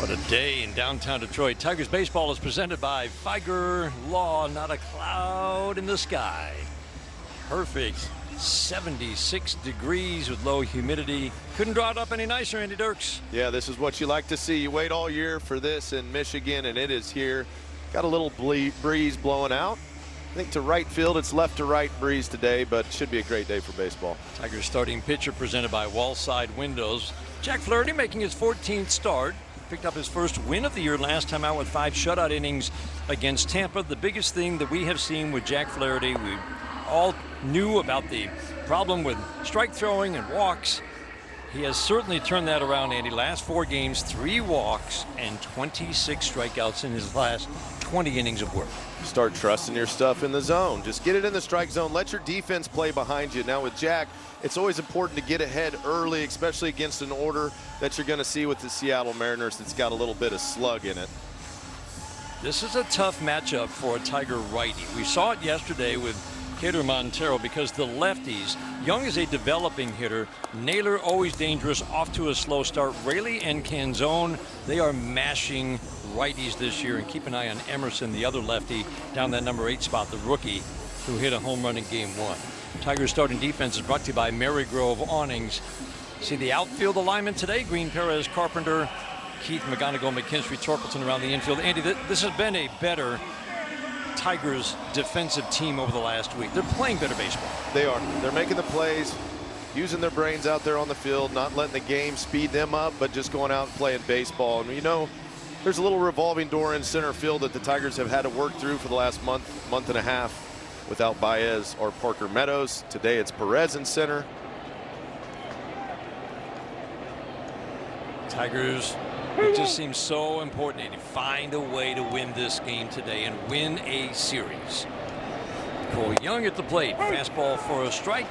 What a day in downtown Detroit. Tigers baseball is presented by Figer Law, not a cloud in the sky. Perfect 76 degrees with low humidity. Couldn't draw it up any nicer, Andy Dirks. Yeah, this is what you like to see. You wait all year for this in Michigan, and it is here. Got a little breeze blowing out. I think to right field, it's left to right breeze today, but should be a great day for baseball. Tigers starting pitcher presented by Wallside Windows. Jack Flaherty making his 14th start. Picked up his first win of the year last time out with 5 shutout innings against Tampa. The biggest thing that we have seen with Jack Flaherty, we all knew about the problem with strike throwing and walks. He has certainly turned that around, Andy. Last 4 games, 3 walks and 26 strikeouts in his last 20 innings of work. Start trusting your stuff in the zone. Just get it in the strike zone. Let your defense play behind you. Now with Jack, it's always important to get ahead early, especially against an order that you're going to see with the Seattle Mariners that's got a little bit of slug in it. This is a tough matchup for a Tiger righty. We saw it yesterday with Cater Montero because the lefties, Young is a developing hitter. Naylor always dangerous, off to a slow start. Raley and Canzone, they are mashing righties this year, and keep an eye on Emerson, the other lefty, down that number 8 spot, the rookie who hit a home run in game 1. Tigers starting defense is brought to you by Marygrove Awnings. See the outfield alignment today: Green, Perez, Carpenter, Keith, McGonigal, McKinstry, Torkelson around the infield. Andy, this has been a better Tigers defensive team over the last week. They're playing better baseball. They are. They're making the plays, using their brains out there on the field, not letting the game speed them up, but just going out and playing baseball. And you know, there's a little revolving door in center field that the Tigers have had to work through for the last month and a half without Baez or Parker Meadows. Today it's Perez in center. Tigers, it just seems so important to find a way to win this game today and win a series. Cole Young at the plate. Fastball for a strike.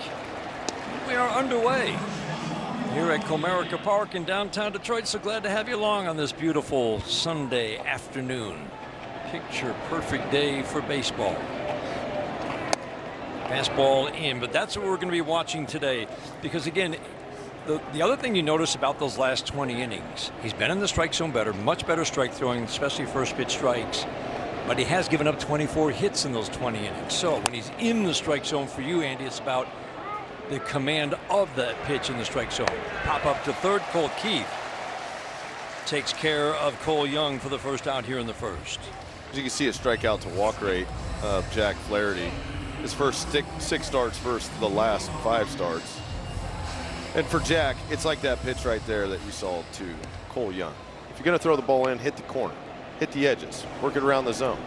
We are underway here at Comerica Park in downtown Detroit. So glad to have you along on this beautiful Sunday afternoon. Picture perfect day for baseball. Fastball in, but that's what we're going to be watching today, because again, the other thing you notice about those last 20 innings, he's been in the strike zone better, much better strike throwing, especially first pitch strikes, but he has given up 24 hits in those 20 innings. So when he's in the strike zone for you, Andy, it's about the command of that pitch in the strike zone. Pop up to third. Cole Keith takes care of Cole Young for the first out here in the first. As you can see, a strikeout to walk rate of Jack Flaherty. His first 6 starts versus the last 5 starts. And for Jack, it's like that pitch right there that you saw to Cole Young. If you're going to throw the ball in, hit the corner, hit the edges, work it around the zone.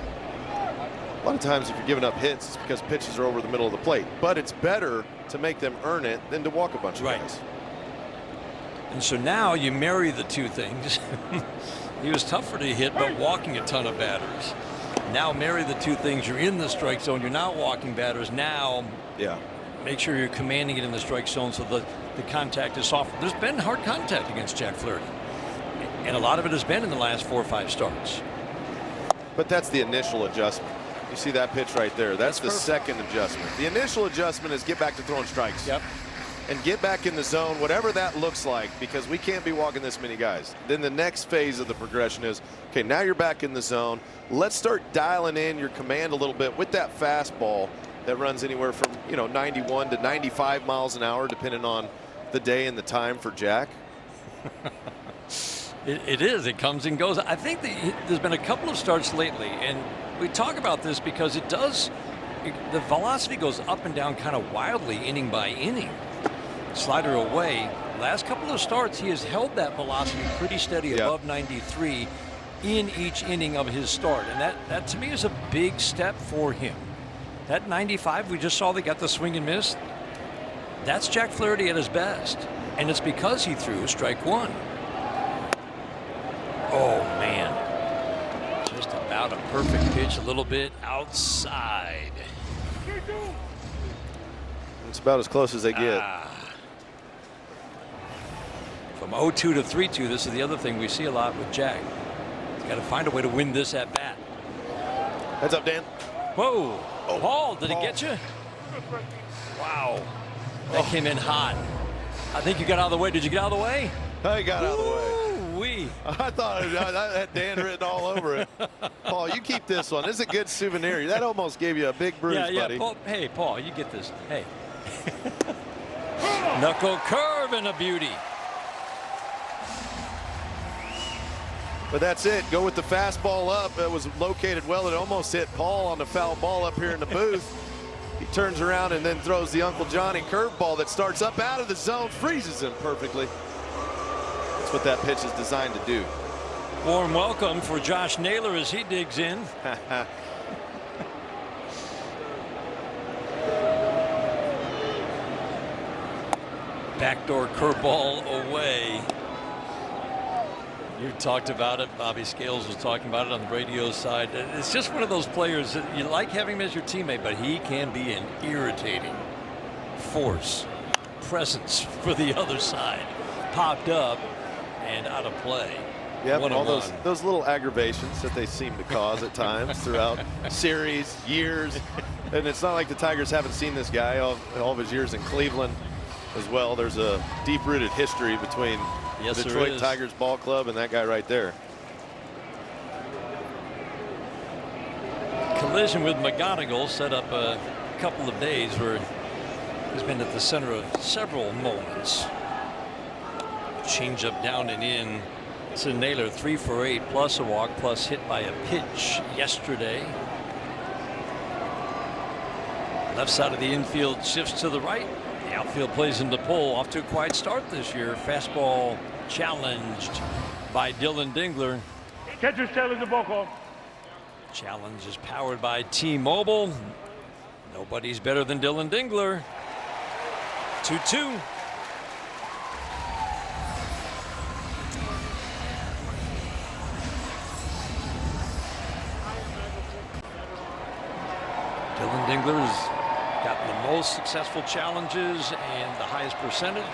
A lot of times if you're giving up hits, it's because pitches are over the middle of the plate. But it's better to make them earn it than to walk a bunch of guys. And so now you marry the two things. He was tougher to hit, but walking a ton of batters. Now marry the two things. You're in the strike zone. You're not walking batters. Now make sure you're commanding it in the strike zone so the contact is soft. There's been hard contact against Jack Flaherty, and a lot of it has been in the last 4 or 5 starts. But that's the initial adjustment. You see that pitch right there. That's the second adjustment. The initial adjustment is get back to throwing strikes. Yep. And get back in the zone, whatever that looks like, because we can't be walking this many guys. Then the next phase of the progression is, okay, now you're back in the zone. Let's start dialing in your command a little bit with that fastball that runs anywhere from 91 to 95 miles an hour, depending on the day and the time for Jack. It is. It comes and goes. I think there's been a couple of starts lately, and we talk about this because the velocity goes up and down kind of wildly inning by inning. Slider away. Last couple of starts, he has held that velocity pretty steady above 93 in each inning of his start. And that to me is a big step for him. That 95 we just saw, they got the swing and miss. That's Jack Flaherty at his best. And it's because he threw strike 1. Oh, man. Just about a perfect pitch, a little bit outside. It's about as close as they get. From 0-2 to 3-2, this is the other thing we see a lot with Jack. He's got to find a way to win this at bat. Heads up, Dan. Whoa. Oh, Paul, did it get you? Wow. That came in hot. I think you got out of the way. Did you get out of the way? I got out of the way. Wee. me. I thought that had Dan written all over it. Paul, you keep this one. This is a good souvenir. That almost gave you a big bruise, buddy. Paul, hey, Paul, you get this. Hey. Knuckle curve and a beauty. But that's it. Go with the fastball up. It was located well. It almost hit Paul on the foul ball up here in the booth. He turns around and then throws the Uncle Johnny curveball that starts up out of the zone, freezes him perfectly. That's what that pitch is designed to do. Warm welcome for Josh Naylor as he digs in. Backdoor curveball away. You talked about it. Bobby Scales was talking about it on the radio side. It's just one of those players that you like having him as your teammate, but he can be an irritating force, presence for the other side. Popped up and out of play. Yeah, all those little aggravations that they seem to cause at times throughout series, years. And it's not like the Tigers haven't seen this guy all of his years in Cleveland as well. There's a deep-rooted history between the Detroit Tigers ball club and that guy right there. Collision with McGonigal set up a couple of days where he's been at the center of several moments. Change up down and in to Naylor. 3 for 8 plus a walk plus hit by a pitch yesterday. Left side of the infield shifts to the right. The outfield plays into pull. Off to a quiet start this year. Fastball challenged by Dylan Dingler. Catcher selling the ball call. Challenge is powered by T-Mobile. Nobody's better than Dylan Dingler. 2-2. Dylan Dingler's gotten the most successful challenges and the highest percentage.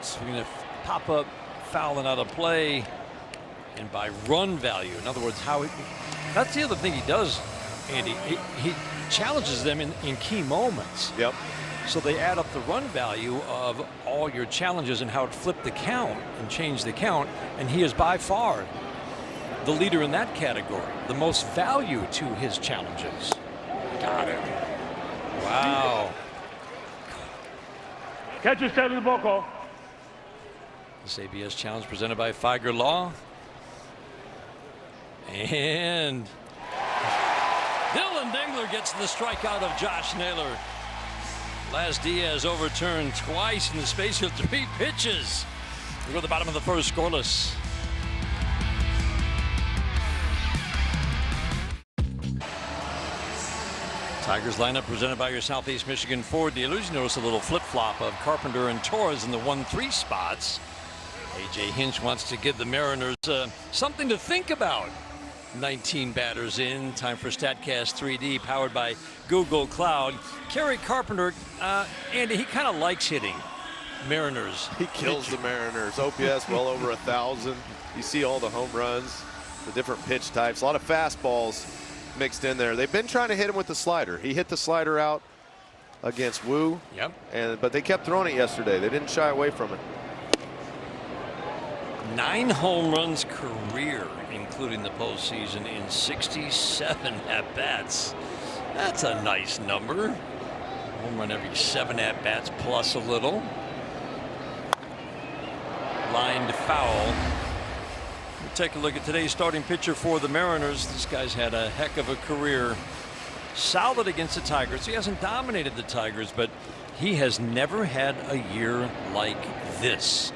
Swinging a pop-up, foul and out of play, and by run value. In other words, that's the other thing he does, Andy. He challenges them in key moments. Yep. So they add up the run value of all your challenges and how it flipped the count and changed the count. And he is by far the leader in that category. The most value to his challenges. Got it. Wow. Catcher selling the ball call. This ABS challenge presented by Figer Law. And Dylan Dingler gets the strikeout of Josh Naylor. Laz Diaz overturned twice in the space of 3 pitches. We go to the bottom of the first, scoreless. Tigers lineup presented by your Southeast Michigan Ford dealers. You notice a little flip-flop of Carpenter and Torres in the 1-3 spots. A.J. Hinch wants to give the Mariners something to think about. 19 batters in. Time for StatCast 3D, powered by Google Cloud. Kerry Carpenter, Andy, he kind of likes hitting Mariners. He kills the Mariners. OPS well over 1,000. You see all the home runs, the different pitch types, a lot of fastballs mixed in there. They've been trying to hit him with the slider. He hit the slider out against Wu. Yep. But they kept throwing it yesterday. They didn't shy away from it. 9 home runs career, including the postseason, in 67 at-bats. That's a nice number. Home run every 7 at-bats plus a little. Lined foul. We'll take a look at today's starting pitcher for the Mariners. This guy's had a heck of a career. Solid against the Tigers. He hasn't dominated the Tigers, but he has never had a year like this.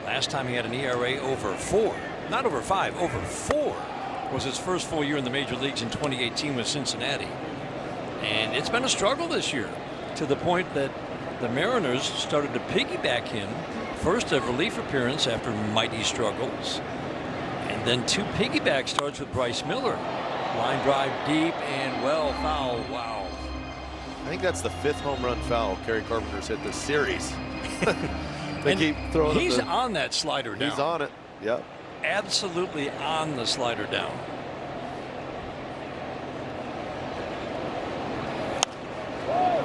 Last time he had an ERA over 4, not over 5, over 4 was his first full year in the major leagues in 2018 with Cincinnati. And it's been a struggle this year, to the point that the Mariners started to piggyback him. First a relief appearance after mighty struggles, and then 2 piggyback starts with Bryce Miller. Line drive deep and well foul. Wow. I think that's the 5th home run foul Kerry Carpenter's hit this series. They keep throwing. He's on that slider down. He's on it. Yep. Absolutely on the slider down.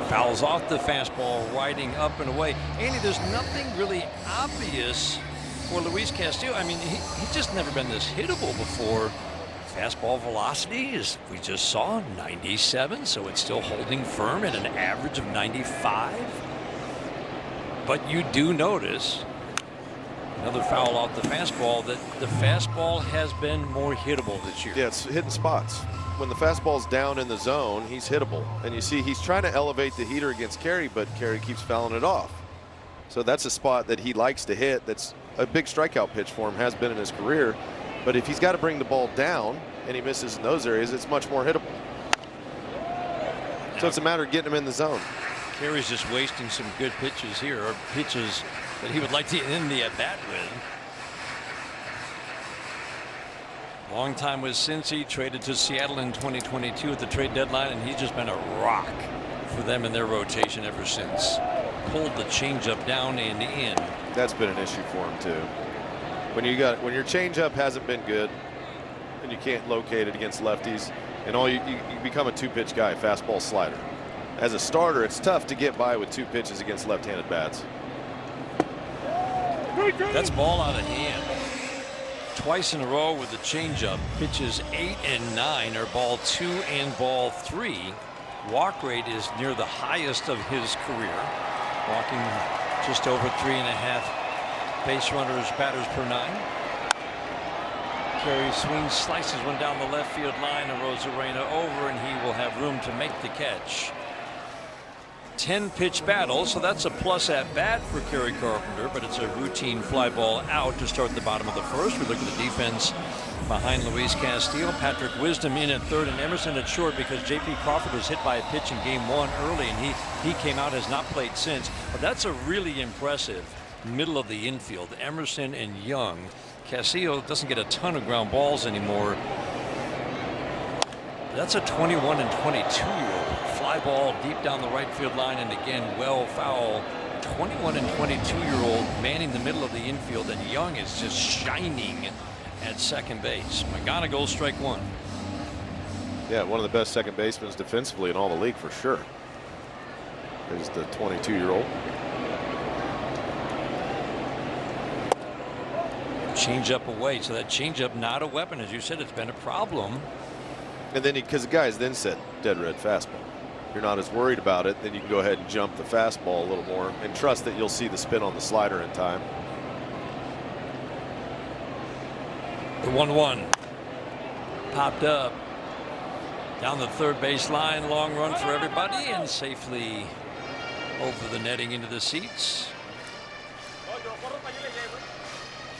Fouls off the fastball, riding up and away. Andy, there's nothing really obvious for Luis Castillo. I mean, he's just never been this hittable before. Fastball velocity, as we just saw, 97, so it's still holding firm at an average of 95. But you do notice, another foul off the fastball, that the fastball has been more hittable this year. Yeah, it's hitting spots. When the fastball's down in the zone, he's hittable. And you see he's trying to elevate the heater against Carey, but Carey keeps fouling it off. So that's a spot that he likes to hit. That's a big strikeout pitch for him, has been in his career. But if he's got to bring the ball down and he misses in those areas, it's much more hittable. So it's a matter of getting him in the zone. Carey's just wasting some good pitches here, or pitches that he would like to end the at-bat with. Long time with Cincy, traded to Seattle in 2022 at the trade deadline, and he's just been a rock for them in their rotation ever since. Pulled the changeup down and in. That's been an issue for him too. When your changeup hasn't been good, and you can't locate it against lefties, and you become a two-pitch guy, fastball, slider. As a starter, it's tough to get by with two pitches against left-handed bats. That's ball out of hand. Twice in a row with the changeup. Pitches 8 and 9 are ball 2 and ball 3. Walk rate is near the highest of his career, walking just over 3.5 base runners, batters per 9. Carey swings, slices one down the left field line, and Rosarena over, and he will have room to make the catch. 10-pitch battle, so that's a plus at bat for Carey Carpenter, but it's a routine fly ball out to start the bottom of the first. We look at the defense behind Luis Castillo. Patrick Wisdom in at third, and Emerson at short, because J.P. Crawford was hit by a pitch in game 1 early, and he came out, has not played since. But that's a really impressive middle of the infield. Emerson and Young. Castillo doesn't get a ton of ground balls anymore. That's a 21 and 22-year-old. Fly ball deep down the right field line, and again, well foul. 21 and 22-year-old manning the middle of the infield, and Young is just shining at second base. McGonigal, strike one. Yeah, one of the best second basemen defensively in all the league for sure. There's the 22-year-old. Changeup away, so that changeup not a weapon. As you said, it's been a problem. And then because the guys then said dead red fastball. You're not as worried about it, then you can go ahead and jump the fastball a little more and trust that you'll see the spin on the slider in time. The 1-1 popped up down the third base line. Long run for everybody, and safely over the netting into the seats.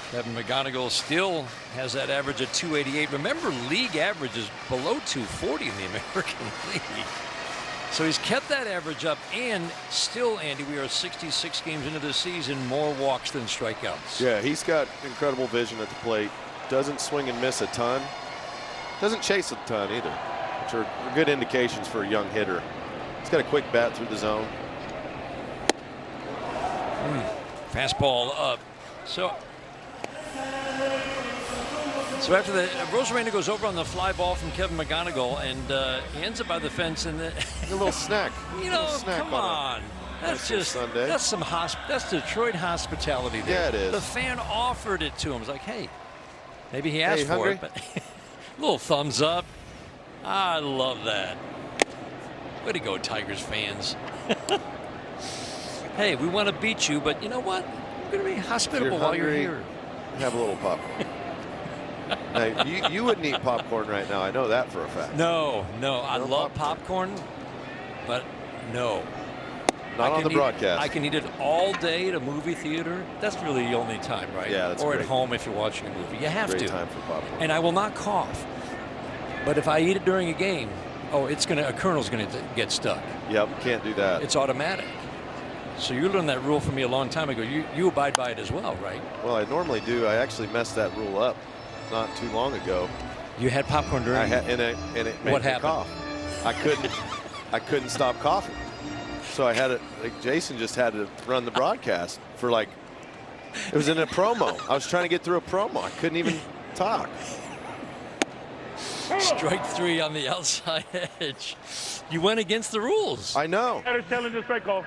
Kevin McGonigal still has that average at 288. Remember, league average is below 240 in the American League. So he's kept that average up, and still, Andy, we are 66 games into the season, more walks than strikeouts. Yeah, he's got incredible vision at the plate. Doesn't swing and miss a ton. Doesn't chase a ton either, which are good indications for a young hitter. He's got a quick bat through the zone. Fastball up. So after that, Rosarena goes over on the fly ball from Kevin McGonigal, and he ends up by the fence. And a little snack. You know, come on. That's just Sunday. That's Detroit hospitality there. Yeah, it is. The fan offered it to him. It's like, hey, maybe he asked for hungry? it, but little thumbs up. I love that. Way to go, Tigers fans. Hey, we want to beat you, but you know what? We're going to be hospitable while you're here. Have a little popcorn. Now, you wouldn't eat popcorn right now. I know that for a fact. No. I love popcorn, but no. Not on the broadcast. I can eat it all day at a movie theater. That's really the only time, right? Yeah, that's Or great. At home if you're watching a movie. You have Great to. time for popcorn. And I will not cough. But if I eat it during a game, a kernel's gonna get stuck. Yep, can't do that. It's automatic. So you learned that rule from me a long time ago. You abide by it as well, right? Well, I normally do. I actually messed that rule up not too long ago. You had popcorn during. And it made What me happened? cough. I couldn't stop coughing. So I had it. Like Jason just had to run the broadcast for it was in a promo. I was trying to get through a promo. I couldn't even talk. Strike three on the outside edge. You went against the rules. I know. Batter challenge strike call.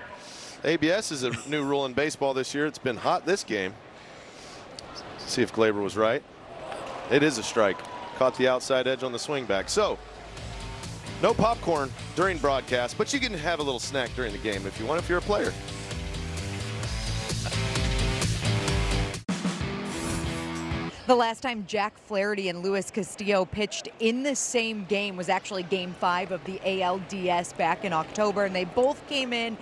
ABS is a new rule in baseball this year. It's been hot this game. See if Glaber was right. It is a strike. Caught the outside edge on the swing back. So, no popcorn during broadcast, but you can have a little snack during the game if you want, if you're a player. The last time Jack Flaherty and Luis Castillo pitched in the same game was actually Game 5 of the ALDS back in October, and they both came in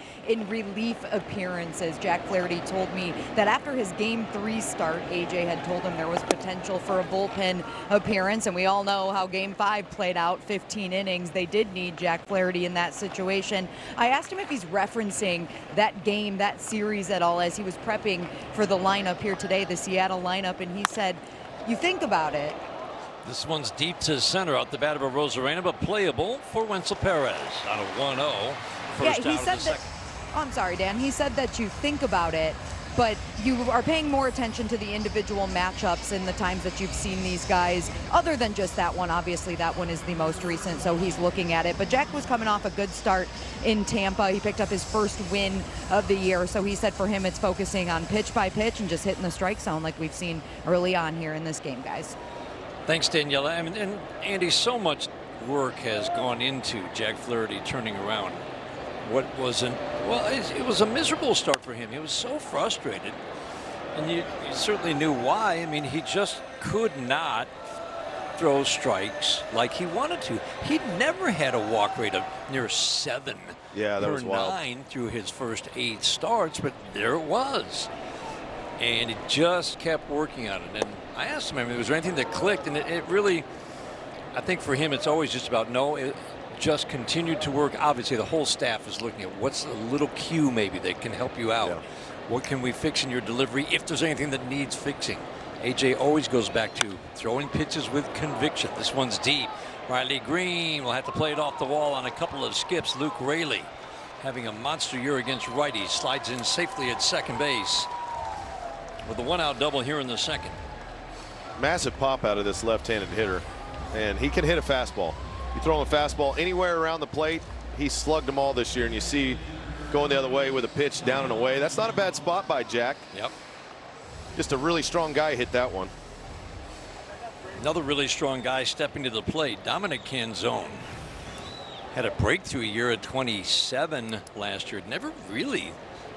relief appearances. Jack Flaherty told me that after his Game 3 start, AJ had told him there was potential for a bullpen appearance, and we all know how Game 5 played out, 15 innings. They did need Jack Flaherty in that situation. I asked him if he's referencing that game, that series at all, as he was prepping for the lineup here today, the Seattle lineup, and he said, you think about it. This one's deep to center out the bat of a Rosarena, but playable for Wenzel Perez on a 1-0. First out of the second. Oh, I'm sorry, Dan. He said that you think about it, but you are paying more attention to the individual matchups in the times that you've seen these guys, other than just that one. Obviously, that one is the most recent, so he's looking at it. But Jack was coming off a good start in Tampa. He picked up his first win of the year, so he said for him it's focusing on pitch by pitch and just hitting the strike zone like we've seen early on here in this game, guys. Thanks, Daniela. I mean, and Andy, so much work has gone into Jack Flaherty turning around what wasn't, well, it was a miserable start for him. He was so frustrated, and you certainly knew why. I mean, he just could not throw strikes like he wanted to. He'd never had a walk rate of near 7 that or was wild. 9 through his first 8 starts, but there it was. And he just kept working on it. And I asked him, I mean, was there anything that clicked? And it really, I think for him, it's always just about just continued to work. Obviously, the whole staff is looking at what's a little cue maybe that can help you out. Yeah. What can we fix in your delivery if there's anything that needs fixing? AJ always goes back to throwing pitches with conviction. This one's deep. Riley Green will have to play it off the wall on a couple of skips. Luke Raley having a monster year against righties. Slides in safely at second base with a 1-out double here in the second. Massive pop out of this left-handed hitter, and he can hit a fastball. You throw him a fastball anywhere around the plate, he slugged them all this year, and you see going the other way with a pitch down and away. That's not a bad spot by Jack. Yep. Just a really strong guy hit that one. Another really strong guy stepping to the plate, Dominic Canzone. Had a breakthrough year at 27 last year. Never really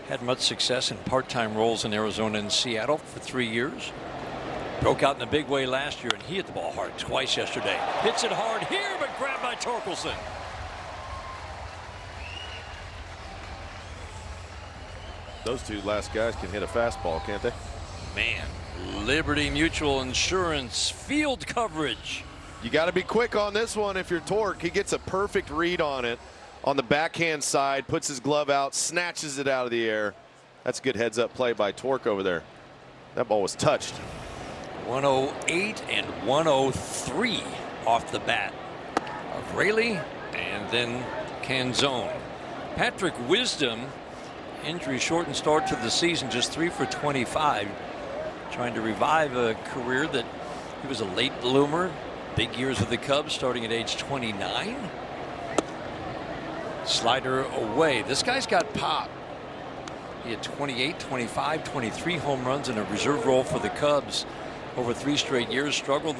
had much success in part-time roles in Arizona and Seattle for 3 years. Broke out in a big way last year, and he hit the ball hard twice yesterday. Hits it hard here, but grabbed by Torkelson. Those two last guys can hit a fastball, can't they? Man, Liberty Mutual Insurance field coverage. You got to be quick on this one if you're Torque. He gets a perfect read on it on the backhand side, puts his glove out, snatches it out of the air. That's a good heads-up play by Torque over there. That ball was touched. 108 and 103 off the bat of Raley and then Canzone. Patrick Wisdom, injury shortened start to the season, just 3 for 25, trying to revive a career that he was a late bloomer. Big years with the Cubs starting at age 29. Slider away. This guy's got pop. He had 28, 25, 23 home runs in a reserve role for the Cubs over 3 straight years. Struggled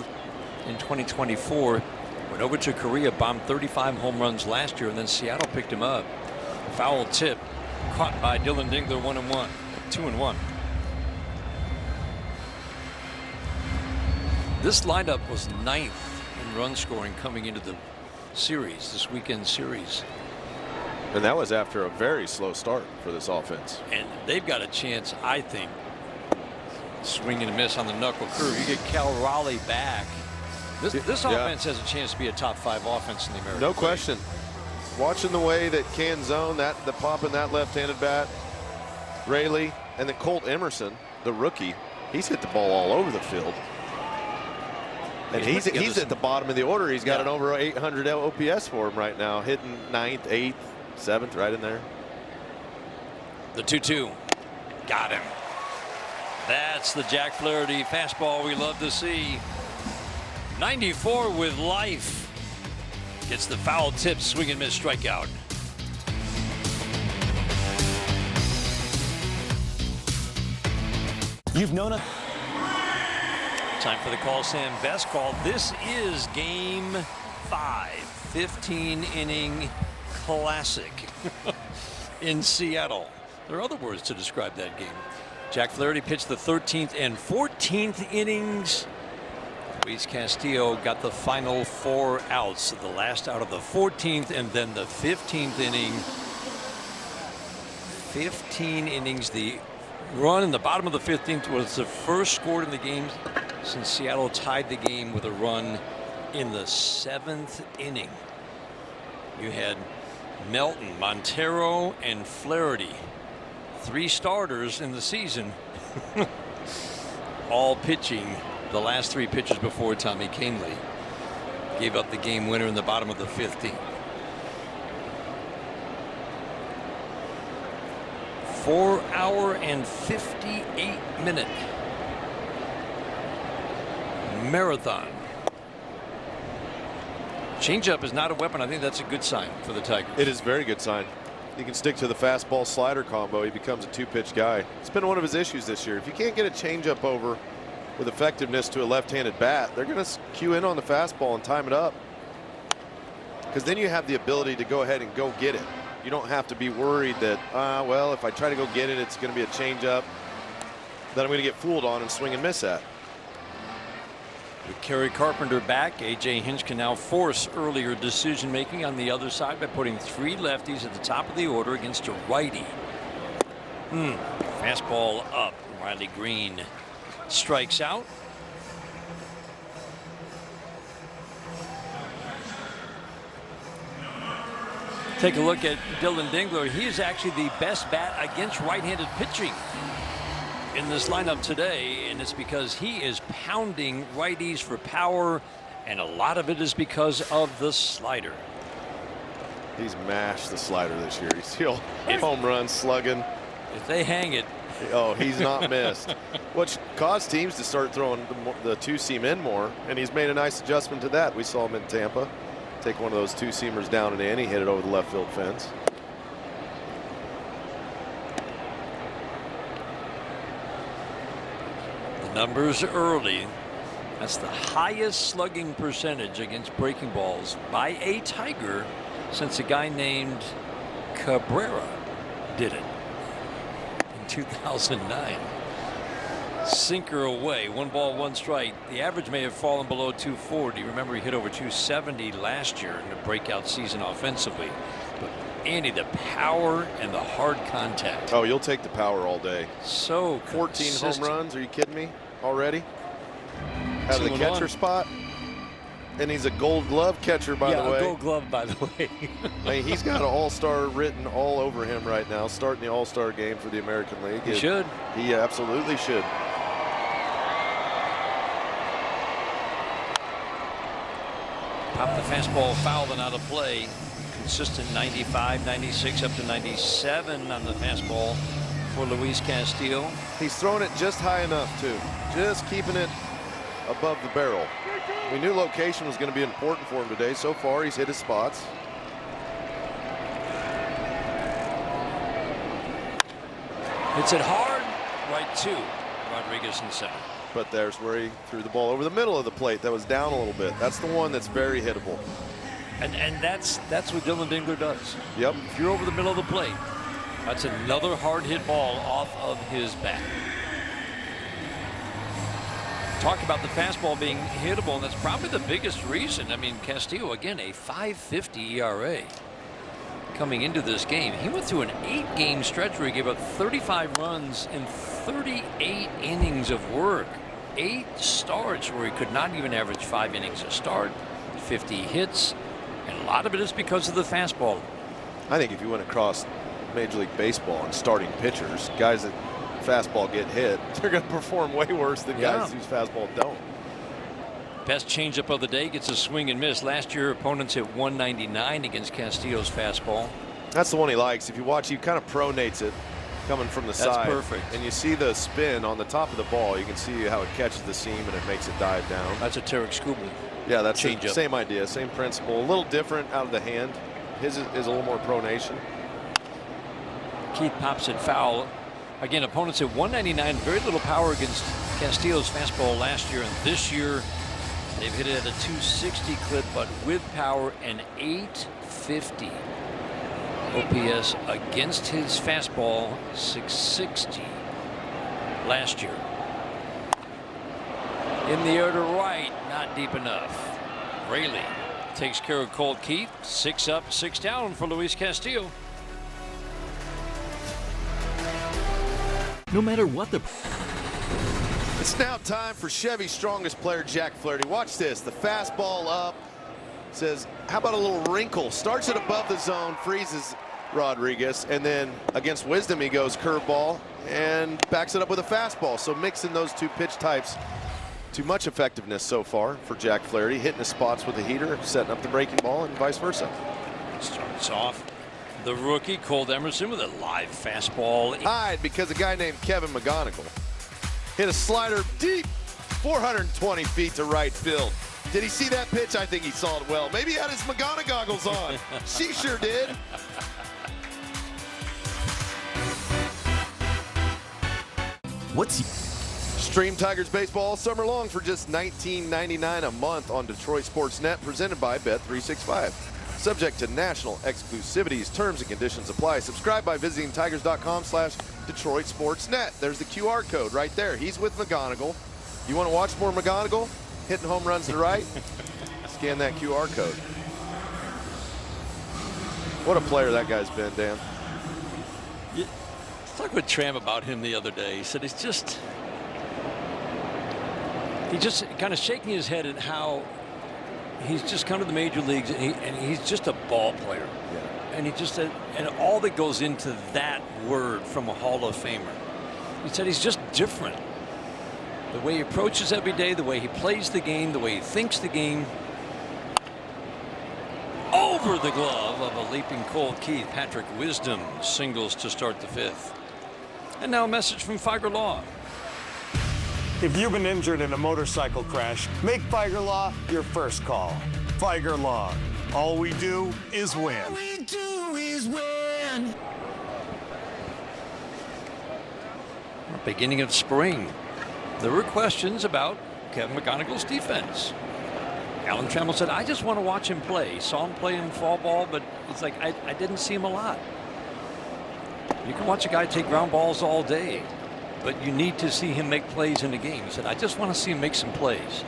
in 2024. Went over to Korea, bombed 35 home runs last year, and then Seattle picked him up. Foul tip caught by Dylan Dingler, 1-1, 2-1. This lineup was 9th in run scoring coming into the series, this weekend series. And that was after a very slow start for this offense. And they've got a chance, I think. Swing and a miss on the knuckle curve. You get Cal Raleigh back. This offense has a chance to be a top 5 offense in the American League. No question. Watching the way that Canzone, the pop in that left-handed bat, Raley, and then Colt Emerson, the rookie, he's hit the ball all over the field. And he's at the bottom of the order. He's got an over 800 OPS for him right now, hitting 9th, 8th, 7th, right in there. The 2-2. Got him. That's the Jack Flaherty fastball we love to see. 94 with life. Gets the foul tip, swing and miss, strikeout. You've known it. Time for the call Sam Best call. This is game 5, 15-inning classic in Seattle. There are other words to describe that game. Jack Flaherty pitched the 13th and 14th innings. Luis Castillo got the final 4 outs. The last out of the 14th and then the 15th inning. 15 innings. The run in the bottom of the 15th was the first scored in the game since Seattle tied the game with a run in the 7th inning. You had Melton, Montero, and Flaherty. 3 starters in the season. All pitching the last 3 pitches before Tommy Kahnle gave up the game winner in the bottom of the 15th. 4-hour and 58-minute marathon. Changeup is not a weapon. I think that's a good sign for the Tigers. It is a very good sign. He can stick to the fastball slider combo. He becomes a 2-pitch guy. It's been one of his issues this year. If you can't get a changeup over with effectiveness to a left-handed bat, they're going to cue in on the fastball and time it up. Because then you have the ability to go ahead and go get it. You don't have to be worried that, well, if I try to go get it, it's going to be a changeup that I'm going to get fooled on and swing and miss at. With Kerry Carpenter back, A.J. Hinch can now force earlier decision making on the other side by putting 3 lefties at the top of the order against a righty. Fastball up. Riley Green strikes out. Take a look at Dylan Dingler. He is actually the best bat against right-handed pitching in this lineup today, and it's because he is pounding righties for power, and a lot of it is because of the slider. He's mashed the slider this year. He's still home runs, slugging. If they hang it. Oh, he's not missed. Which caused teams to start throwing the 2-seam in more, and he's made a nice adjustment to that. We saw him in Tampa take one of those 2-seamers down and in. He hit it over the left field fence. Numbers early. That's the highest slugging percentage against breaking balls by a Tiger since a guy named Cabrera did it in 2009. Sinker away. 1 ball, 1 strike. The average may have fallen below 240. Remember, he hit over 270 last year in the breakout season offensively. But Andy, the power and the hard contact. Oh, you'll take the power all day. So 14 consistent. home runs. Are you kidding me? Already? Out of the catcher spot? And he's a Gold Glove catcher, by the way. Yeah, Gold Glove, by the way. I mean, he's got an all-star written all over him right now, starting the all-star game for the American League. He should. He absolutely should. Pop the fastball foul and out of play. Consistent 95, 96, up to 97 on the fastball for Luis Castillo. He's throwing it just high enough, too. Just keeping it above the barrel. We knew location was going to be important for him today. So far, he's hit his spots. Hits it hard, right to Rodriguez in center. But there's where he threw the ball over the middle of the plate. That was down a little bit. That's the one that's very hittable. And that's what Dylan Dingler does. Yep. If you're over the middle of the plate, that's another hard hit ball off of his bat. Talk about the fastball being hittable, and that's probably the biggest reason. I mean, Castillo, again, a 5.50 ERA coming into this game. He went through an 8-game stretch where he gave up 35 runs in 38 innings of work. 8 starts where he could not even average 5 innings a start, 50 hits, and a lot of it is because of the fastball. I think if you went across Major League Baseball and starting pitchers, guys that fastball get hit, they're going to perform way worse than guys whose fastball don't. Best changeup of the day gets a swing and miss. Last year, opponents hit 199 against Castillo's fastball. That's the one he likes. If you watch, he kind of pronates it coming from the side. That's perfect. And you see the spin on the top of the ball. You can see how it catches the seam and it makes it dive down. That's a Tarek Skubal. Yeah, that's the changeup. same idea, same principle. A little different out of the hand. His is a little more pronation. Keith pops it foul. Again, opponents at 199, very little power against Castillo's fastball last year, and this year they've hit it at a 260 clip, but with power, an 850 OPS against his fastball, 660 last year. In the air to right, not deep enough. Rayleigh takes care of Colt Keith. 6 up, 6 down for Luis Castillo. No matter what the... It's now time for Chevy's strongest player, Jack Flaherty. Watch this. The fastball up. Says, how about a little wrinkle? Starts it above the zone, freezes Rodriguez, and then against Wisdom he goes curveball and backs it up with a fastball. So mixing those two pitch types to much effectiveness so far for Jack Flaherty, hitting the spots with the heater, setting up the breaking ball, and vice versa. Starts off the rookie Colt Emerson with a live fastball. Tied because a guy named Kevin McGonigal hit a slider deep 420 feet to right field. Did he see that pitch? I think he saw it well. Maybe he had his McGonigal goggles on. She sure did. Stream Tigers baseball all summer long for just $19.99 a month on Detroit Sports Net, presented by Bet365. Subject to national exclusivities, terms and conditions apply. Subscribe by visiting tigers.com/Detroit Sports Net. There's the QR code right there. He's with McGonigal. You want to watch more McGonigal hitting home runs to right? Scan that QR code. What a player that guy's been, Dan. Talked with Tram about him the other day. He said he's just kind of shaking his head at how he's just come to the major leagues and he's just a ball player. Yeah. And he just said, and all that goes into that word from a Hall of Famer. He said he's just different. The way he approaches every day, the way he plays the game, the way he thinks the game. Over the glove of a leaping Colt Keith. Patrick Wisdom singles to start the 5th. And now a message from Figer Law. If you've been injured in a motorcycle crash, make Figer Law your first call. Figer Law. All we do is win. All we do is win. Beginning of spring, there were questions about Kevin McGonigal's defense. Alan Trammell said, I just want to watch him play. Saw him play in fall ball, but it's like I didn't see him a lot. You can watch a guy take ground balls all day, but you need to see him make plays in the game. He said, I just want to see him make some plays.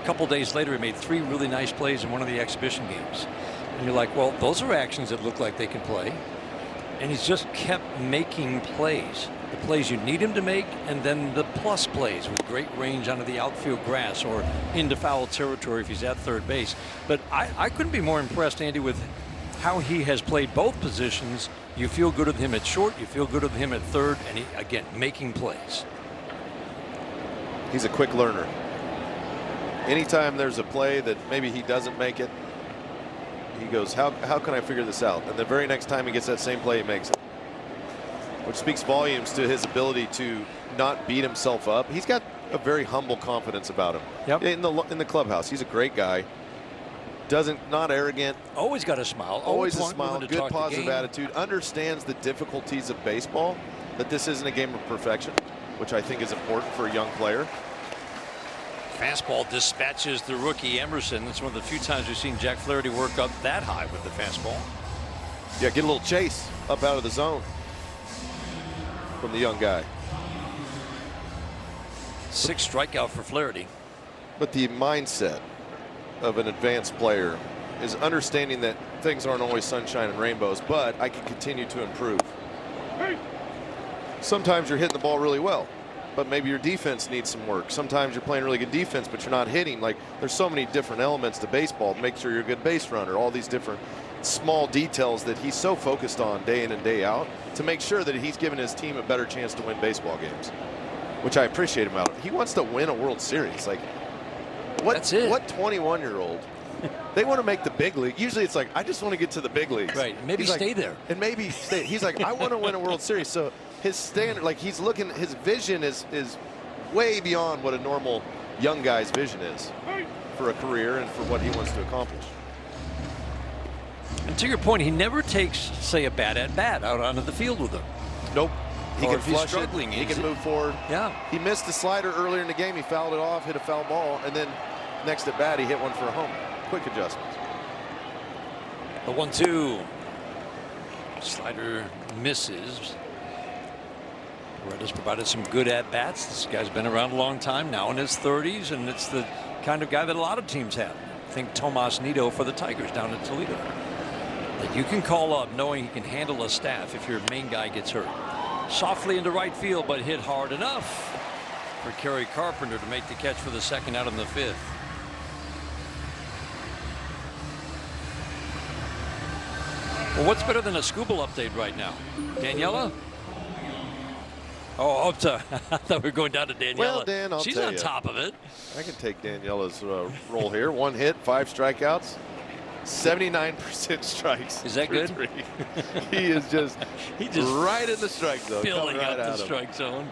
A couple days later, he made 3 really nice plays in one of the exhibition games. And you're like, well, those are actions that look like they can play. And he's just kept making plays. The plays you need him to make, and then the plus plays with great range onto the outfield grass or into foul territory if he's at third base. But I couldn't be more impressed, Andy, with how he has played both positions. You feel good with him at short, you feel good with him at third, and he, again, making plays. He's a quick learner. Anytime there's a play that maybe he doesn't make it, he goes, how can I figure this out? And the very next time he gets that same play, he makes it. Which speaks volumes to his ability to not beat himself up. He's got a very humble confidence about him. Yep. In the clubhouse. He's a great guy. Not arrogant. Always got a smile. Always a smile. Good positive attitude. Understands the difficulties of baseball. That this isn't a game of perfection, which I think is important for a young player. Fastball dispatches the rookie Emerson. That's one of the few times we've seen Jack Flaherty work up that high with the fastball. Yeah, get a little chase up out of the zone from the young guy. 6th strikeout for Flaherty. But the mindset of an advanced player is understanding that things aren't always sunshine and rainbows, but I can continue to improve. Sometimes you're hitting the ball really well, but maybe your defense needs some work. Sometimes you're playing really good defense, but you're not hitting. Like, there's so many different elements to baseball. Make sure you're a good base runner. All these different small details that he's so focused on day in and day out to make sure that he's giving his team a better chance to win baseball games, which I appreciate him out. He wants to win a World Series. Like, That's it. What 21-year-old? They want to make the big league. Usually it's like, I just want to get to the big leagues. Right. Maybe stay there. And maybe stay. He's like, I want to win a World Series. So his standard, like, he's looking, his vision is way beyond what a normal young guy's vision is for a career and for what he wants to accomplish. And to your point, he never takes, say, a bad at bat out onto the field with him. Nope. He or can if he's flush struggling. it. He can move forward. Yeah. He missed a slider earlier in the game. He fouled it off, hit a foul ball, and then next at bat, he hit one for a homer. Quick adjustments. The 1-2. Slider misses. Beretta's provided some good at-bats. This guy's been around a long time, now in his 30s, and it's the kind of guy that a lot of teams have. Think Tomas Nido for the Tigers down in Toledo. That you can call up knowing he can handle a staff if your main guy gets hurt. Softly into right field, but hit hard enough for Kerry Carpenter to make the catch for the second out in the 5th. Well, what's better than a Scooble update right now? Daniela? Oh, I thought we were going down to Daniela. Well, Dan, She's tell on you. top of it. I can take Daniela's role here. 1 hit, 5 strikeouts, 79% strikes. Is that through good? 3. He is just, right in the strike zone. Filling coming out right the at him. strike zone.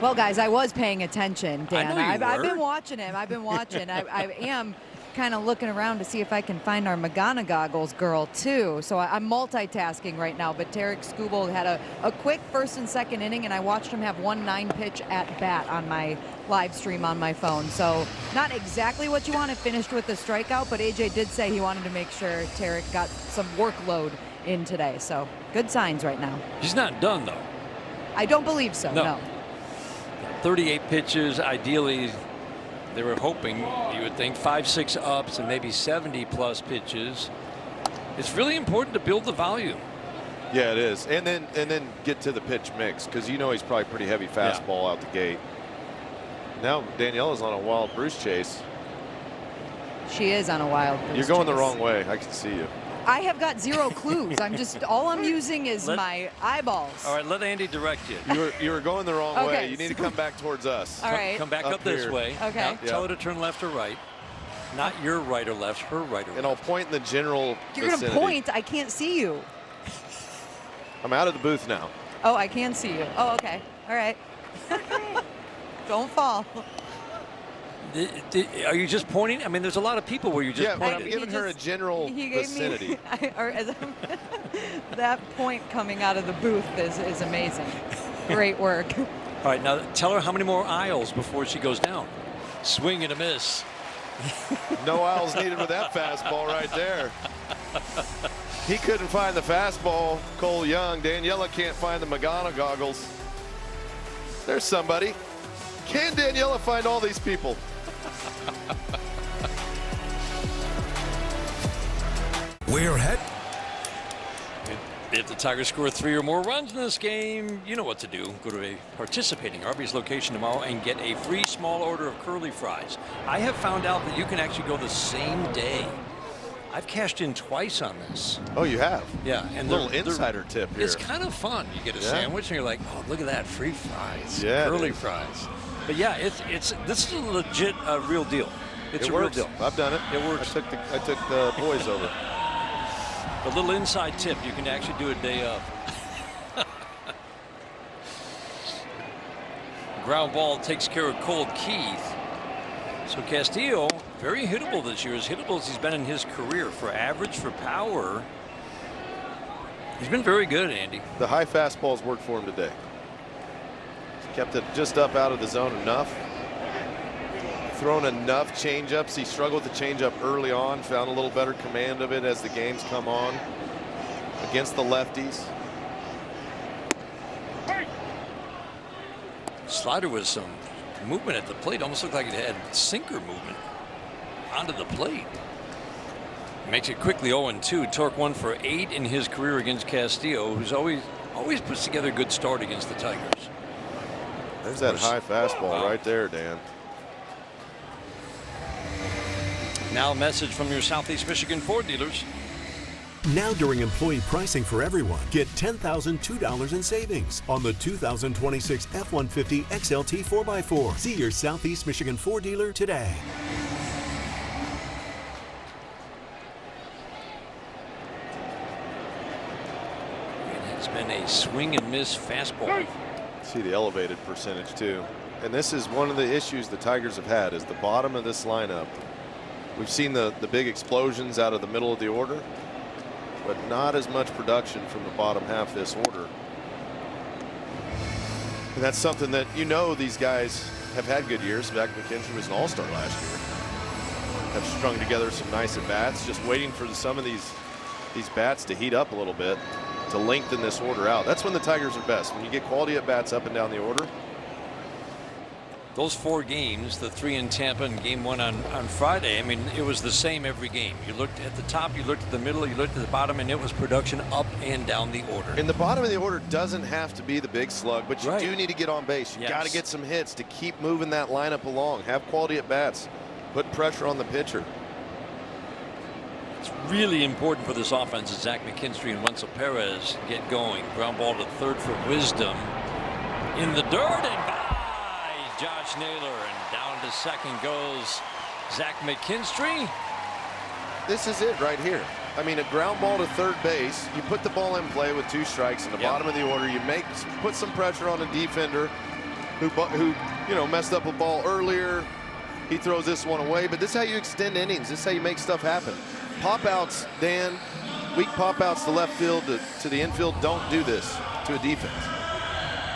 Well, guys, I was paying attention, Dan. I know you I've were. been watching him. I've been watching. I am kind of looking around to see if I can find our Magana Goggles girl, too. So I'm multitasking right now. But Tarek Skubal had a quick first and second inning, and I watched him have 1 9-pitch at-bat on my live stream on my phone. So not exactly what you want. It finished with a strikeout, but AJ did say he wanted to make sure Tarek got some workload in today. So good signs right now. He's not done, though. I don't believe so, no. 38 pitches. Ideally, they were hoping, you would think, 5-6 ups and maybe 70-plus pitches. It's really important to build the volume. Yeah, it is. And then get to the pitch mix, because you know he's probably pretty heavy fastball out the gate. Now Daniela's on a wild Bruce chase. She is on a wild Bruce You're going the chase. wrong way. I can see you. I have got 0 clues. all I'm using is my eyeballs. All right, let Andy direct you. You were going the wrong Okay. way. You need to come back towards us. All right. Come back Up up this here. way. Okay. Now, Yeah. tell her to turn left or right. Not your right or left, her right or And I'll left. point in the general You're going to vicinity. point. I can't see you. I'm out of the booth now. Oh, I can see you. Oh, okay. All right. Don't fall. Are you just pointing? I mean, there's a lot of people where you just Yeah, but pointed. I'm giving her a general He gave vicinity. me that point coming out of the booth is amazing. Great work. All right, now tell her how many more aisles before she goes down. Swing and a miss. No aisles needed with that fastball right there. He couldn't find the fastball. Cole Young. Daniela can't find the Magana goggles. There's somebody. Can Daniela find all these people? We're head. If the Tigers score 3 or more runs in this game, you know what to do. Go to a participating Arby's location tomorrow and get a free small order of curly fries. I have found out that you can actually go the same day. I've cashed in twice on this. Oh, you have? Yeah, and Little insider tip here. It's kind of fun. You get a sandwich and you're like, oh, look at that, free fries, Yeah, it curly is. fries. But yeah, this is a legit real deal. It's It a works. real deal. I've done it. It works. I took the boys over. A little inside tip, you can actually do a day of. Ground ball takes care of Cold Keith. So Castillo, very hittable this year, as hittable as he's been in his career. For average, for power, he's been very good, Andy. The high fastballs worked for him today. Kept it just up out of the zone enough. Thrown enough changeups. He struggled with the changeup early on. Found a little better command of it as the games come on. Against the lefties. Slider with some movement at the plate. Almost looked like it had sinker movement onto the plate. Makes it quickly 0-2. Torque 1 for 8 in his career against Castillo, who's always puts together a good start against the Tigers. There's that high fastball right there, Dan. Now a message from your Southeast Michigan Ford dealers. Now during employee pricing for everyone, get $10,002 in savings on the 2026 F-150 XLT 4x4. See your Southeast Michigan Ford dealer today. It has been a swing and miss fastball. See the elevated percentage too. And this is one of the issues the Tigers have had, is the bottom of this lineup. We've seen the big explosions out of the middle of the order. but not as much production from the bottom half of this order. And that's something that, you know, these guys have had good years. Zach McKinstry was an all-star last year. Have strung together some nice at-bats, just waiting for some of these bats to heat up a little bit to lengthen this order out. That's when the Tigers are best, when you get quality at-bats up and down the order. Those 4 games, the 3 in Tampa and game 1 on Friday, I mean, it was the same every game. You looked at the top, you looked at the middle, you looked at the bottom, and it was production up and down the order. And the bottom of the order doesn't have to be the big slug, but you do need to get on base. You got to get some hits to keep moving that lineup along. Have quality at bats. Put pressure on the pitcher. It's really important for this offense as Zach McKinstry and Wenzel Perez get going. Ground ball to third for Wisdom. In the dirt and by Josh Naylor, and down to second goes Zach McKinstry. This is it right here. I mean, a ground ball to third base. You put the ball in play with 2 strikes in the bottom of the order. You put some pressure on the defender who you know, messed up a ball earlier. He throws this one away, but this is how you extend innings. This is how you make stuff happen. Pop outs, Dan, weak pop outs to left field to the infield. Don't do this to a defense.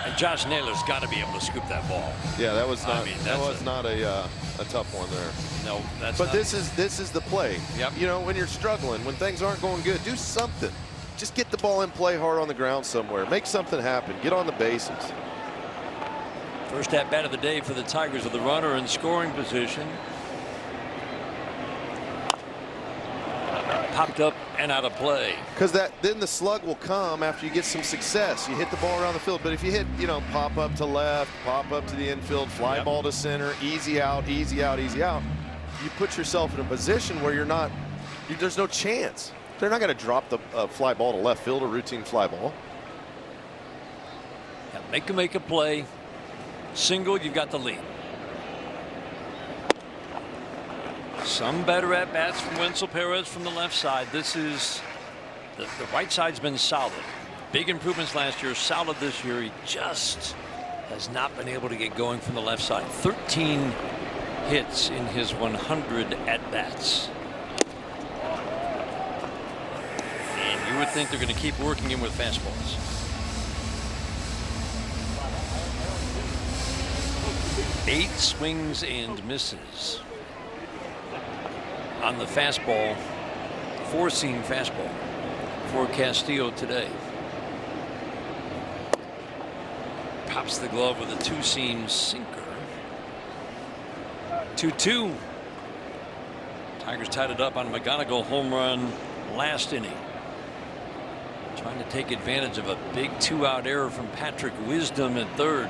And Josh Naylor's got to be able to scoop that ball. Yeah, that was not. That was not a tough one there. No, that's. But not. this is the play. Yep. You know, when you're struggling, when things aren't going good, do something. Just get the ball in play hard on the ground somewhere. Make something happen. Get on the bases. First at bat of the day for the Tigers with the runner in scoring position. Popped up and out of play. Because then the slug will come after you get some success. You hit the ball around the field, but if you hit, you know, pop up to left, pop up to the infield, fly ball to center, easy out, easy out, easy out, you put yourself in a position where there's no chance. They're not going to drop the fly ball to left field, a routine fly ball. Yeah, make a play. Single, you've got the lead. Some better at bats from Wenzel Perez from the left side. This is the right side's been solid. Big improvements last year, solid this year. He just has not been able to get going from the left side. 13 hits in his 100 at bats. And you would think they're going to keep working him with fastballs. Eight swings and misses on the fastball, 4-seam fastball for Castillo today. Pops the glove with a 2-seam sinker. 2-2. Tigers tied it up on a McGonigal home run last inning. Trying to take advantage of a big 2-out error from Patrick Wisdom at third.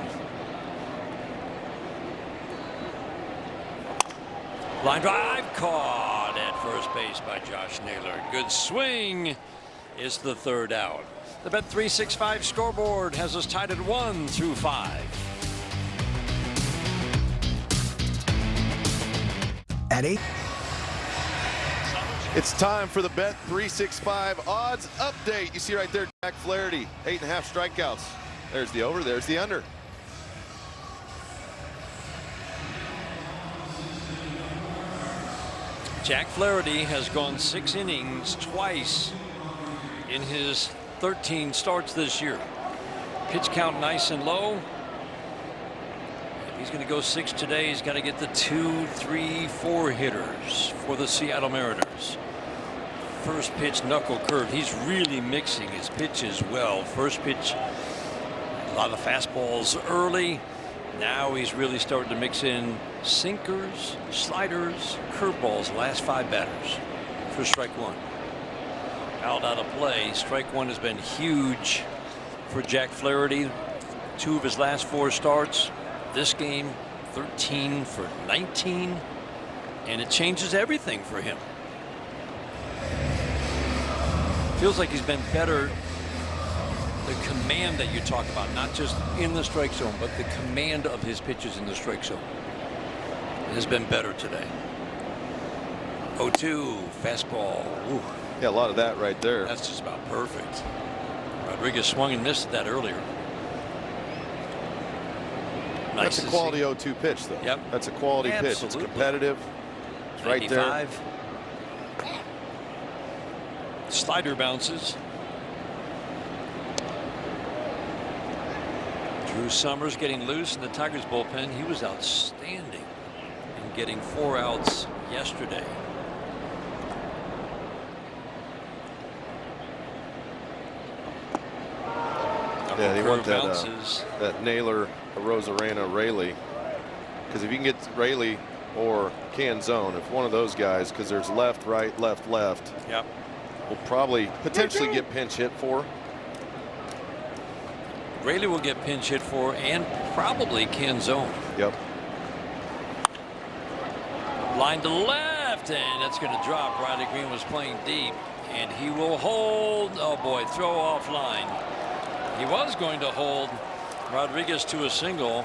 Line drive caught at first base by Josh Naylor. Good swing is the third out. The Bet365 scoreboard has us tied at 1 through 5. At 8. It's time for the Bet365 odds update. You see right there, Jack Flaherty, 8.5 strikeouts. There's the over, there's the under. Jack Flaherty has gone 6 innings twice in his 13 starts this year. Pitch count nice and low. If he's going to go 6 today, he's got to get the 2, 3, 4 hitters for the Seattle Mariners. First pitch knuckle curve. He's really mixing his pitches well. First pitch, a lot of fastballs early. Now he's really starting to mix in sinkers, sliders, curveballs. Last 5 batters for strike 1. Out of play. Strike 1 has been huge for Jack Flaherty. 2 of his last 4 starts. This game, 13 for 19, and it changes everything for him. Feels like he's been better. The command that you talk about, not just in the strike zone, but the command of his pitches in the strike zone has been better today. 0-2 fastball. Ooh. Yeah, a lot of that right there. That's just about perfect. Rodriguez swung and missed that earlier. Nice. That's a quality 0-2 pitch, though. Yep. That's a quality pitch. It's competitive. It's right there. Slider bounces. Drew Summers getting loose in the Tigers bullpen. He was outstanding in getting 4 outs yesterday. Yeah, they want bounces. that Naylor, Rosarena, Rayleigh. Because if you can get Rayleigh or Canzone, if one of those guys, because there's left, right, left, left. Yep. Will probably potentially get pinch hit for. Rayleigh will get pinch hit for, and probably Canzone. Yep. Line to left, and that's going to drop. Riley Green was playing deep, and he will hold. Oh boy, throw off line. He was going to hold Rodriguez to a single.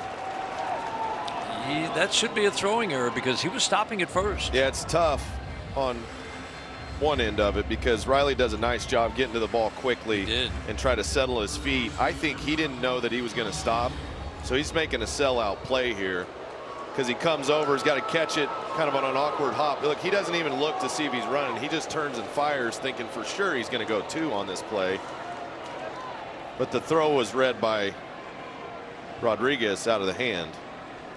That should be a throwing error because he was stopping at first. Yeah, it's tough on one end of it because Riley does a nice job getting to the ball quickly and try to settle his feet. I think he didn't know that he was going to stop, so he's making a sellout play here because he comes over, he's got to catch it kind of on an awkward hop. Look, he doesn't even look to see if he's running. He just turns and fires thinking for sure he's going to go 2 on this play. But the throw was read by Rodriguez out of the hand.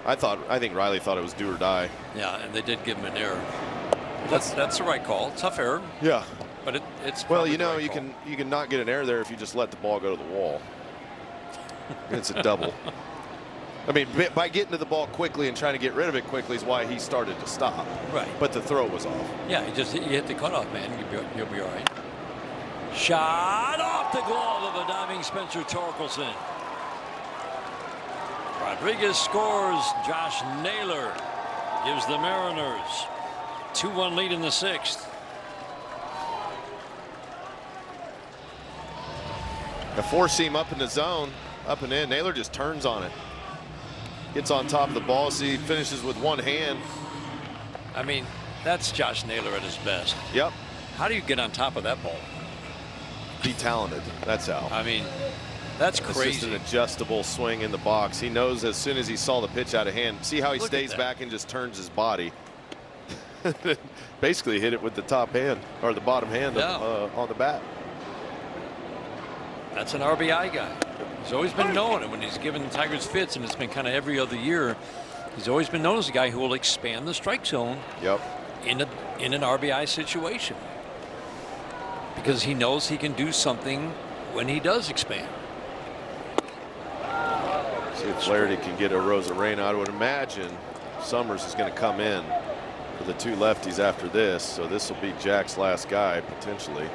I think Riley thought it was do or die. Yeah, and they did give him an error. That's the right call. Tough error. Yeah. But it's well, you know, right you can not get an error there if you just let the ball go to the wall. It's a double. I mean, by getting to the ball quickly and trying to get rid of it quickly is why he started to stop. Right. But the throw was off. Yeah, you hit the cutoff, man. You'll be all right. Shot off the glove of a diving Spencer Torkelson. Rodriguez scores. Josh Naylor gives the Mariners 2-1 lead in the 6th. A 4-seam up in the zone, up and in. Naylor just turns on it. Gets on top of the ball. See, finishes with one hand. I mean, that's Josh Naylor at his best. Yep. How do you get on top of that ball? Be talented. That's how. I mean, that's crazy. It's just an adjustable swing in the box. He knows as soon as he saw the pitch out of hand. See how he Look stays back and just turns his body. Basically hit it with the top hand or the bottom hand on the bat. That's an RBI guy. He's always been known, and when he's given the Tigers fits, and it's been kind of every other year, he's always been known as a guy who will expand the strike zone. Yep. In an RBI situation, because he knows he can do something when he does expand. See if Flaherty can get a Rosarena. I would imagine Summers is going to come in for the 2 lefties after this, so this will be Jack's last guy potentially.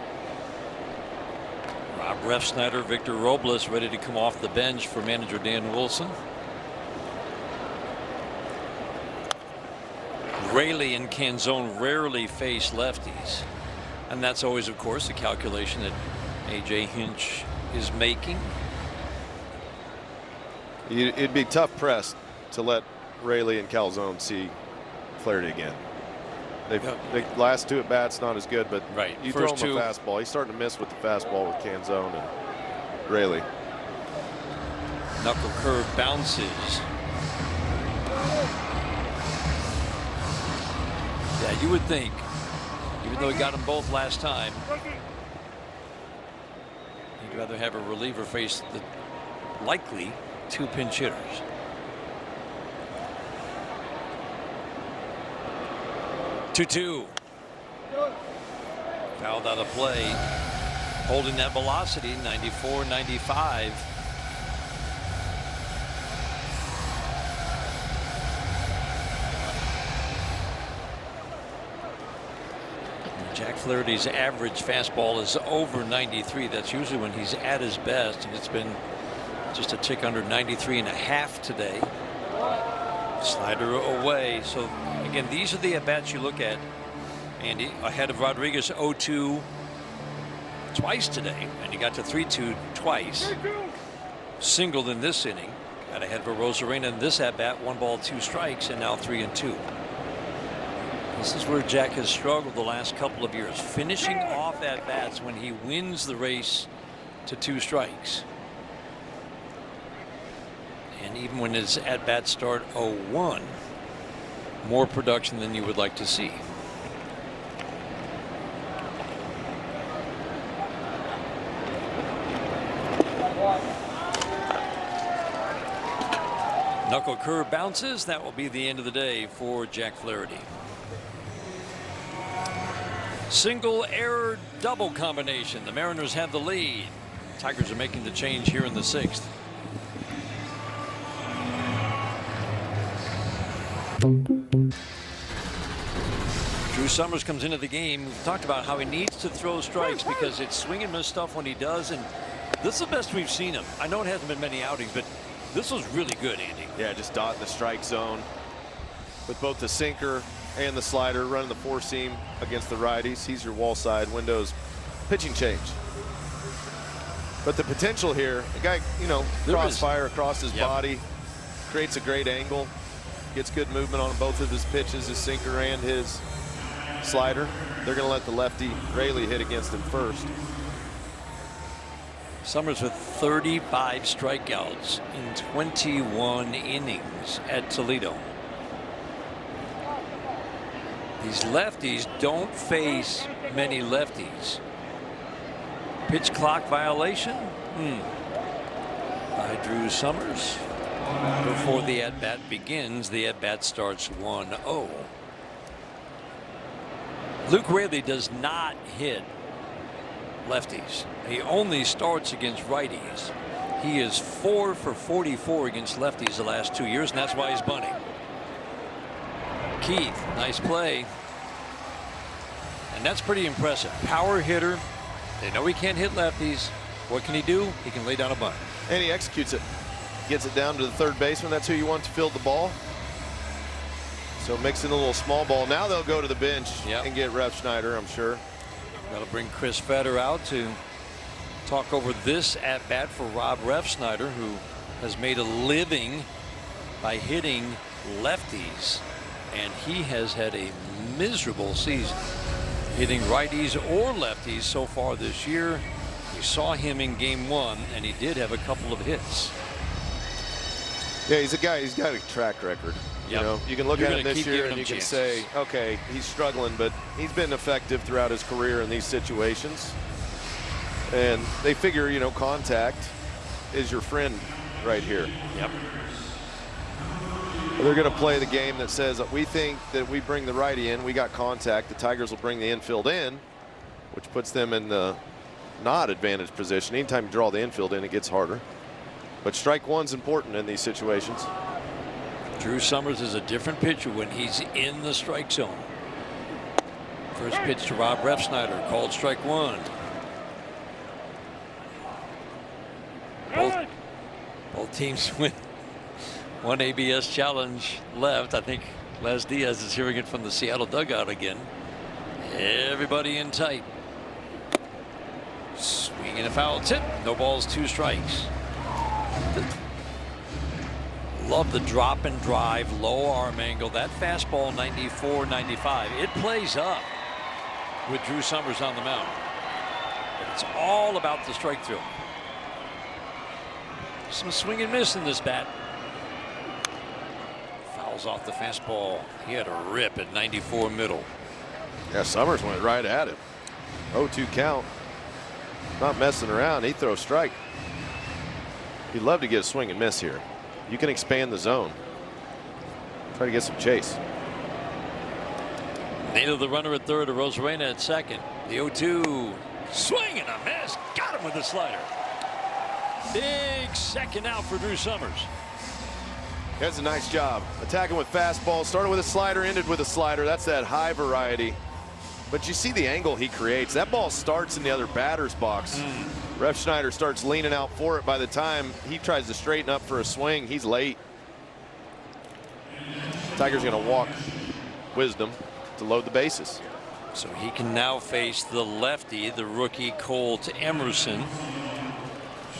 Rob Refsnyder, Victor Robles ready to come off the bench for manager Dan Wilson. Rayleigh and Canzone rarely face lefties, and that's always, of course, the calculation that A.J. Hinch is making. It'd be tough pressed to let Rayleigh and Calzone see Flaherty again. The last 2 at bats not as good, but you throw him a fastball. He's starting to miss with the fastball with Canzone and Rayleigh. Knuckle curve bounces. Yeah, you would think, even though he got them both last time, he'd rather have a reliever face the likely 2 pinch hitters. Two. Fouled out of play. Holding that velocity, 94, 95. Jack Flaherty's average fastball is over 93. That's usually when he's at his best, and it's been just a tick under 93.5 today. Slider away. So again, these are the at-bats you look at, Andy, ahead of Rodriguez 0-2 twice today, and he got to 3-2 twice. Singled in this inning, got ahead of Rosarena in this at-bat, 1 ball 2 strikes, and now 3-2. This is where Jack has struggled the last couple of years, finishing off at-bats when he wins the race to 2 strikes. And even when his at-bats start 0-1, more production than you would like to see. Knuckle curve bounces. That will be the end of the day for Jack Flaherty. Single error double combination. The Mariners have the lead. Tigers are making the change here in the 6th. Drew Summers comes into the game. We've talked about how he needs to throw strikes because it's swing and miss stuff when he does, and this is the best we've seen him. I know it hasn't been many outings, but this was really good, Andy. Yeah, just dotting the strike zone with both the sinker and the slider, running the four seam against the righties. He's your wall side windows pitching change. But the potential here, the guy, you know, crossfire across his body, creates a great angle, gets good movement on both of his pitches, his sinker and his slider. They're going to let the lefty Rayleigh hit against him first. Summers with 35 strikeouts in 21 innings at Toledo. These lefties don't face many lefties. Pitch clock violation by Drew Summers. Before the at-bat begins, the at-bat starts 1-0. Luke Rayleigh does not hit lefties. He only starts against righties. He is 4 for 44 against lefties the last 2 years, and that's why he's bunting. Keith, nice play. And that's pretty impressive. Power hitter. They know he can't hit lefties. What can he do? He can lay down a bunt. And he executes it. Gets it down to the third baseman. That's who you want to field the ball. So mixing a little small ball. Now they'll go to the bench and get Ref Schneider, I'm sure. That'll bring Chris Fetter out to talk over this at bat for Rob Refsnyder, who has made a living by hitting lefties, and he has had a miserable season hitting righties or lefties so far this year. We saw him in game 1, and he did have a couple of hits. Yeah, he's a guy, he's got a track record. You know, you can look at him this year and you can say, okay, he's struggling, but he's been effective throughout his career in these situations. And they figure, you know, contact is your friend right here. Yep. They're going to play the game that says that we think that we bring the righty in, we got contact, the Tigers will bring the infield in, which puts them in the not advantage position. Anytime you draw the infield in, it gets harder. But strike one's important in these situations. Drew Summers is a different pitcher when he's in the strike zone. First pitch to Rob Refsnyder, called strike 1. Both teams win. One ABS challenge left. I think Les Diaz is hearing it from the Seattle dugout again. Everybody in tight. Swing and a foul tip. No balls, 2 strikes. Love the drop and drive, low arm angle. That fastball 94, 95. It plays up with Drew Summers on the mound. It's all about the strike through. Some swing and miss in this bat. Fouls off the fastball. He had a rip at 94 middle. Yeah, Summers went right at him. 0-2 count. Not messing around. He throws strike. He'd love to get a swing and miss here. You can expand the zone. Try to get some chase. Nailed the runner at third, to Rosarena at second. The 0-2 swing and a miss. Got him with the slider. Big second out for Drew Summers. That's a nice job. Attacking with fastball. Started with a slider, ended with a slider. That's that high variety. But you see the angle he creates. That ball starts in the other batter's box. Ref Schneider starts leaning out for it. By the time he tries to straighten up for a swing, he's late. Tiger's going to walk Wisdom to load the bases. So he can now face the lefty, the rookie Colt Emerson.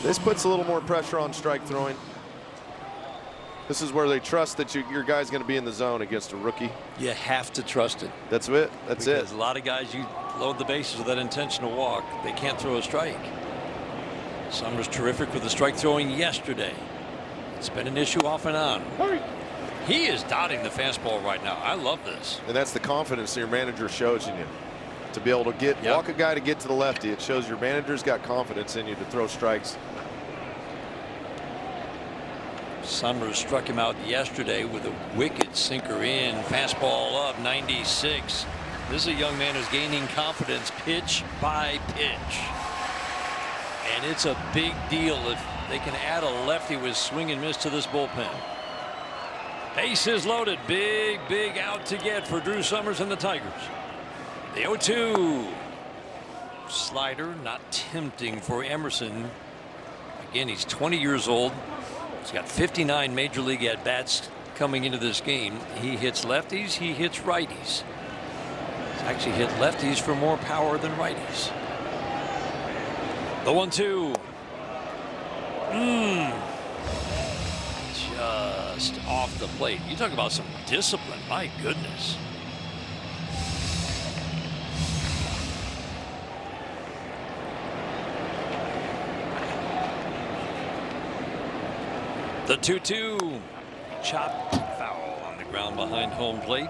This puts a little more pressure on strike throwing. This is where they trust that your guy's going to be in the zone against a rookie. You have to trust it. That's it. That's it. Because a lot of guys, you load the bases with that intentional walk, they can't throw a strike. Summers terrific with the strike throwing yesterday. It's been an issue off and on. He is dotting the fastball right now. I love this. And that's the confidence that your manager shows in you. To be able to walk a guy to get to the lefty, it shows your manager's got confidence in you to throw strikes. Summers struck him out yesterday with a wicked sinker in. Fastball up, 96. This is a young man who's gaining confidence pitch by pitch. And it's a big deal if they can add a lefty with swing and miss to this bullpen. Bases loaded. Big, big out to get for Drew Summers and the Tigers. The 0-2. Slider not tempting for Emerson. Again, he's 20 years old. He's got 59 major league at bats coming into this game. He hits lefties, he hits righties. He's actually hit lefties for more power than righties. The 1-2. Just off the plate. You talk about some discipline. My goodness. The 2-2. Chop foul on the ground behind home plate.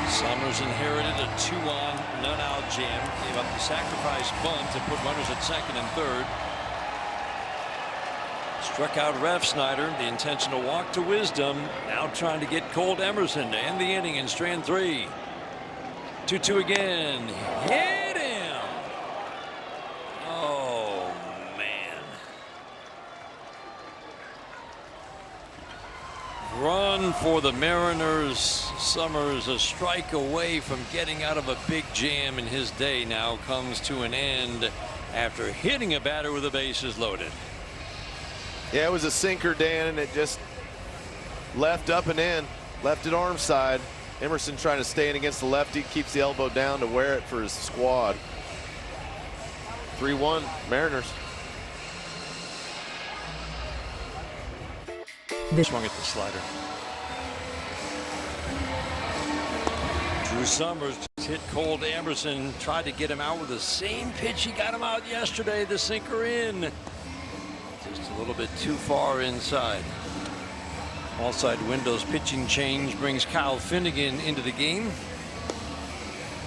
Summers inherited a 2-on, none-out jam. Gave up the sacrifice bunt to put runners at second and third. Struck out Ref Snyder. The intentional walk to Wisdom. Now trying to get Colt Emerson to end the inning in strand 3. 2-2 again. Hit him. Oh, man. Run for the Mariners. Summers a strike away from getting out of a big jam, and his day now comes to an end after hitting a batter with the bases loaded. Yeah, it was a sinker, Dan, and it just left up and in, left at arm side. Emerson trying to stay in against the lefty, keeps the elbow down to wear it for his squad. 3-1 Mariners. Swung at the slider. Drew Summers just hit Colt Emerson, tried to get him out with the same pitch he got him out yesterday, the sinker in. Just a little bit too far inside. All-side windows pitching change brings Kyle Finnegan into the game.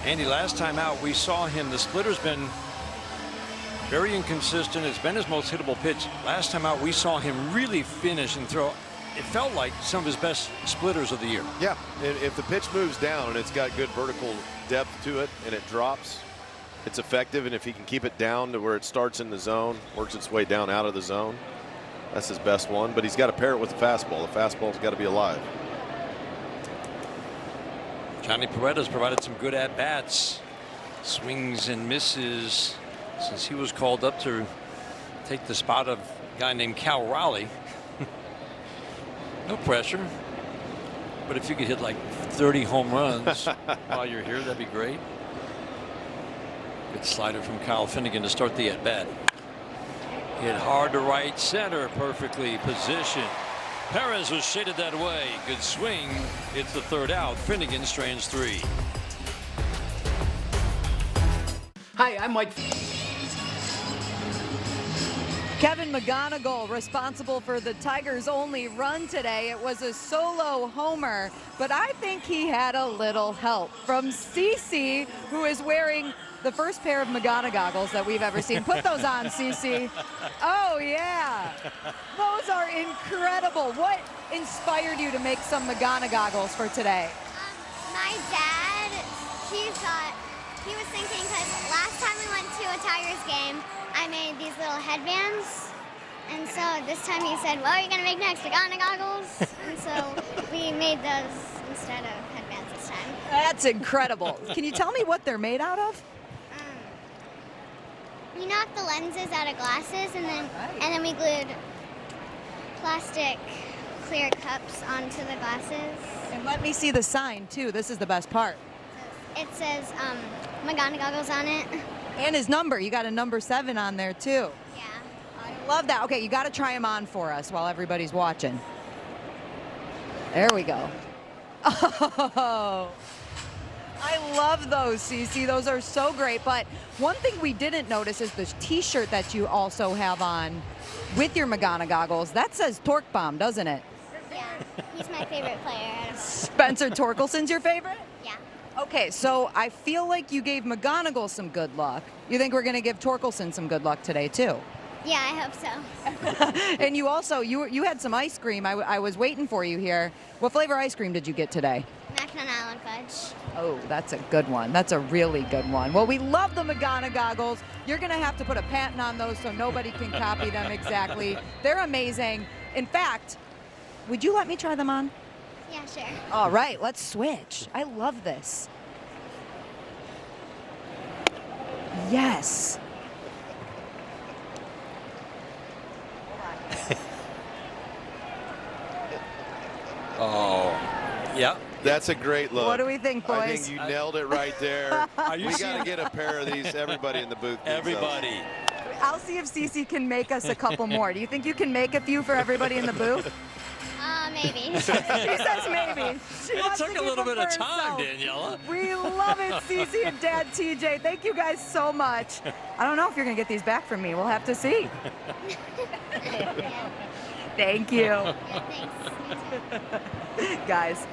Andy, last time out we saw him, the splitter's been very inconsistent. It's been his most hittable pitch. Last time out we saw him really finish and throw. It felt like some of his best splitters of the year. Yeah, if the pitch moves down and it's got good vertical depth to it and it drops, it's effective. And if he can keep it down to where it starts in the zone, works its way down out of the zone, that's his best one. But he's got to pair it with the fastball. The fastball's got to be alive. Johnny Paredes provided some good at-bats. Swings and misses since he was called up to take the spot of a guy named Cal Raleigh. No pressure. But if you could hit like 30 home runs while you're here, that'd be great. Good slider from Kyle Finnegan to start the at-bat. Hit hard to right center, perfectly positioned. Perez was shaded that way. Good swing. It's the third out. Finnegan strands 3. Hi, I'm Mike. Kevin McGonigal responsible for the Tigers' only run today. It was a solo homer, but I think he had a little help from CeCe, who is wearing the first pair of McGonigoggles that we've ever seen. Put those on, CeCe. Oh, yeah. Those are incredible. What inspired you to make some McGonigoggles for today? My dad, he was thinking, because last time we went to a Tigers game, I made these little headbands. And so this time he said, well, you're going to make next McGonigoggles. And so we made those instead of headbands this time. That's incredible. Can you tell me what they're made out of? We knocked the lenses out of glasses, and then we glued plastic clear cups onto the glasses. And let me see the sign, too. This is the best part. It says McGonigoggles on it. And his number. You got a number 7 on there, too. Yeah. I love that. Okay, you got to try them on for us while everybody's watching. There we go. Oh, I love those, CeCe. Those are so great. But one thing we didn't notice is the T-shirt that you also have on with your McGonigoggles. That says Torque Bomb, doesn't it? Yeah, he's my favorite player. Spencer Torkelson's your favorite? Yeah. Okay, so I feel like you gave McGonigal some good luck. You think we're going to give Torkelson some good luck today, too? Yeah, I hope so. And you also, you had some ice cream. I was waiting for you here. What flavor ice cream did you get today? Mackinac Island fudge. Oh, that's a good one. That's a really good one. Well, we love the McGonigoggles. You're going to have to put a patent on those so nobody can copy them exactly. They're amazing. In fact, would you let me try them on? Yeah, sure. All right, let's switch. I love this. Yes. Oh, yeah. That's a great look. What do we think, boys? I think you nailed it right there. Are you We got seeing- to get a pair of these. Everybody in the booth. needs those. Everybody. I'll see if Cece can make us a couple more. Do you think you can make a few for everybody in the booth? Maybe. She says maybe. She It wants to took a keep little them bit of for time, herself. Daniela. We love it, Cece and Dad TJ. Thank you guys so much. I don't know if you're going to get these back from me. We'll have to see. Thank you. Yeah, thanks. Guys.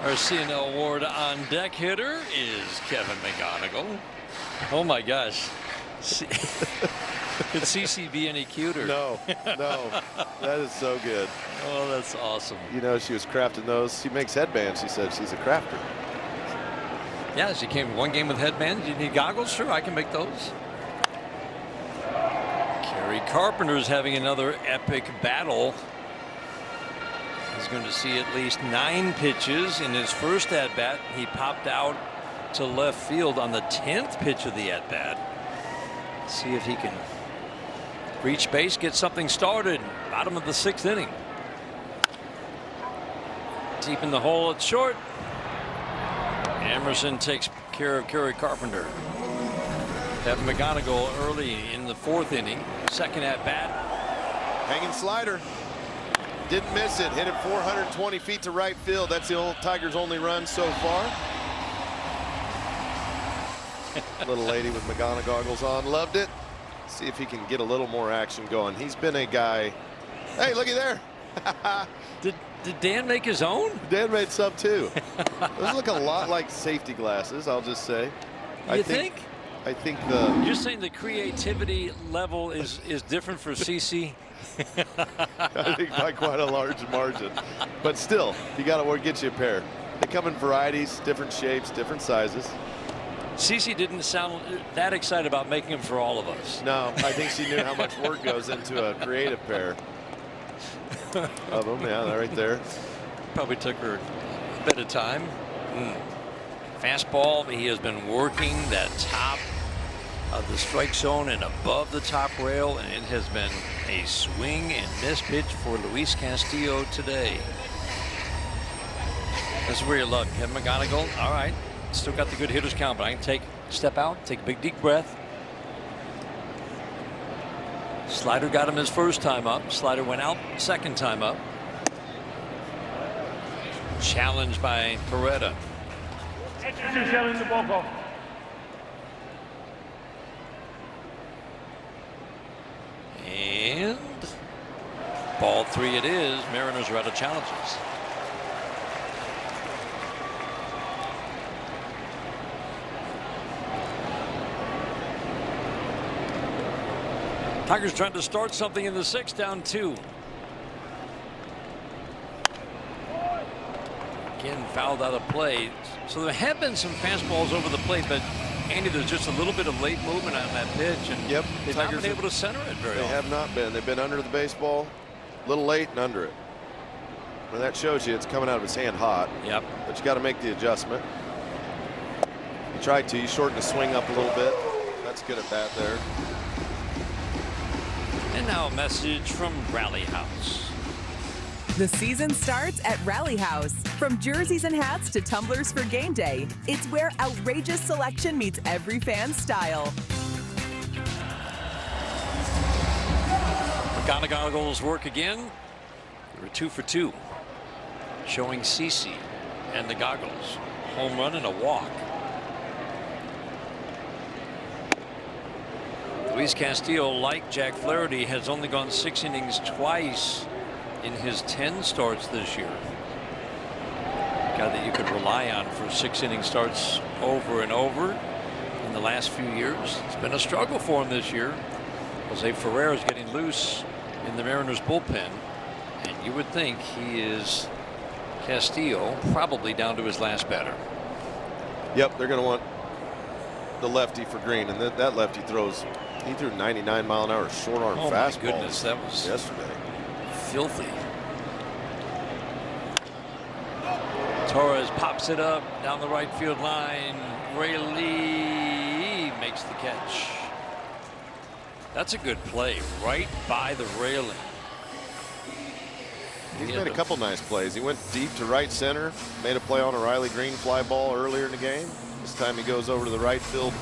Our CNL Award on deck hitter is Kevin McGonigal. Oh my gosh. Could CC be any cuter? No, that is so good. Oh, that's awesome. You know, she was crafting those. She makes headbands. She said she's a crafter. Yeah, she came one game with headbands. You need goggles? Sure, I can make those. Kerry Carpenter's having another epic battle. He's going to see at least 9 pitches in his first at-bat. He popped out to left field on the 10th pitch of the at-bat. See if he can reach base, get something started. Bottom of the 6th inning. Deep in the hole at short. Emerson takes care of Kerry Carpenter. Kevin McGonigal early in the 4th inning. Second at bat. Hanging slider. Didn't miss it. Hit it 420 feet to right field. That's the old Tigers' only run so far. Little lady with McGonigoggles on. Loved it. See if he can get a little more action going. He's been a guy. Hey, looky there. Did Dan make his own? Dan made some too. Those look a lot like safety glasses, I'll just say. You think? I think the. You're saying the creativity level is different for CC? I think by quite a large margin. But still, you got to get you a pair. They come in varieties, different shapes, different sizes. CC didn't sound that excited about making them for all of us. No, I think she knew how much work goes into a creative pair of them. Yeah, they're right there. Probably took her a bit of time. Fastball, he has been working that top of the strike zone and above the top rail, and it has been a swing and miss pitch for Luis Castillo today. This is where you love Kevin McGonigal. All right, still got the good hitters count, but I can step out, take a big deep breath. Slider got him his first time up. Slider went out second time up. Challenged by Peretta. Catcher challenge the ball call. And ball 3 it is. Mariners are out of challenges. Tigers trying to start something in the 6th, down 2. Again, fouled out of play. So there have been some fastballs over the plate, but Andy, there's just a little bit of late movement on that pitch, and Yep, they've not been able to center it very They often. have not been. They've been under the baseball, a little late and under it. And that shows you it's coming out of his hand hot. Yep. But you got to make the adjustment. You tried to. You shortened the swing up a little bit. That's good at bat there. And now a message from Rally House. The season starts at Rally House. From jerseys and hats to tumblers for game day, it's where outrageous selection meets every fan's style. McGonigal's work again. They were 2 for 2. Showing CC and the goggles. Home run and a walk. Luis Castillo, like Jack Flaherty, has only gone 6 innings twice in his 10 starts this year. guy that you could rely on for 6-inning starts over and over in the last few years. It's been a struggle for him this year. Jose Ferrer is getting loose in the Mariners bullpen, and you would think he is Castillo probably down to his last batter. Yep, they're going to want the lefty for Green, and that lefty throws. He threw 99-mile-an-hour short-arm fastball. My goodness, that was yesterday. Filthy. Torres pops it up down the right field line. Ray Lee makes the catch. That's a good play right by the railing. He's made a couple nice plays. He went deep to right center, made a play on a Riley Green fly ball earlier in the game. This time he goes over to the right field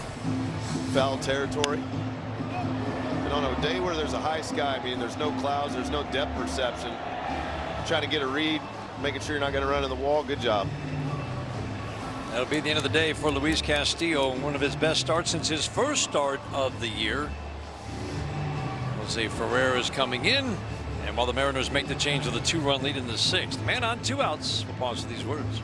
foul territory. And on a day where there's a high sky, meaning there's no clouds, there's no depth perception, trying to get a read, making sure you're not going to run in the wall. Good job. That'll be the end of the day for Luis Castillo. One of his best starts since his first start of the year. Jose Ferrer is coming in. And while the Mariners make the change with a 2-run lead in the 6th, man on 2 outs. We'll pause for these words.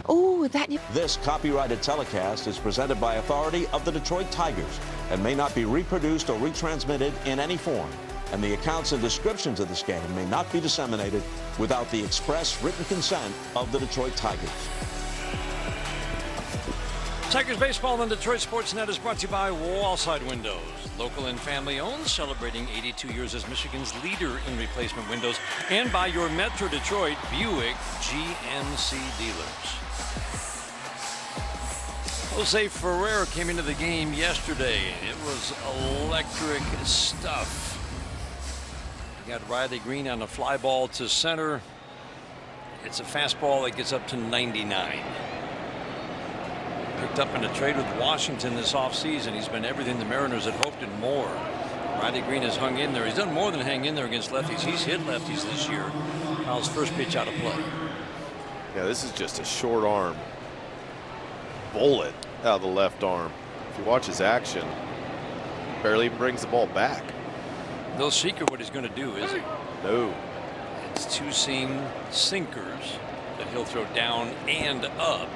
Oh, that. This copyrighted telecast is presented by authority of the Detroit Tigers and may not be reproduced or retransmitted in any form. And the accounts and descriptions of this game may not be disseminated without the express written consent of the Detroit Tigers. Tigers baseball on Detroit Sportsnet is brought to you by Wallside Windows. Local and family owned, celebrating 82 years as Michigan's leader in replacement windows. And by your Metro Detroit Buick GMC dealers. Jose Ferrer came into the game yesterday. It was electric stuff. He got Riley Green on a fly ball to center. It's a fastball that gets up to 99. Picked up in a trade with Washington this offseason. He's been everything the Mariners had hoped and more. Riley Green has hung in there. He's done more than hang in there against lefties. He's hit lefties this year. Kyle's first pitch out of play. Yeah, this is just a short arm bullet out of the left arm. If you watch his action, barely even brings the ball back. No secret what he's going to do, is it? No. It's 2-seam sinkers that he'll throw down and up.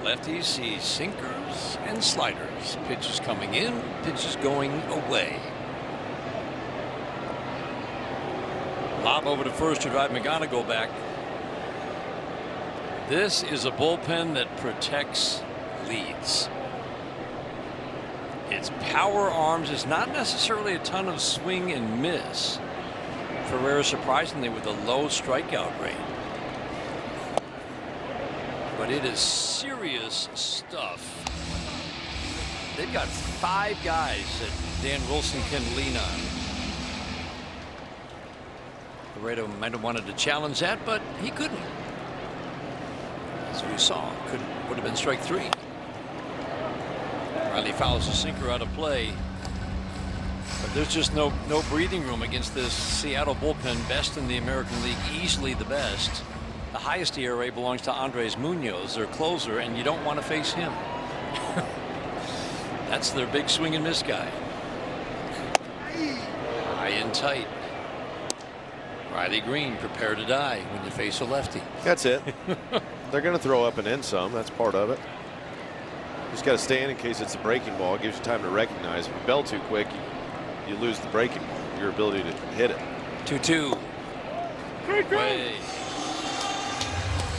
Lefties see sinkers and sliders. Pitches coming in, pitches going away. Lob over to first to drive McGonigal back. This is a bullpen that protects leads. It's power arms. It's not necessarily a ton of swing and miss. Ferrer surprisingly with a low strikeout rate. But it is serious stuff. They've got 5 guys that Dan Wilson can lean on. Laredo might have wanted to challenge that, but he couldn't. As we saw, would have been strike 3. Riley fouls a sinker out of play. But there's just no breathing room against this Seattle bullpen. Best in the American League, easily the best. The highest ERA belongs to Andres Munoz, their closer, and you don't want to face him. That's their big swing and miss guy. High and tight. Riley Green, prepare to die when you face a lefty. That's it. They're going to throw up and in some. That's part of it. Just got to stay in case it's a breaking ball. It gives you time to recognize. If you bell too quick, you lose the breaking ball, your ability to hit it. 2-2. Way.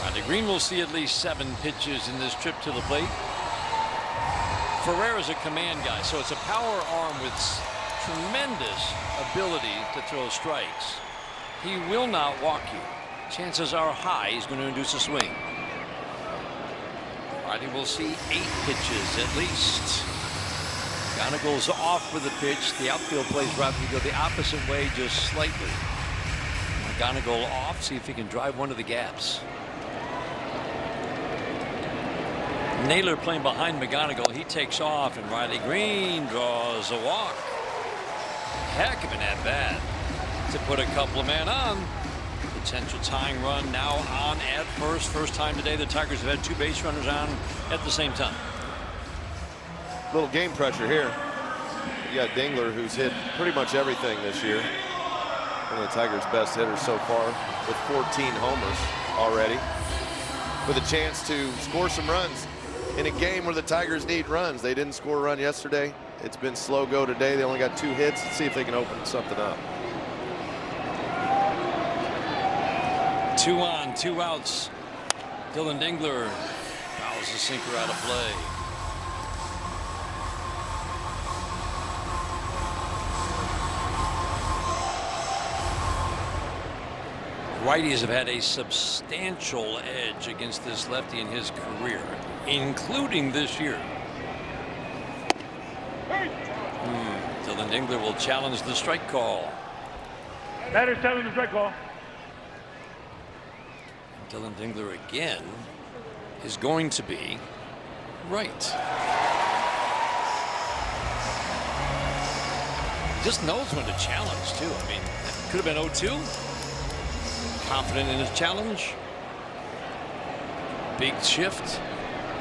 Riley Green will see at least 7 pitches in this trip to the plate. Ferrer is a command guy, so it's a power arm with tremendous ability to throw strikes. He will not walk you. Chances are high he's going to induce a swing. Riley will see 8 pitches at least. McGonigal's off with the pitch. The outfield plays Riley go the opposite way just slightly. McGonigal off. See if he can drive one of the gaps. Naylor playing behind McGonigal. He takes off, and Riley Green draws a walk. Heck of an at-bat to put a couple of men on. Potential tying run now on at first. First time today the Tigers have had 2 base runners on at the same time. Little game pressure here. You got Dingler, who's hit pretty much everything this year. One of the Tigers' best hitters so far with 14 homers already. With a chance to score some runs in a game where the Tigers need runs. They didn't score a run yesterday. It's been slow go today. They only got 2 hits. Let's see if they can open something up. 2 on, 2 outs. Dylan Dingler fouls the sinker out of play. Righties have had a substantial edge against this lefty in his career, including this year. Dylan Dingler will challenge the strike call. Batter's telling the strike call. Dylan Dingler again is going to be right. Just knows when to challenge too. I mean, could have been 0-2. Confident in his challenge. Big shift.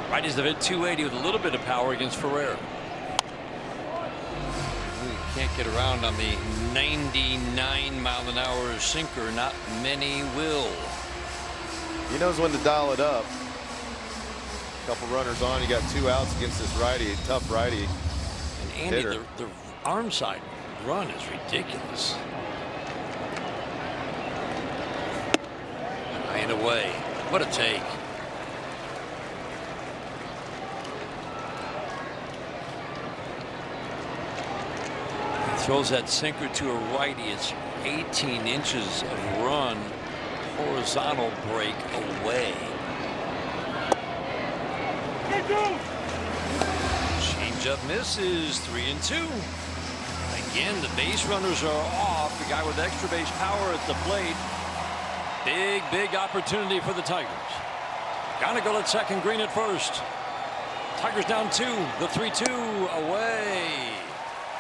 Righties have hit 280 with a little bit of power against Ferrer. Can't get around on the 99-mile-an-hour sinker. Not many will. He knows when to dial it up. Couple runners on. You got 2 outs against this righty, tough righty. And Andy, the arm side run is ridiculous. High and away. What a take. He throws that sinker to a righty. It's 18 inches of run. Horizontal break away. Changeup misses. 3-2. Again, the base runners are off. The guy with extra base power at the plate. Big opportunity for the Tigers. Gonigal at second, Green at first. Tigers down 2. The 3-2 away.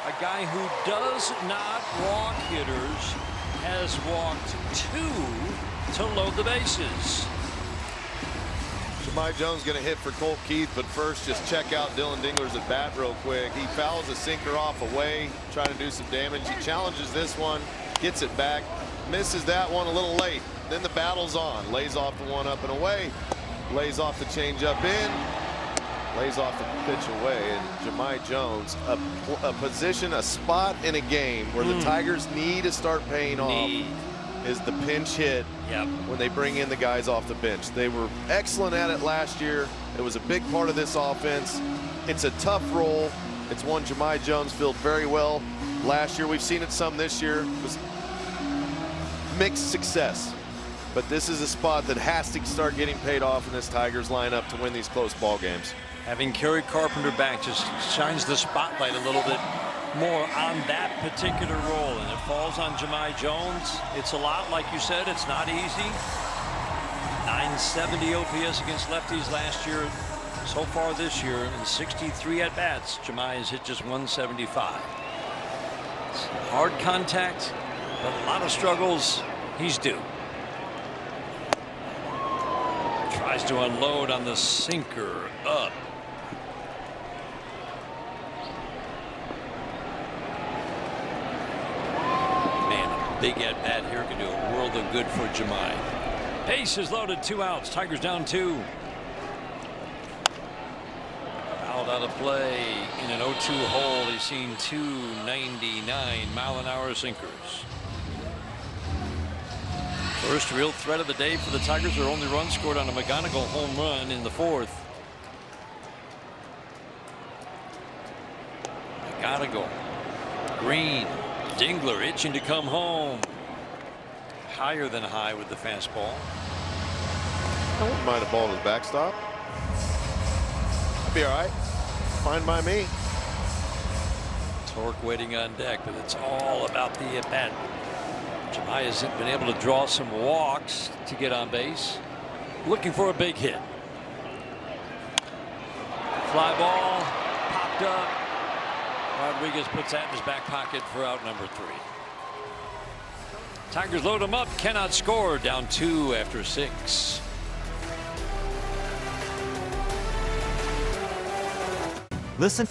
A guy who does not walk hitters has walked 2 to load the bases. Jahmai Jones going to hit for Colt Keith, but first just check out Dylan Dingler's at bat real quick. He fouls a sinker off away, trying to do some damage. He challenges this one, gets it back, misses that one a little late. Then the battle's on. Lays off the one up and away, lays off the changeup in, lays off the pitch away. And Jahmai Jones, a position, a spot in a game where the Tigers need to start paying off is the pinch hit when they bring in the guys off the bench. They were excellent at it last year. It was a big part of this offense. It's a tough role. It's one Jahmai Jones filled very well last year. We've seen it some this year. It was mixed success. But this is a spot that has to start getting paid off in this Tigers lineup to win these close ball games. Having Kerry Carpenter back just shines the spotlight a little bit more on that particular role, and it falls on Jahmai Jones. It's a lot, like you said. It's not easy. 970 OPS against lefties last year. So far this year, in 63 at bats, Jahmai has hit just 175. It's hard contact, but a lot of struggles. He's due. Tries to unload on the sinker up. Big at bat here can do a world of good for Jahmai. Base is loaded, 2 outs. Tigers down 2. Fouled out of play in an 0-2 hole. He's seen 2 99-mile-an-hour sinkers. First real threat of the day for the Tigers. Their only run scored on a McGonigal home run in the 4th. McGonigal, Green, Dingler itching to come home. Higher than high with the fastball. I wouldn't mind a ball to the backstop. That'd be all right. Fine by me. Torque waiting on deck, but it's all about the at-bat. Jahmai has been able to draw some walks to get on base. Looking for a big hit. Fly ball, popped up. Rodriguez puts that in his back pocket for out number 3. Tigers load him up, cannot score, down 2 after 6. Listen.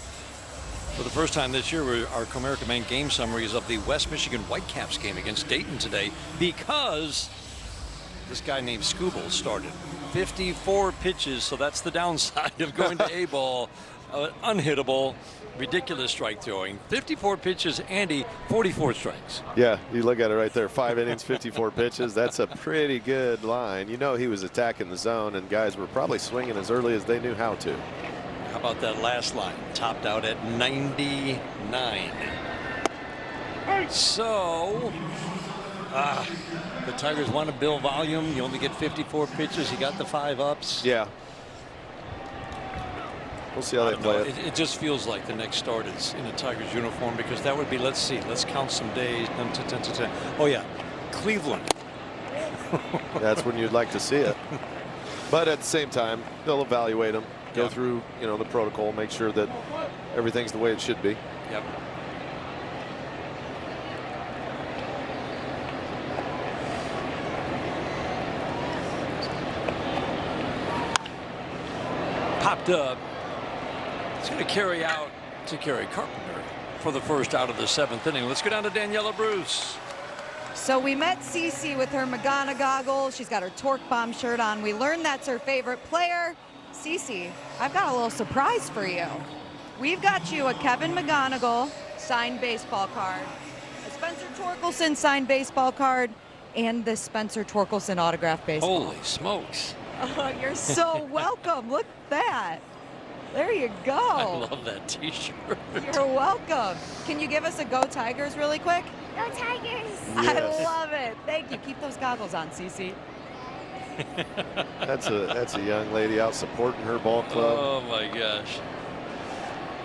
For the first time this year, our Comerica Man game summary is of the West Michigan Whitecaps game against Dayton today, because this guy named Scooble started 54 pitches, so that's the downside of going to A-ball. Unhittable, ridiculous strike throwing. 54 pitches, Andy, 44 strikes. Yeah, you look at it right there, 5 innings, 54 pitches. That's a pretty good line. You know he was attacking the zone, and guys were probably swinging as early as they knew how to. How about that last line? Topped out at 99. So, the Tigers want to build volume. You only get 54 pitches. You got the 5 ups. Yeah. We'll see how they play it. It just feels like the next start is in a Tigers uniform, because that would be, let's see, let's count some days. Oh, yeah, Cleveland. That's when you'd like to see it. But at the same time, they'll evaluate them, go through, you know, the protocol, make sure that everything's the way it should be. Yep. Popped up. It's going to carry out to Kerry Carpenter for the first out of the 7th inning. Let's go down to Daniela Bruce. So we met Cece with her Magana goggles. She's got her Torque Bomb shirt on. We learned that's her favorite player. Cece, I've got a little surprise for you. We've got you a Kevin McGonigal signed baseball card, a Spencer Torkelson signed baseball card, and the Spencer Torkelson autographed baseball. Holy smokes. Oh, you're so welcome. Look at that. There you go. I love that t-shirt. You're welcome. Can you give us a Go Tigers really quick? Go Tigers! Yes. I love it. Thank you. Keep those goggles on, Cece. That's a young lady out supporting her ball club. Oh my gosh.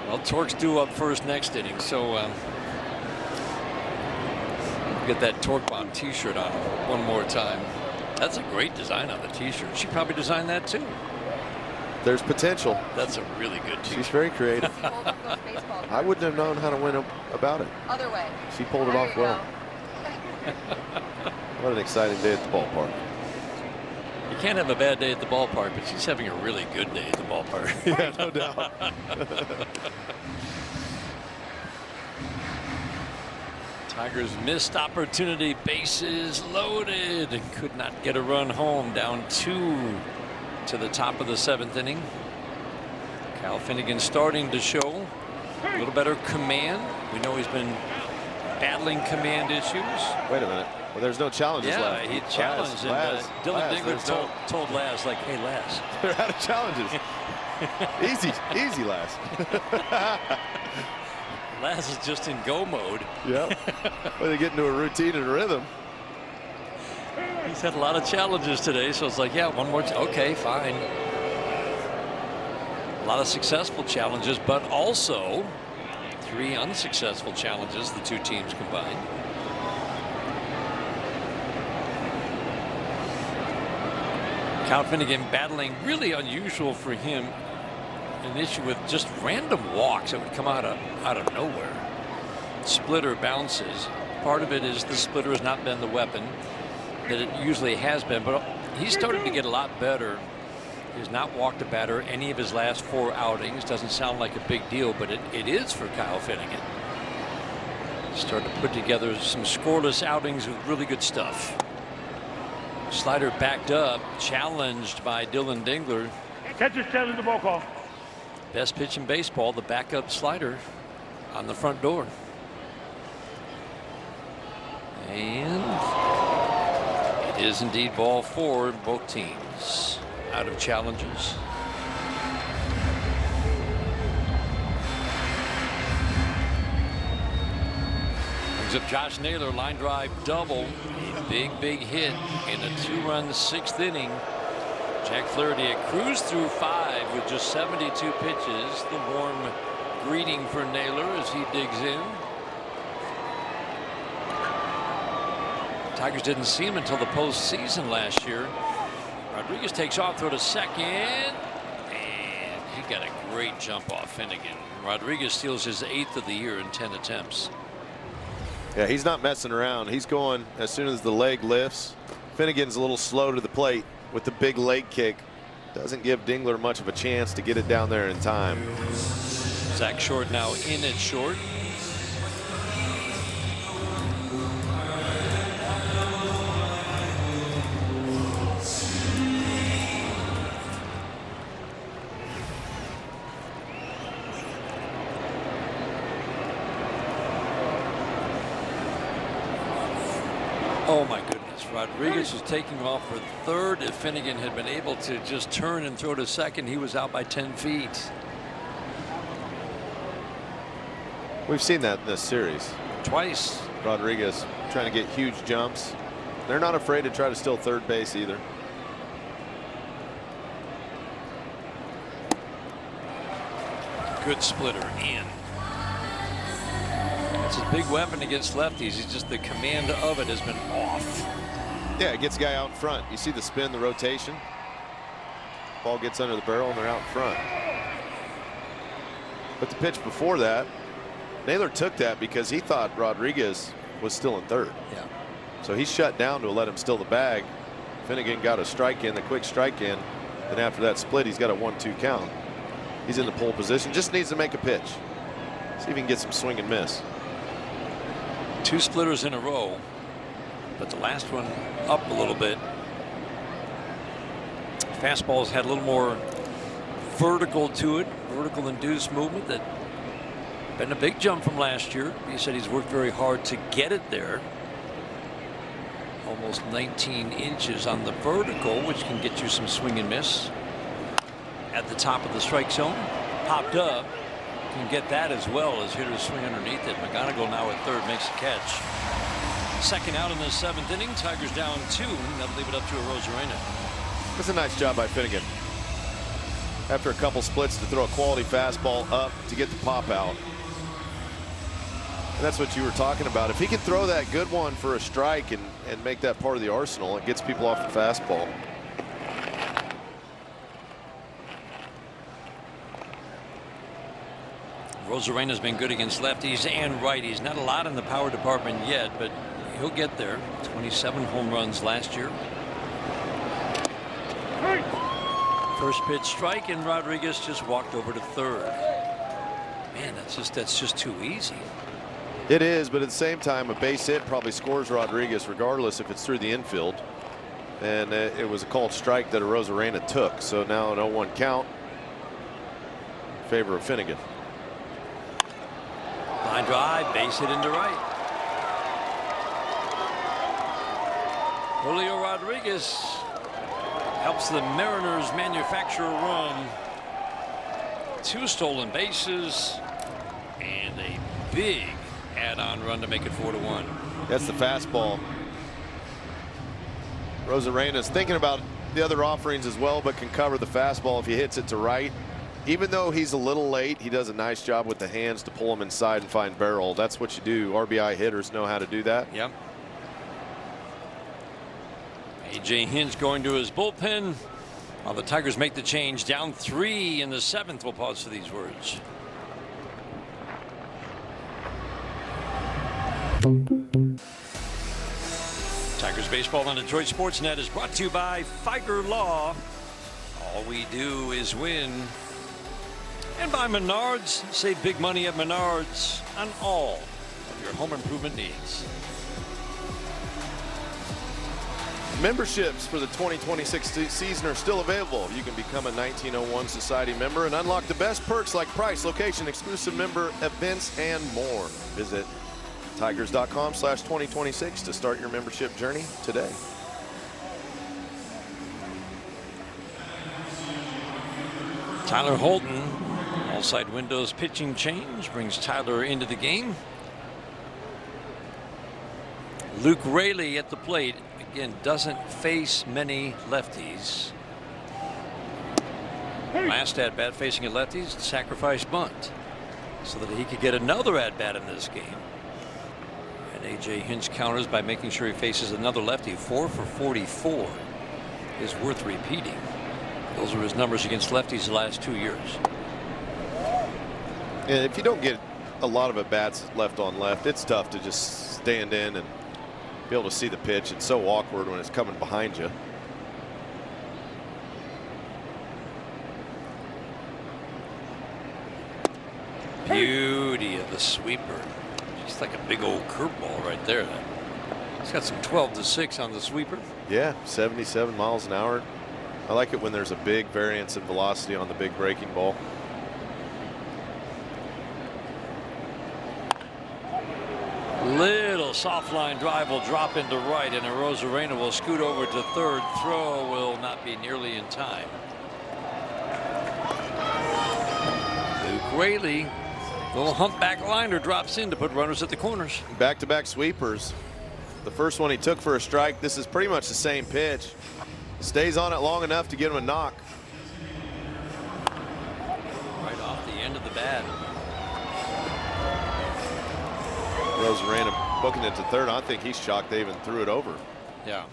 Well, Torque's due up first next inning, so get that Torque Bomb t-shirt on one more time. That's a great design on the t-shirt. She probably designed that too. There's potential. That's a really good t-shirt. She's very creative. I wouldn't have known how to win about it. Other way. She pulled it off well. What an exciting day at the ballpark. You can't have a bad day at the ballpark, but she's having a really good day at the ballpark. Yeah, no doubt. Tigers missed opportunity, bases loaded, and could not get a run home. Down 2 to the top of the 7th inning. Kyle Finnegan starting to show a little better command. We know he's been battling command issues. Wait a minute. Well, there's no challenges left. Yeah, he challenged. Dylan Dingler told Laz, like, hey, Laz. They're out of challenges. easy, Laz. Laz is just in go mode. Yep. Well, they get into a routine and a rhythm. He's had a lot of challenges today, so it's like, yeah, one more. Okay, fine. A lot of successful challenges, but also 3 unsuccessful challenges, the 2 teams combined. Kyle Finnegan battling, really unusual for him, an issue with just random walks that would come out of nowhere. Splitter bounces. Part of it is the splitter has not been the weapon that it usually has been, but he's starting to get a lot better. He's not walked a batter any of his last 4 outings. Doesn't sound like a big deal, but it is for Kyle Finnegan. Started to put together some scoreless outings with really good stuff. Slider backed up, challenged by Dylan Dingler. Catcher's challenge the ball call. Best pitch in baseball, the backup slider on the front door. And it is indeed ball 4, both teams out of challenges. Brings up Josh Naylor, line drive double. A big hit in a 2-run 6th inning. Jack Flaherty cruised through 5 with just 72 pitches. The warm greeting for Naylor as he digs in. Tigers didn't see him until the postseason last year. Rodriguez takes off, throw to second, and he got a great jump off Finnegan. Rodriguez steals his 8th of the year in 10 attempts. Yeah, he's not messing around. He's going as soon as the leg lifts. Finnegan's a little slow to the plate with the big leg kick. Doesn't give Dingler much of a chance to get it down there in time. Zach Short now in at short. Oh my goodness, Rodriguez was taking off for third. If Finnegan had been able to just turn and throw to second, he was out by 10 feet. We've seen that in this series. Twice. Rodriguez trying to get huge jumps. They're not afraid to try to steal third base either. Good splitter in. It's a big weapon against lefties. It's just the command of it has been off. Yeah, it gets a guy out in front. You see the spin, the rotation. Ball gets under the barrel and they're out in front. But the pitch before that, Naylor took that because he thought Rodriguez was still in third. Yeah. So he shut down to let him steal the bag. Finnegan got a strike in, the quick strike in. Then after that split, he's got a 1-2 count. He's in the pole position, just needs to make a pitch. See if he can get some swing and miss. 2 splitters in a row, but the last one up a little bit. Fastball's had a little more vertical to it, vertical induced movement. That been a big jump from last year. He said he's worked very hard to get it there. Almost 19 inches on the vertical, which can get you some swing and miss. At the top of the strike zone, popped up. Can get that as well as hitters swing underneath it. McGonigal now at third makes a catch. Second out in the 7th inning. Tigers down 2. They'll leave it up to Arozarena. That's a nice job by Finnegan. After a couple splits to throw a quality fastball up to get the pop out. And that's what you were talking about. If he can throw that good one for a strike and make that part of the arsenal, it gets people off the fastball. Arozarena's been good against lefties and righties. Not a lot in the power department yet, but he'll get there. 27 home runs last year. First pitch strike, and Rodriguez just walked over to third. Man, that's just too easy. It is, but at the same time, a base hit probably scores Rodriguez regardless if it's through the infield. And it was a called strike that Arozarena took. So now an 0-1 count in favor of Finnegan. Line drive, base hit into right. Julio Rodriguez helps the Mariners manufacture a run. 2 stolen bases and a big add-on run to make it 4-1. That's the fastball. Arozarena's thinking about the other offerings as well, but can cover the fastball if he hits it to right. Even though he's a little late, he does a nice job with the hands to pull him inside and find barrel. That's what you do. RBI hitters know how to do that. Yep. A.J. Hinch going to his bullpen while the Tigers make the change. Down 3 in the 7th. We'll pause for these words. Tigers baseball on Detroit Sportsnet is brought to you by Figer Law. All we do is win. And by Menards. Save big money at Menards on all of your home improvement needs. Memberships for the 2026 season are still available. You can become a 1901 Society member and unlock the best perks like price, location, exclusive member events, and more. Visit tigers.com/2026 to start your membership journey today. Tyler Holton, outside windows pitching change, brings Tyler into the game. Luke Raley at the plate. Again, doesn't face many lefties. Last at bat facing a lefties, sacrifice bunt so that he could get another at bat in this game. And A.J. Hinch counters by making sure he faces another lefty. 4 for 44 is worth repeating. Those are his numbers against lefties the last 2 years. And if you don't get a lot of at bats left on left, it's tough to just stand in and be able to see the pitch. It's so awkward when it's coming behind you. Beauty of the sweeper. Just like a big old curveball right there. It's got some 12-6 on the sweeper. Yeah, 77 miles an hour. I like it when there's a big variance in velocity on the big breaking ball. Little soft line drive will drop into right, and Arozarena will scoot over to third. Throw will not be nearly in time. Luke Raley, little humpback liner, drops in to put runners at the corners. Back-to-back sweepers. The first one he took for a strike. This is pretty much the same pitch. Stays on it long enough to get him a knock. Right off the end of the bat. Arozarena booking it to third. I think he's shocked they even threw it over. Yeah.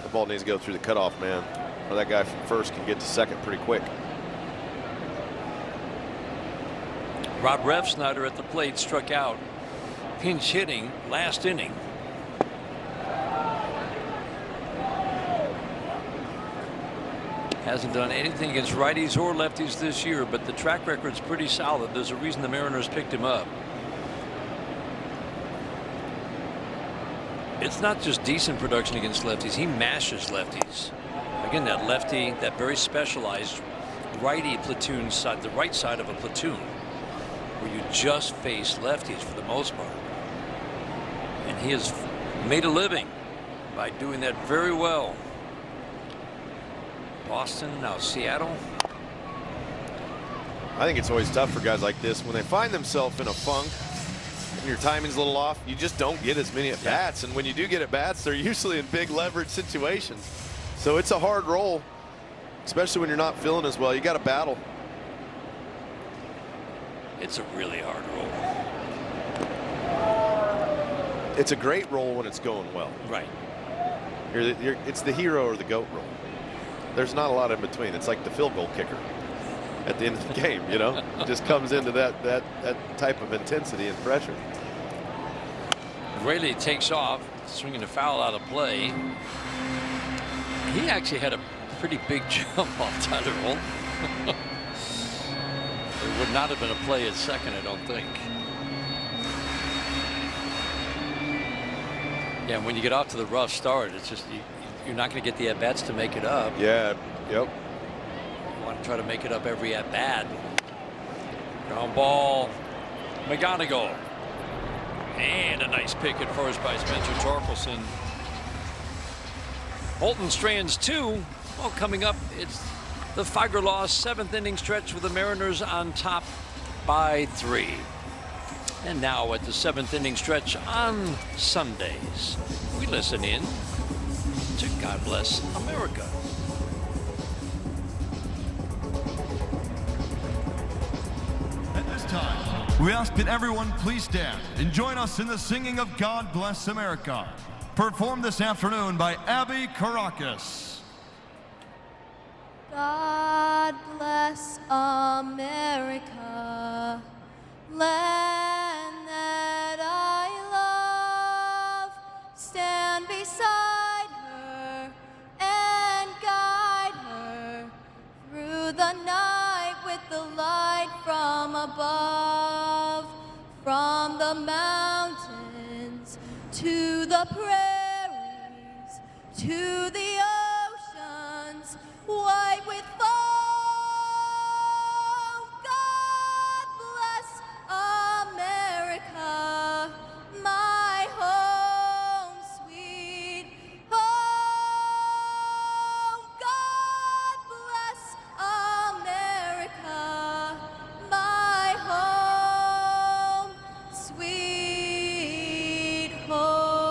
The ball needs to go through the cutoff man, or that guy from first can get to second pretty quick. Rob Refsnyder at the plate, struck out. Pinch hitting last inning. Hasn't done anything against righties or lefties this year, but the track record's pretty solid. There's a reason the Mariners picked him up. It's not just decent production against lefties. He mashes lefties. Again, that lefty, that very specialized righty platoon side, the right side of a platoon, where you just face lefties for the most part. And he has made a living by doing that very well. Boston, now Seattle. I think it's always tough for guys like this when they find themselves in a funk and your timing's a little off. You just don't get as many at bats, and when you do get at bats, they're usually in big leverage situations. So it's a hard role, especially when you're not feeling as well. You got to battle. It's a really hard role. It's a great role when it's going well. Right. It's the hero or the GOAT role. There's not a lot in between. It's like the field goal kicker at the end of the game, you know. It just comes into that type of intensity and pressure. Raley takes off, swinging a foul out of play. He actually had a pretty big jump off Tyler Holton. It would not have been a play at second, I don't think. Yeah, and when you get off to the rough start, it's just you're not going to get the at-bats to make it up. Yeah, yep. You want to try to make it up every at-bat. Ground ball, McGonigal. And a nice pick at first by Spencer Torkelson. Holton strands two. Well, coming up, it's the Fagerlaw 7th inning stretch with the Mariners on top by 3. And now at the 7th inning stretch on Sundays, we listen in to God Bless America. At this time, we ask that everyone please stand and join us in the singing of God Bless America, performed this afternoon by Abby Caracas. God bless America, land that I love. Stand beside her and guide her through the night with the light from above. From the mountains to the prairies to the oceans white with foam. God bless America, my home sweet home. God bless America, my home sweet home.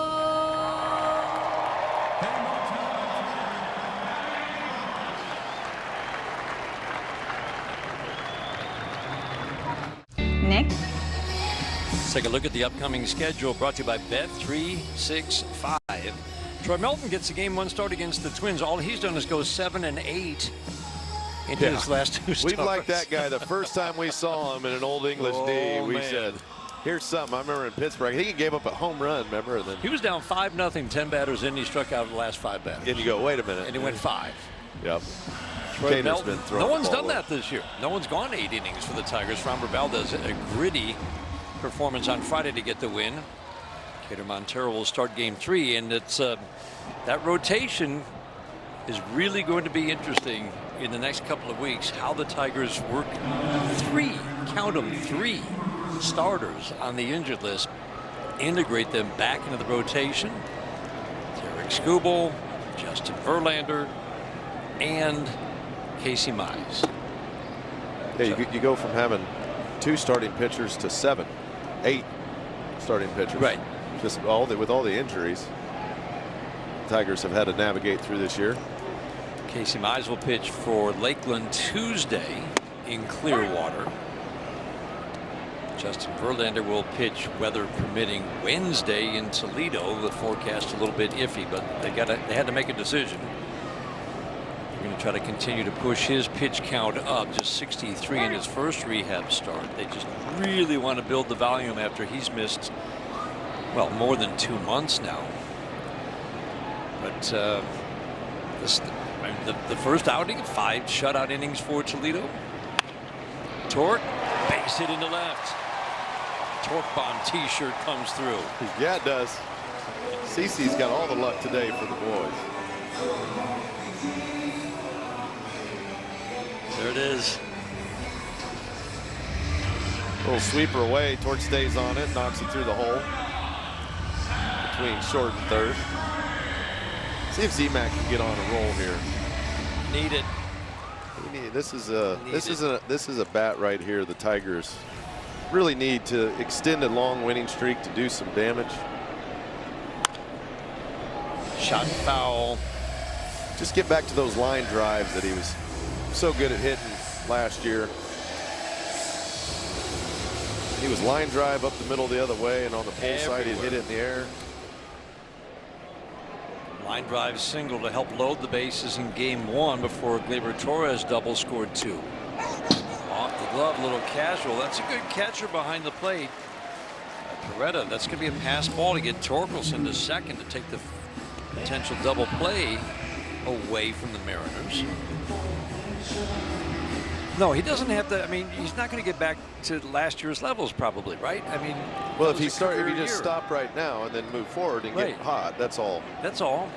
Nick? Let's take a look at the upcoming schedule, brought to you by Bet365. Troy Melton gets a game 1 start against the Twins. All he's done is go 7-8 into his last 2 starts. We've liked that guy the first time we saw him in an Old English D. We said, here's something. I remember in Pittsburgh, I think he gave up a home run, remember? And then he was down 5-0, 10 batters in. He struck out the last 5 batters. And you go, wait a minute. And he went 5. Yep. Troy Cater's Melton. been throwing No the one's ball done away. that this year. No one's gone 8 innings for the Tigers. Framber Valdez, a gritty performance on Friday to get the win. Cater Montero will start game 3, and it's that rotation is really going to be interesting in the next couple of weeks. How the Tigers work 3, count them, 3 starters on the injured list, integrate them back into the rotation. Derek Skubal, Justin Verlander, and Casey Mize. Yeah, you go from having 2 starting pitchers to 7, 8 starting pitchers. Right. Just with all the injuries Tigers have had to navigate through this year. Casey Mize will pitch for Lakeland Tuesday in Clearwater. Justin Verlander will pitch, weather permitting, Wednesday in Toledo. The forecast a little bit iffy, but they had to make a decision. They're going to try to continue to push his pitch count up. Just 63 in his first rehab start. They just really want to build the volume after he's missed, well, more than 2 months now. But the first outing, 5 shutout innings for Toledo. Torque, base hit into left. Torque Bomb t-shirt comes through. Yeah, it does. CeCe's got all the luck today for the boys. There it is. Little sweeper away. Torque stays on it, knocks it through the hole between short and third. See if Z-Mac can get on a roll here. Need it. This is a bat right here. The Tigers really need to extend a long winning streak to do some damage. Shot foul. Just get back to those line drives that he was so good at hitting last year. He was line drive up the middle the other way, and on the pull side he'd hit it in the air. Line drive single to help load the bases in game 1 before Gleyber Torres double scored 2. Off the glove, a little casual. That's a good catcher behind the plate. Peretta, that's going to be a pass ball to get Torkelson to second to take the potential double play away from the Mariners. No, he doesn't have to. I mean, he's not going to get back to last year's levels, probably, right? I mean, well, if he just stop right now and then move forward and get hot, that's all. That's all.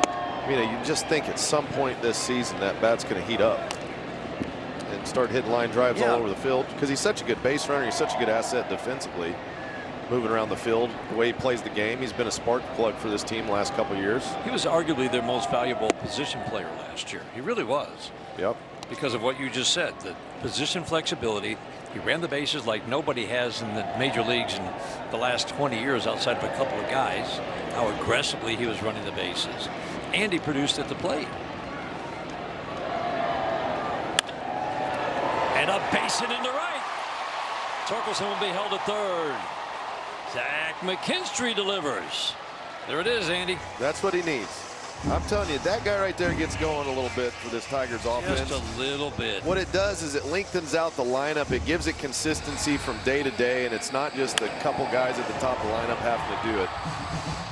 I mean, you just think at some point this season that bat's going to heat up and start hitting line drives all over the field, because he's such a good base runner. He's such a good asset defensively, moving around the field. The way he plays the game, he's been a spark plug for this team the last couple of years. He was arguably their most valuable position player last year. He really was. Yep. Because of what you just said, the position flexibility. He ran the bases like nobody has in the major leagues in the last 20 years outside of a couple of guys. How aggressively he was running the bases. And he produced at the plate. And a base hit into right. Torkelson will be held at third. Zach McKinstry delivers. There it is, Andy. That's what he needs. I'm telling you, that guy right there gets going a little bit for this Tigers offense. Just a little bit. What it does is it lengthens out the lineup. It gives it consistency from day to day, and it's not just a couple guys at the top of the lineup having to do it.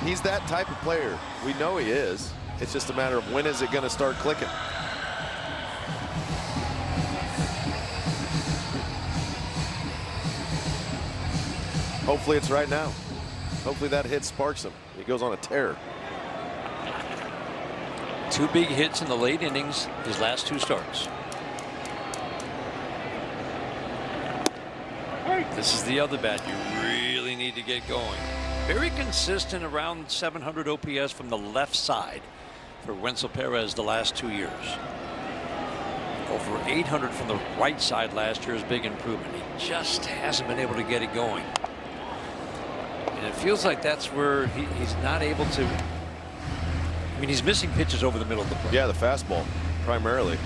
He's that type of player. We know he is. It's just a matter of when is it going to start clicking. Hopefully it's right now. Hopefully that hit sparks him. He goes on a tear. 2 big hits in the late innings, his last 2 starts. This is the other bat you really need to get going. Very consistent, around 700 OPS from the left side for Wenzel Perez the last 2 years. Over 800 from the right side last year is big improvement. He just hasn't been able to get it going. And it feels like that's where he's not able to. I mean, he's missing pitches over the middle of the plate. Yeah, the fastball, primarily.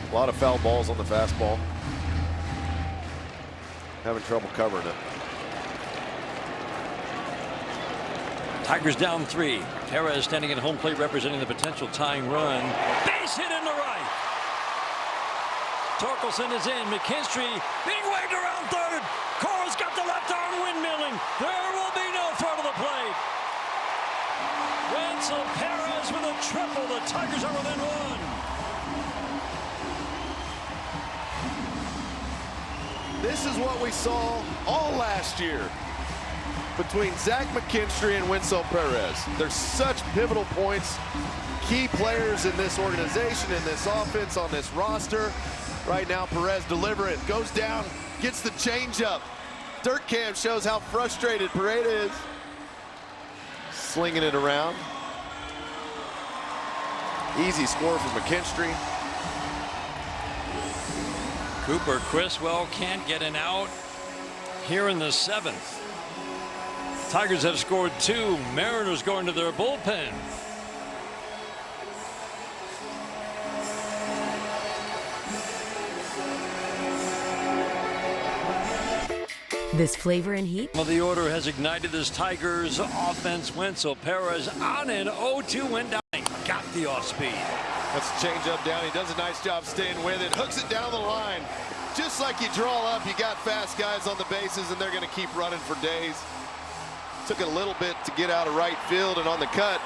A lot of foul balls on the fastball. Having trouble covering it. Tigers down 3. Perez standing at home plate representing the potential tying run. Base hit into right. Torkelson is in. McKinstry being waved around third. Cora's got the left arm windmilling. There will be no throw to the plate. Wenzel Perez with a triple. The Tigers are within 1. This is what we saw all last year between Zach McKinstry and Winslow Perez. They're such pivotal points, key players in this organization, in this offense, on this roster. Right now, Perez delivering, goes down, gets the changeup. Dirt cam shows how frustrated Perez is. Slinging it around. Easy score for McKinstry. Cooper Criswell can't get an out here in the 7th. Tigers have scored 2. Mariners going to their bullpen. This flavor and heat. Well, the order has ignited this Tigers offense. Winslow Perez on an 0-2 went down. Got the off speed. That's a change up down. He does a nice job staying with it. Hooks it down the line. Just like you draw up, you got fast guys on the bases, and they're going to keep running for days. Took a little bit to get out of right field, and on the cut,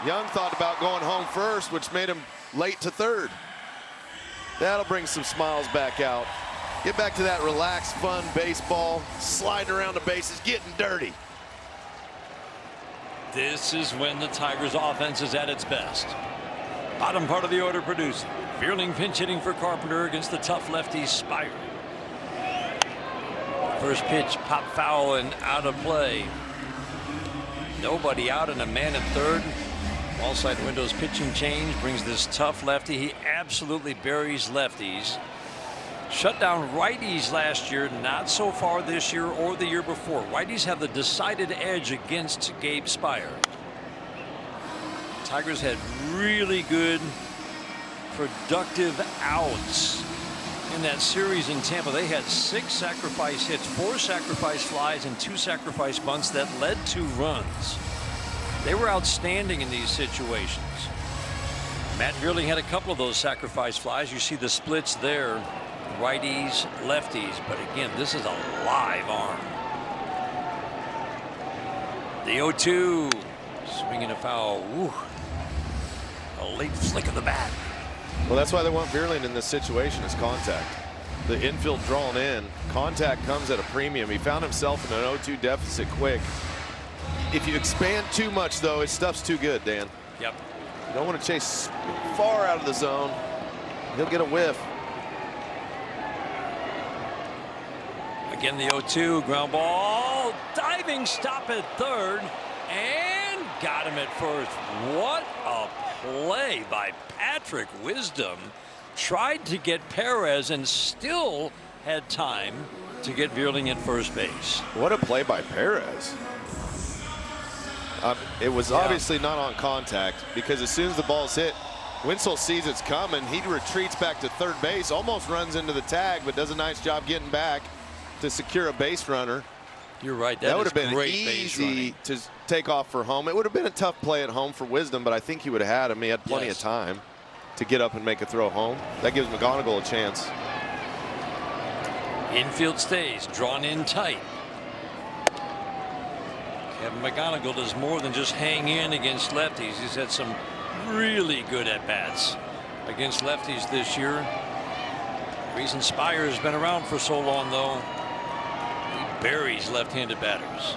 Young thought about going home first, which made him late to third. That'll bring some smiles back out. Get back to that relaxed, fun baseball, sliding around the bases, getting dirty. This is when the Tigers offense is at its best. Bottom part of the order producing. Vierling pinch hitting for Carpenter against the tough lefty Spire. First pitch pop foul and out of play. Nobody out and a man at third. Ball side windows pitching change brings this tough lefty. He absolutely buries lefties. Shut down righties last year, not so far this year or the year before. Righties have the decided edge against Gabe Spire. Tigers had really good productive outs in that series in Tampa. They had 6 sacrifice hits, 4 sacrifice flies, and 2 sacrifice bunts that led to runs. They were outstanding in these situations. Matt Vierling had a couple of those sacrifice flies. You see the splits there. Righties, lefties, but again, this is a live arm. The 0-2, swinging a foul. Woo. A late flick of the bat. Well, that's why they want Vierling in this situation, is contact. The infield drawn in, contact comes at a premium. He found himself in an 0-2 deficit quick. If you expand too much, though, his stuff's too good, Dan. Yep. You don't want to chase far out of the zone. He'll get a whiff. Again, the 0-2 ground ball, diving stop at third, and got him at first. What a play by Patrick Wisdom. Tried to get Perez and still had time to get Vierling at first base. What a play by Perez. It was obviously not on contact, because as soon as the ball's hit, Winslow sees it's coming. He retreats back to third base, almost runs into the tag, but does a nice job getting back to secure a base runner. You're right. That would have been easy to take off for home. It would have been a tough play at home for Wisdom, but I think he would have had him. He had plenty of time to get up and make a throw home. That gives McGonigal a chance. Infield stays drawn in tight. Kevin McGonigal does more than just hang in against lefties. He's had some really good at-bats against lefties this year. The reason Spire has been around for so long, though, he buries left-handed batters.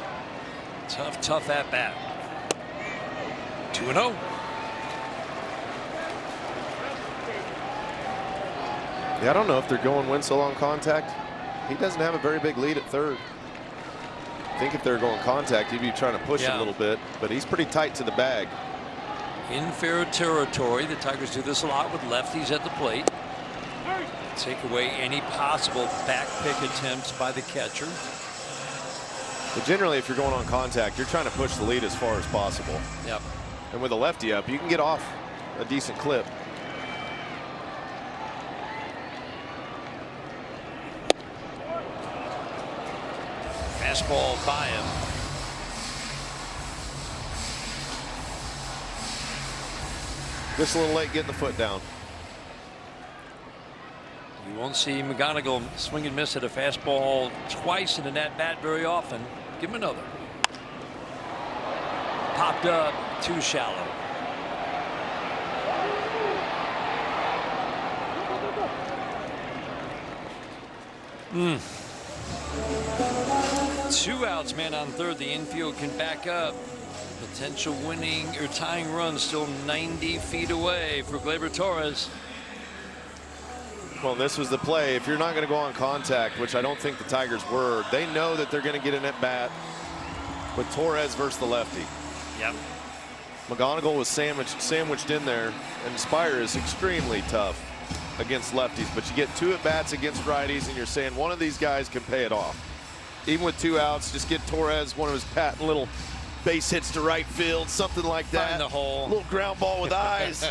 Tough at-bat. 2-0. Yeah, I don't know if they're going Winslow on contact. He doesn't have a very big lead at third. I think if they're going contact, he'd be trying to push a little bit, but he's pretty tight to the bag. In fair territory, the Tigers do this a lot with lefties at the plate. Take away any possible back pick attempts by the catcher. But generally, if you're going on contact, you're trying to push the lead as far as possible. Yep. And with a lefty up, you can get off a decent clip. Fastball by him. Just a little late getting the foot down. You won't see McGonigal swing and miss at a fastball twice in an at-bat very often. Give him another. Popped up, too shallow. 2 outs, man on third. The infield can back up. Potential winning or tying run still 90 feet away for Gleyber Torres. Well, this was the play. If you're not going to go on contact, which I don't think the Tigers were, they know that they're going to get an at-bat with Torres versus the lefty. Yep. McGonigal was sandwiched in there, and Spire is extremely tough against lefties, but you get 2 at-bats against righties, and you're saying one of these guys can pay it off. Even with 2 outs, just get Torres one of his patent little base hits to right field, something like that. Find the hole. A little ground ball with eyes.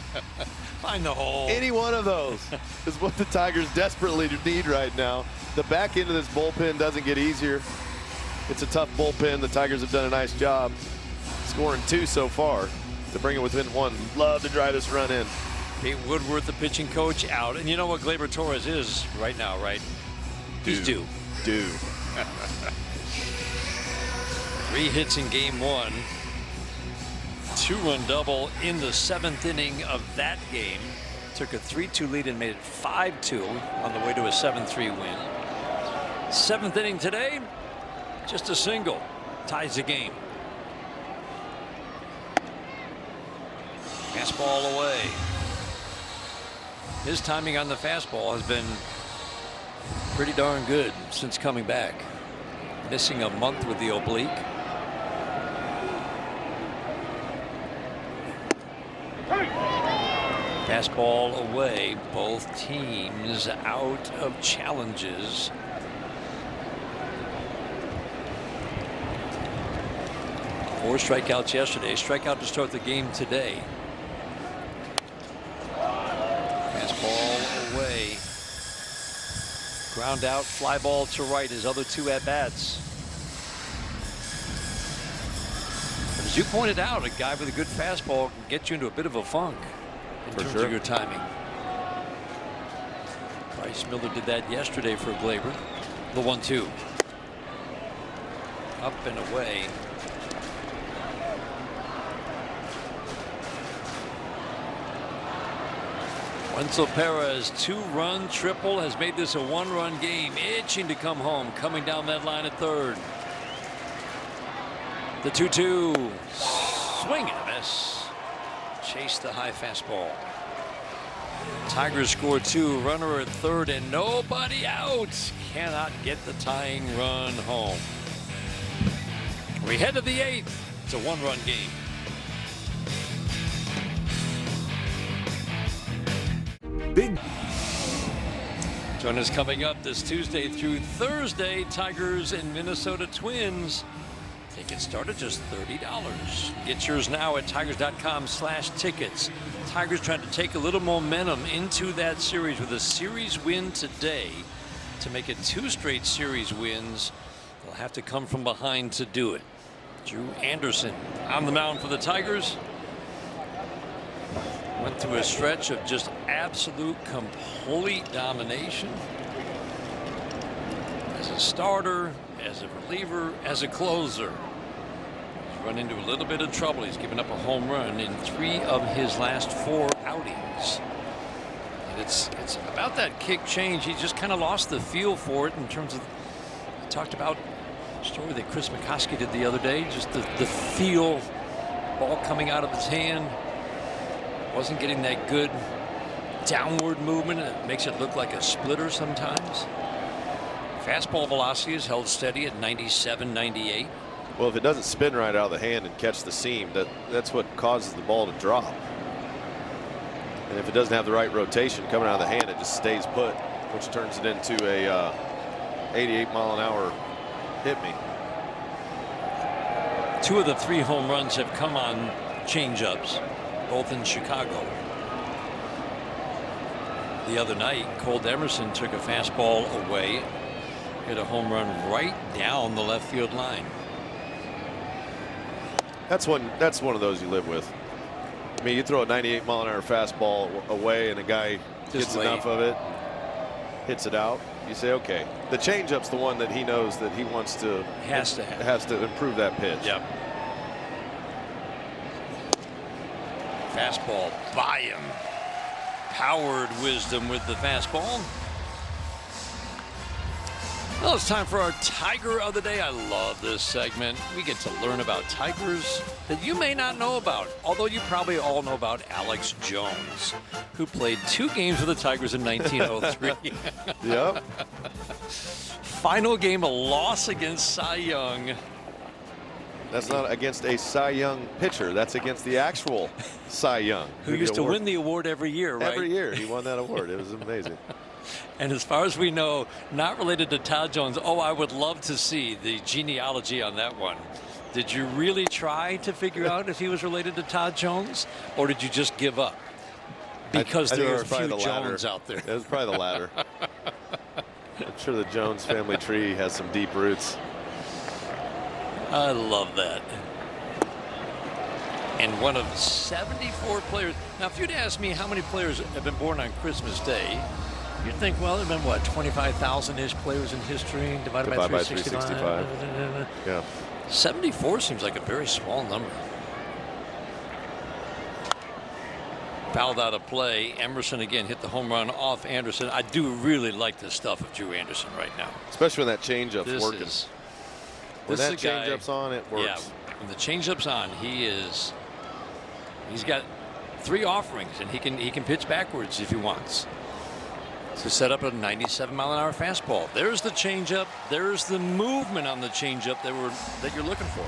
Find the hole. Any one of those is what the Tigers desperately need right now. The back end of this bullpen doesn't get easier. It's a tough bullpen. The Tigers have done a nice job scoring 2 so far to bring it within 1. Love to drive this run in. Pete Woodworth, the pitching coach, out. And you know what Gleyber Torres is right now, right? He's due. 3 hits in game 1. 2-run double in the 7th inning of that game. Took a 3-2 lead and made it 5-2 on the way to a 7-3 win. 7th inning today, just a single. Ties the game. Fastball away. His timing on the fastball has been pretty darn good since coming back. Missing a month with the oblique. Fastball away. Both teams out of challenges. Four strikeouts yesterday. Strikeout to start the game today. Fastball away. Ground out, fly ball to right. His other 2 at-bats. But as you pointed out, a guy with a good fastball can get you into a bit of a funk in terms of your timing. Bryce Miller did that yesterday for Gleyber. The 1-2. Up and away. Wenzel Perez, 2-run triple has made this a 1-run game. Itching to come home, coming down that line at third. The 2-2. Swing and a miss. Chase the high fastball. Tigers score 2. Runner at third and nobody out. Cannot get the tying run home. We head to the 8th. It's a 1-run game. Big. Join us coming up this Tuesday through Thursday. Tigers and Minnesota Twins. Tickets start at just $30. Get yours now at tigers.com/tickets. Tigers trying to take a little momentum into that series with a series win today to make it 2 straight series wins. They'll have to come from behind to do it. Drew Anderson on the mound for the Tigers. Went through a stretch of just absolute complete domination. As a starter, as a reliever, as a closer. He's run into a little bit of trouble. He's given up a home run in 3 of his last 4 outings. And it's about that kick change. He just kind of lost the feel for it in terms of, we talked about a story that Chris McCoskey did the other day, just the feel, ball coming out of his hand. Wasn't getting that good downward movement. It makes it look like a splitter sometimes. Fastball velocity is held steady at 97, 98. Well, if it doesn't spin right out of the hand and catch the seam, that's what causes the ball to drop. And if it doesn't have the right rotation coming out of the hand, it just stays put, which turns it into a 88-mile-an-hour hit me. 2 of the 3 home runs have come on changeups, both in Chicago. The other night, Colt Emerson took a fastball away, hit a home run right down the left field line. That's one of those you live with. I mean, you throw a 98-mile-an-hour fastball away and a guy gets enough of it, hits it out. You say, okay, the changeup's the one that he knows that he wants to has to improve that pitch. Yep. Fastball by him. Howard Wisdom with the fastball. Well, it's time for our Tiger of the Day. I love this segment. We get to learn about Tigers that you may not know about, although you probably all know about Alex Jones, who played 2 games with the Tigers in 1903. Yep. Final game, a loss against Cy Young. That's not against a Cy Young pitcher. That's against the actual Cy Young. Who used to win the award every year, right? Every year he won that award. It was amazing. And as far as we know, not related to Todd Jones. Oh, I would love to see the genealogy on that one. Did you really try to figure out if he was related to Todd Jones, or did you just give up? Because there are a few Jones out there. It was probably the latter. I'm sure the Jones family tree has some deep roots. I love that. And one of 74 players. Now, if you'd asked me how many players have been born on Christmas Day, you'd think, well, there have been, what, 25,000-ish players in history divided by 365? Yeah. 74 seems like a very small number. Fouled out of play. Emerson again hit the home run off Anderson. I do really like the stuff of Drew Anderson right now. Especially when that changeup's working. When that changeup's on, it works. Yeah, when the changeup's on, he's got 3 offerings, and he can pitch backwards if he wants. To set up a 97-mile-an-hour fastball. There's the changeup. There's the movement on the changeup that you're looking for.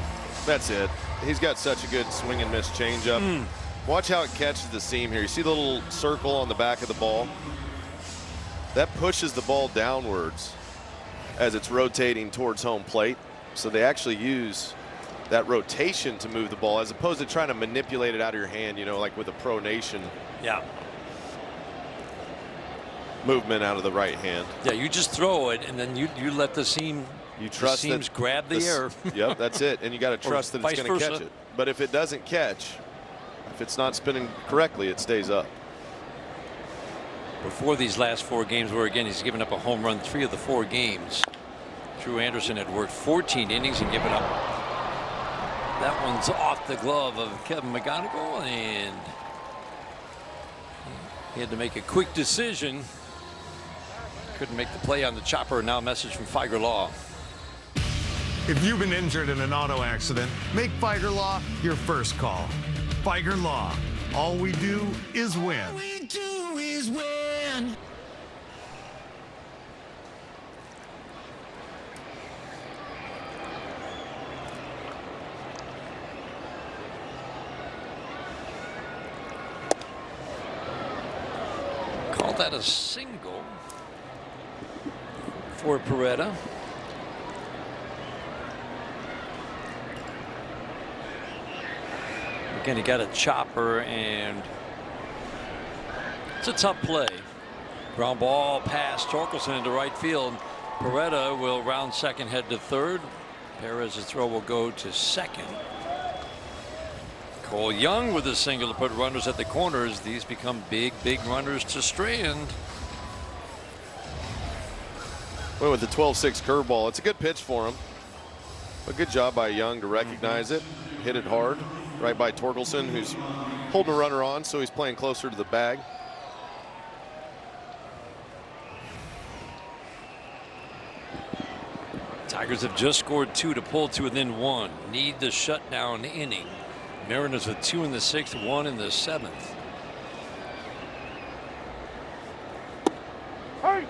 That's it. He's got such a good swing and miss changeup. Watch how it catches the seam here. You see the little circle on the back of the ball? That pushes the ball downwards as it's rotating towards home plate. So they actually use that rotation to move the ball as opposed to trying to manipulate it out of your hand, you know, like with a pronation. Yeah. Movement out of the right hand. Yeah, you just throw it, and then you let the seam. You trust the seams grab the air. Yep, that's it. And you got to trust that it's going to catch it. But if it doesn't catch, if it's not spinning correctly, it stays up. Before these last 4 games, where again he's given up a home run 3 of the 4 games. Drew Anderson had worked 14 innings and given up. That one's off the glove of Kevin McGonigal, and he had to make a quick decision. Couldn't make the play on the chopper. Now a message from Figer Law. If you've been injured in an auto accident, make Figer Law your first call. Figer Law. All we do is win. All we do is win. Call that a single for Peretta. Again, he got a chopper, and it's a tough play. Ground ball past Torkelson into right field. Peretta will round second, head to third. Perez's throw will go to second. Cole Young with a single to put runners at the corners. These become big runners to Strand. Well, with the 12-6 curveball, it's a good pitch for him. A good job by Young to recognize it, hit it hard, right by Torkelson, who's holding a runner on, so he's playing closer to the bag. Tigers have just scored 2 to pull to within 1. Need the shutdown inning. Mariners with 2 in the 6th, 1 in the 7th. Hey.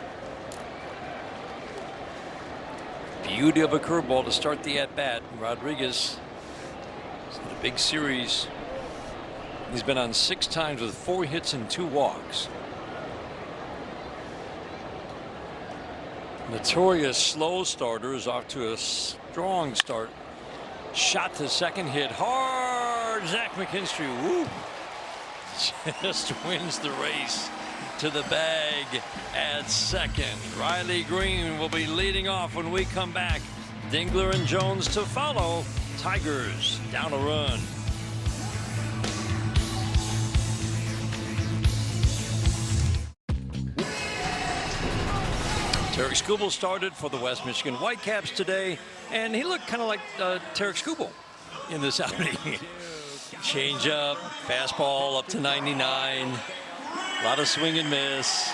Beauty of a curveball to start the at-bat. Rodriguez has had a big series. He's been on 6 times with 4 hits and 2 walks. Notorious slow starter is off to a strong start. Shot to second, hit hard. Zach McKinstry, woo, just wins the race to the bag at second. Riley Green will be leading off when we come back. Dingler and Jones to follow. Tigers down a run. Tarek Skubal started for the West Michigan Whitecaps today, and he looked kind of like Tarek Skubal in this outing. Change up, fastball up to 99, a lot of swing and miss.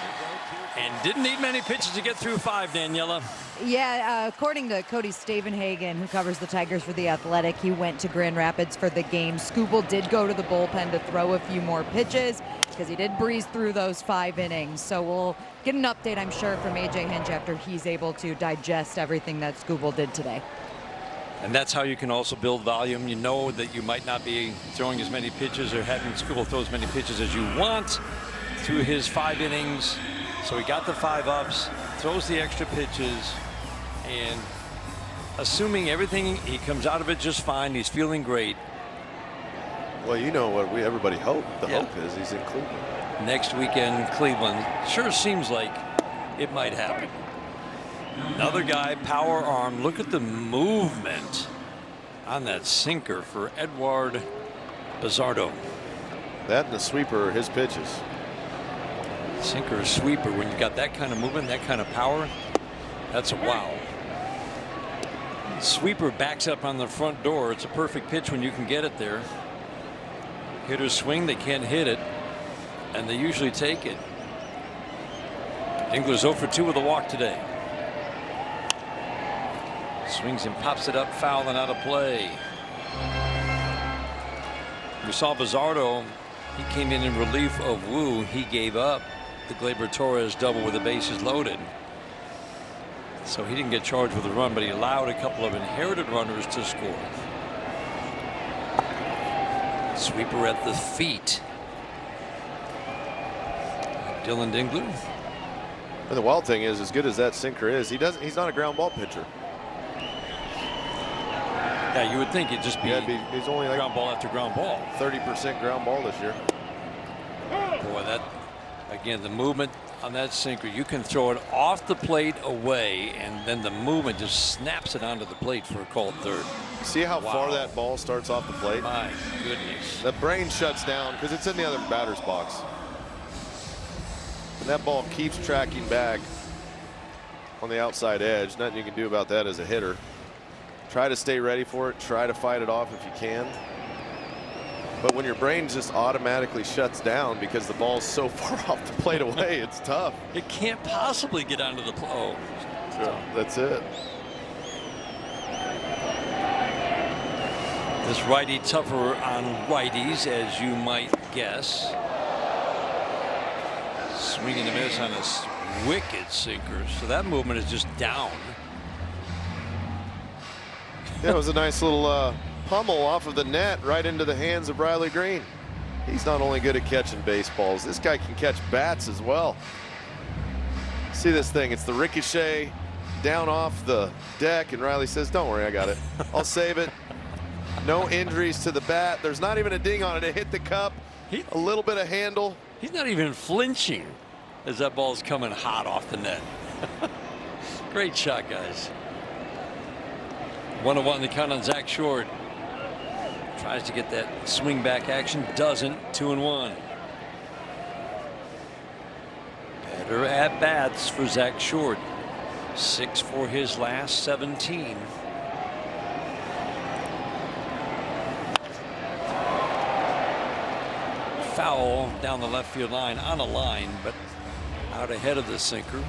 And didn't need many pitches to get through 5, Daniela. Yeah, according to Cody Stavenhagen, who covers the Tigers for The Athletic, he went to Grand Rapids for the game. Skubal did go to the bullpen to throw a few more pitches because he did breeze through those 5 innings. So we'll get an update, I'm sure, from A.J. Hinch after he's able to digest everything that Skubal did today. And that's how you can also build volume. You know that you might not be throwing as many pitches or having Skubal throw as many pitches as you want through his 5 innings. So he got the 5 ups, throws the extra pitches, and assuming everything, he comes out of it just fine. He's feeling great. Well, you know what everybody hope. The hope is he's in Cleveland. Next weekend, Cleveland. Sure seems like it might happen. Another guy, power arm. Look at the movement on that sinker for Edward Bizardo. That and the sweeper are his pitches. Sinker or sweeper, when you got that kind of movement, that kind of power, that's a wow. Sweeper backs up on the front door. It's a perfect pitch when you can get it there. Hitters swing, they can't hit it, and they usually take it. Engler's 0 for 2 with a walk today. Swings and pops it up, foul and out of play. We saw Bizardo. He came in relief of Wu. He gave up the Gleyber Torres double with the bases loaded. So he didn't get charged with a run, but he allowed a couple of inherited runners to score. Sweeper at the feet. Dylan Dingler. And the wild thing is, as good as that sinker is, he's not a ground ball pitcher. Yeah, you would think it'd just be, he's only like ground ball after ground ball. 30% ground ball this year. Boy, that again, the movement on that sinker, you can throw it off the plate away, and then the movement just snaps it onto the plate for a called third. See how far that ball starts off the plate? My goodness. The brain shuts down because it's in the other batter's box. And that ball keeps tracking back on the outside edge. Nothing you can do about that as a hitter. Try to stay ready for it. Try to fight it off if you can. But when your brain just automatically shuts down because the ball's so far off the plate away, it's tough. It can't possibly get onto the plate. Oh, yeah, that's it. This righty tougher on righties, as you might guess. Swinging a miss on a wicked sinker. So that movement is just down. Yeah, it was a nice little pummel off of the net right into the hands of Riley Green. He's not only good at catching baseballs, this guy can catch bats as well. See this thing, it's the ricochet down off the deck, and Riley says, don't worry, I got it. I'll save it. No injuries to the bat. There's not even a ding on it. It hit the cup, a little bit of handle. He's not even flinching as that ball's coming hot off the net. Great shot, guys. 1-1 the count on Zach Short. Tries to get that swing back action, doesn't. 2-1. Better at bats for Zach Short. 6 for his last 17. Foul down the left field line, on a line, but out ahead of the sinker.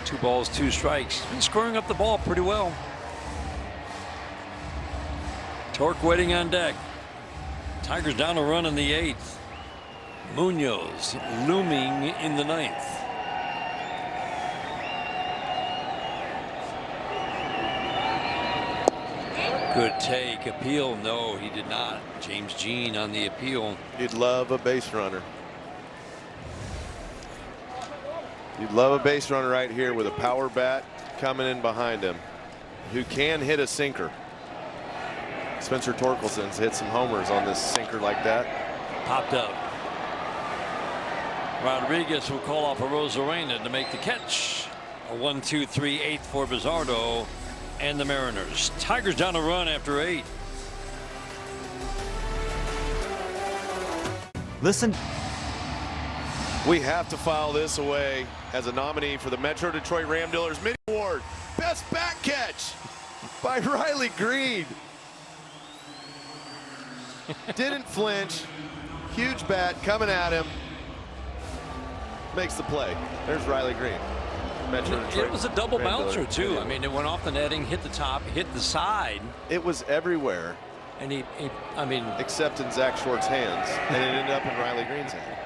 2 balls, 2 strikes. He's been scoring up the ball pretty well. Torque waiting on deck. Tigers down a run in the 8th. Munoz looming in the 9th. Good take. Appeal. No, he did not. James Jean on the appeal. You'd love a base runner. You'd love a base runner right here with a power bat coming in behind him who can hit a sinker. Spencer Torkelson's hit some homers on this sinker like that. Popped up. Rodriguez will call off a Rosarena to make the catch. A 1-2-3-8 for Bizardo and the Mariners. Tigers down a run after 8. Listen. We have to file this away as a nominee for the Metro Detroit Ram Dealers Mini Award. Best bat catch by Riley Green. Didn't flinch. Huge bat coming at him. makes the play. There's Riley Green. It was a double bouncer too. I mean, it went off the netting, hit the top, hit the side. It was everywhere. And I mean, except in Zach Short's hands, and it ended up in Riley Green's hand.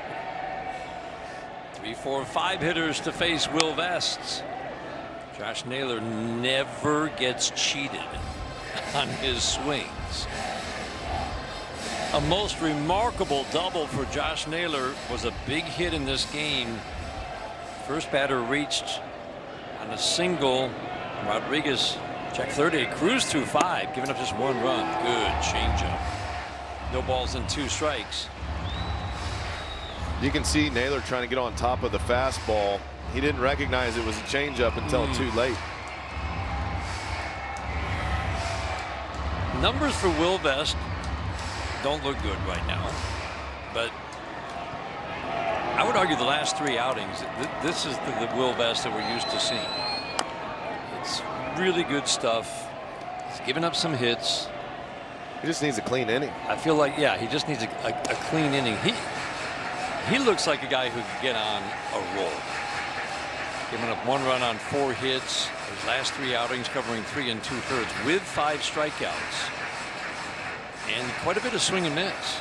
3, 4, 5 hitters to face Will Vest. Josh Naylor never gets cheated on his swings. A most remarkable double for Josh Naylor was a big hit in this game. First batter reached on a single. Rodriguez, Jack Flaherty cruised through 5, giving up just 1 run. Good changeup. No balls and 2 strikes. You can see Naylor trying to get on top of the fastball. He didn't recognize it was a changeup until too late. Numbers for Will Vest don't look good right now, but I would argue the last 3 outings, this is the Will Vest that we're used to seeing. It's really good stuff. He's given up some hits. He just needs a clean inning. I feel like, yeah, he just needs a clean inning. He looks like a guy who could get on a roll. Giving up 1 run on 4 hits. His last 3 outings covering 3 2/3 with 5 strikeouts. And quite a bit of swing and miss.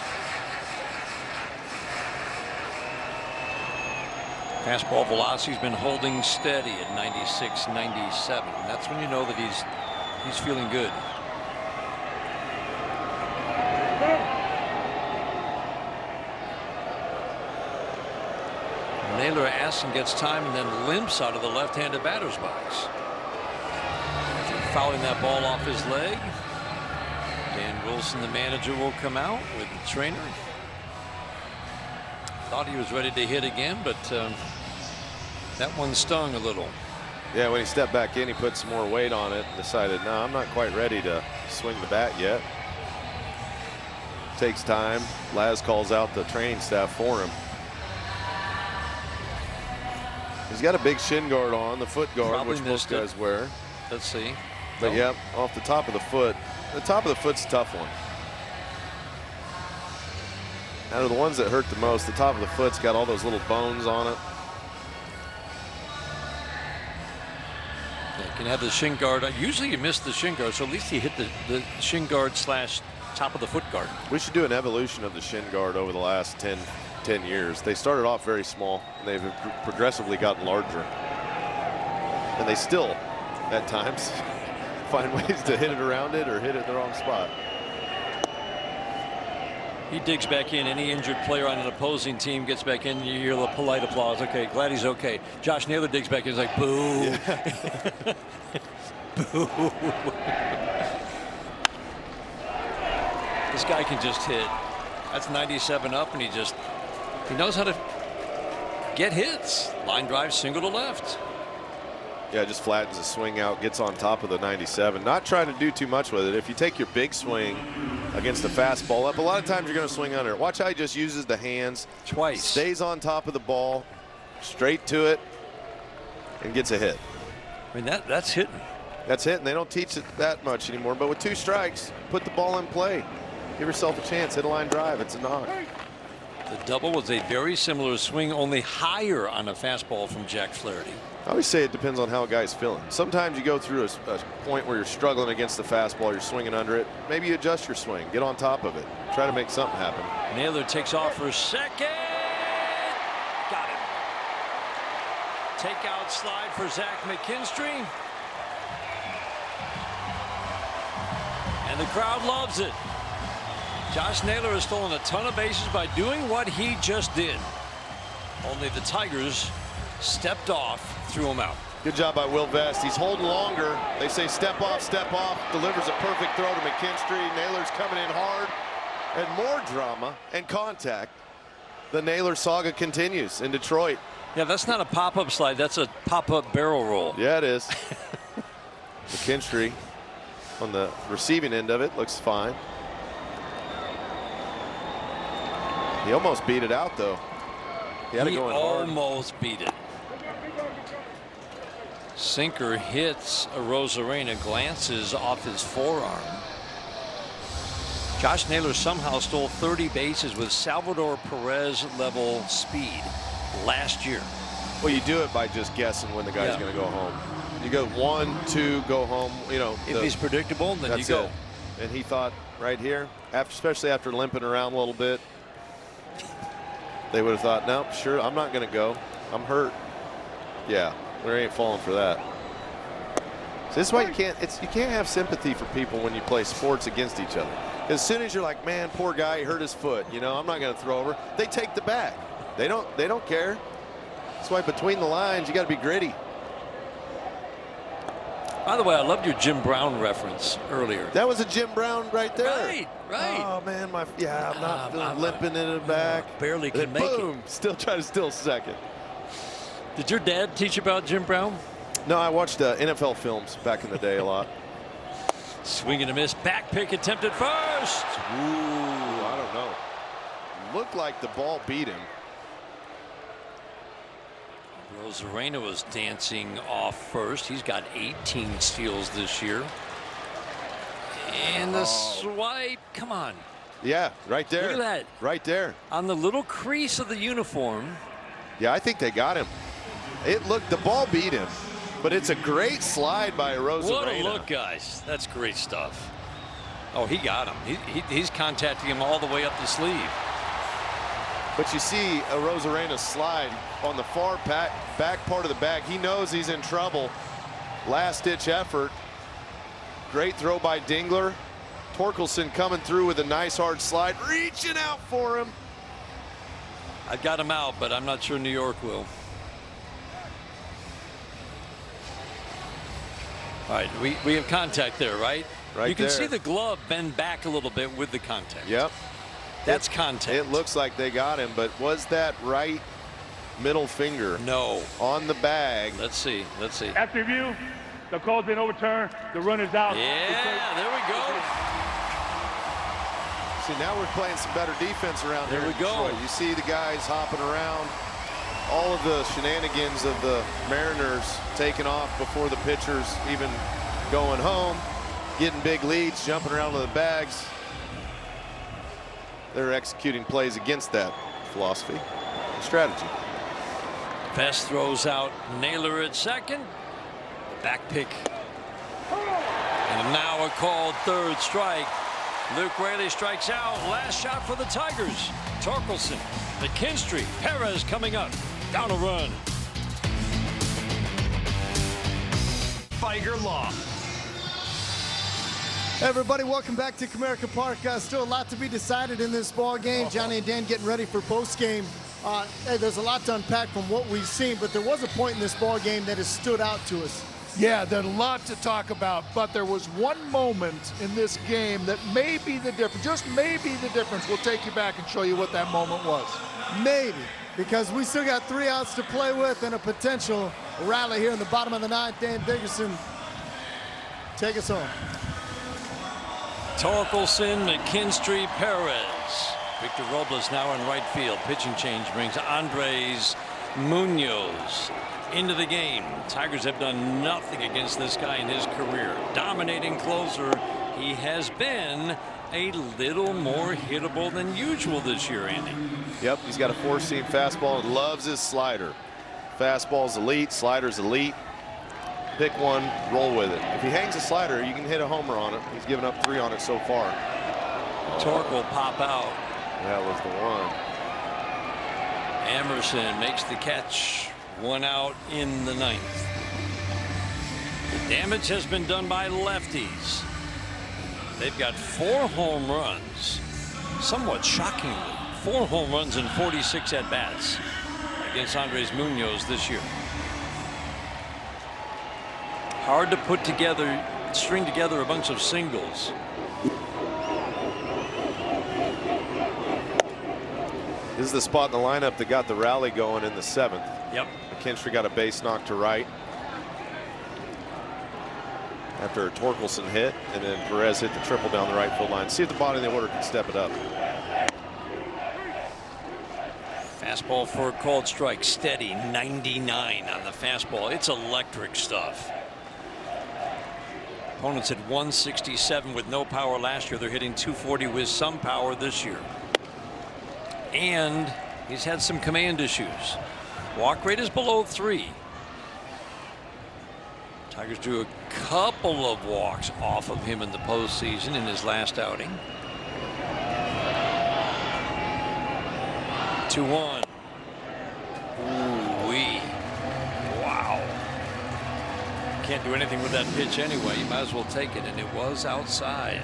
Fastball velocity's been holding steady at 96, 97. And that's when you know that he's feeling good. Naylor asks and gets time and then limps out of the left-handed batter's box. After fouling that ball off his leg, Dan Wilson, the manager, will come out with the trainer. Thought he was ready to hit again, but that one stung a little. Yeah, when he stepped back in, he put some more weight on it and decided, no, I'm not quite ready to swing the bat yet. Takes time. Laz calls out the training staff for him. He's got a big shin guard on, the foot guard, Probably which most guys wear. Let's see. But yeah, off the top of the foot. The top of the foot's a tough one. Out of the ones that hurt the most, the top of the foot's got all those little bones on it. Yeah, you can have the shin guard. Usually you miss the shin guard, so at least he hit the shin guard / top of the foot guard. We should do an evolution of the shin guard over the last 10 years. They started off very small, and they've progressively gotten larger. And they still, at times, find ways to hit it around it or hit it in the wrong spot. He digs back in. Any injured player on an opposing team gets back in. You hear the polite applause. Okay, glad he's okay. Josh Naylor digs back in. He's like, boo. Yeah. Boo. This guy can just hit. That's 97 up, and he knows how to get hits. Line drive, single to left. Yeah, just flattens the swing out, gets on top of the 97. Not trying to do too much with it. If you take your big swing against the fastball up, a lot of times you're going to swing under it. Watch how he just uses the hands. Twice. Stays on top of the ball, straight to it, and gets a hit. I mean, that's hitting. That's hitting. They don't teach it that much anymore. But with 2 strikes, put the ball in play. Give yourself a chance. Hit a line drive. It's a knock. The double was a very similar swing, only higher on a fastball from Jack Flaherty. I always say it depends on how a guy's feeling. Sometimes you go through a point where you're struggling against the fastball, you're swinging under it. Maybe you adjust your swing, get on top of it, try to make something happen. Naylor takes off for second. Got it. Takeout slide for Zach McKinstry. And the crowd loves it. Josh Naylor has stolen a ton of bases by doing what he just did. Only the Tigers stepped off, threw him out. Good job by Will Vest. He's holding longer. They say step off, delivers a perfect throw to McKinstry. Naylor's coming in hard, and more drama and contact. The Naylor saga continues in Detroit. Yeah, that's not a pop-up slide. That's a pop-up barrel roll. Yeah, it is. McKinstry on the receiving end of it looks fine. He almost beat it out, though. He had to go in hard. Almost beat it. Sinker hits a Rosarena, glances off his forearm. Josh Naylor somehow stole 30 bases with Salvador Perez level speed. last year. Well, you do it by just guessing when the guy's going to go home. You go 1, 2, go home. You know, if he's predictable, then you that's go. it. And he thought right here, especially after limping around a little bit, they would have thought, nope, sure, I'm not going to go. I'm hurt. Yeah, we ain't falling for that. So this is why you can't have sympathy for people when you play sports against each other. As soon as you're like, man, poor guy, he hurt his foot. You know, I'm not going to throw over. They take the bag. They don't care. That's why between the lines, you got to be gritty. By the way, I loved your Jim Brown reference earlier. That was a Jim Brown right there. Right. Oh man, I'm not limping in the back. Barely can make it. Boom! Still trying to steal second. Did your dad teach you about Jim Brown? No, I watched NFL films back in the day a lot. Swing and a miss. Back pick attempted first. Ooh, I don't know. Looked like the ball beat him. Rosarena was dancing off first. He's got 18 steals this year. And the swipe. Come on. Yeah, right there. Look at that. Right there. On the little crease of the uniform. Yeah, I think they got him. The ball beat him, but it's a great slide by Rosarena. What a look, guys. That's great stuff. Oh, he got him. He's contacting him all the way up the sleeve. But you see a Rosarena slide on the far back part of the bag. He knows he's in trouble. Last-ditch effort. Great throw by Dingler. Torkelson coming through with a nice hard slide, reaching out for him. I got him out, but I'm not sure New York will. All right, we have contact there, right? Right. You can there. see the glove bend back a little bit with the contact. Yep. That's contact. It looks like they got him, but was that right middle finger? No. On the bag. Let's see. After review, the call's been overturned. The run is out. Yeah, there we go. See, now we're playing some better defense around here. There we go. Detroit. You see the guys hopping around. All of the shenanigans of the Mariners taking off before the pitchers even going home, getting big leads, jumping around to the bags. They're executing plays against that philosophy and strategy. Best throws out Naylor at second. Back pick. And now a called third strike. Luke Raley strikes out. Last shot for the Tigers. Torkelson, McKinstry, Perez coming up. Down a run. Tiger Law. Everybody, welcome back to Comerica Park. Still a lot to be decided in this ball game. Johnny and Dan getting ready for post game. Hey, there's a lot to unpack from what we've seen, but there was a point in this ball game that has stood out to us. Yeah, there's a lot to talk about, but there was one moment in this game that may be the difference, just maybe the difference. We'll take you back and show you what that moment was. Maybe, because we still got 3 outs to play with and a potential rally here in the bottom of the ninth. Dan Dickerson, take us home. Torkelson, McKinstry, Perez. Victor Robles now in right field. Pitching change brings Andres Munoz into the game. Tigers have done nothing against this guy in his career. Dominating closer. He has been a little more hittable than usual this year, Andy. Yep, he's got a 4-seam fastball and loves his slider. Fastball's elite, slider's elite. Pick one, roll with it. If he hangs a slider, you can hit a homer on it. He's given up 3 on it so far. Torque will pop out. That was the one. Emerson makes the catch. 1 out in the 9th. The damage has been done by lefties. They've got 4 home runs. Somewhat shockingly, 4 home runs and 46 at-bats against Andres Munoz this year. Hard to put together, string together a bunch of singles. This is the spot in the lineup that got the rally going in the 7th. Yep. McKinstry got a base knock to right after a Torkelson hit, and then Perez hit the triple down the right field line. See if the bottom of the order can step it up. Fastball for a called strike. Steady. 99 on the fastball. It's electric stuff. Opponents hit 167 with no power last year. They're hitting 240 with some power this year. And he's had some command issues. Walk rate is below 3. Tigers drew a couple of walks off of him in the postseason in his last outing. 2-1. Ooh-wee. Wow. Can't do anything with that pitch anyway. You might as well take it, and it was outside.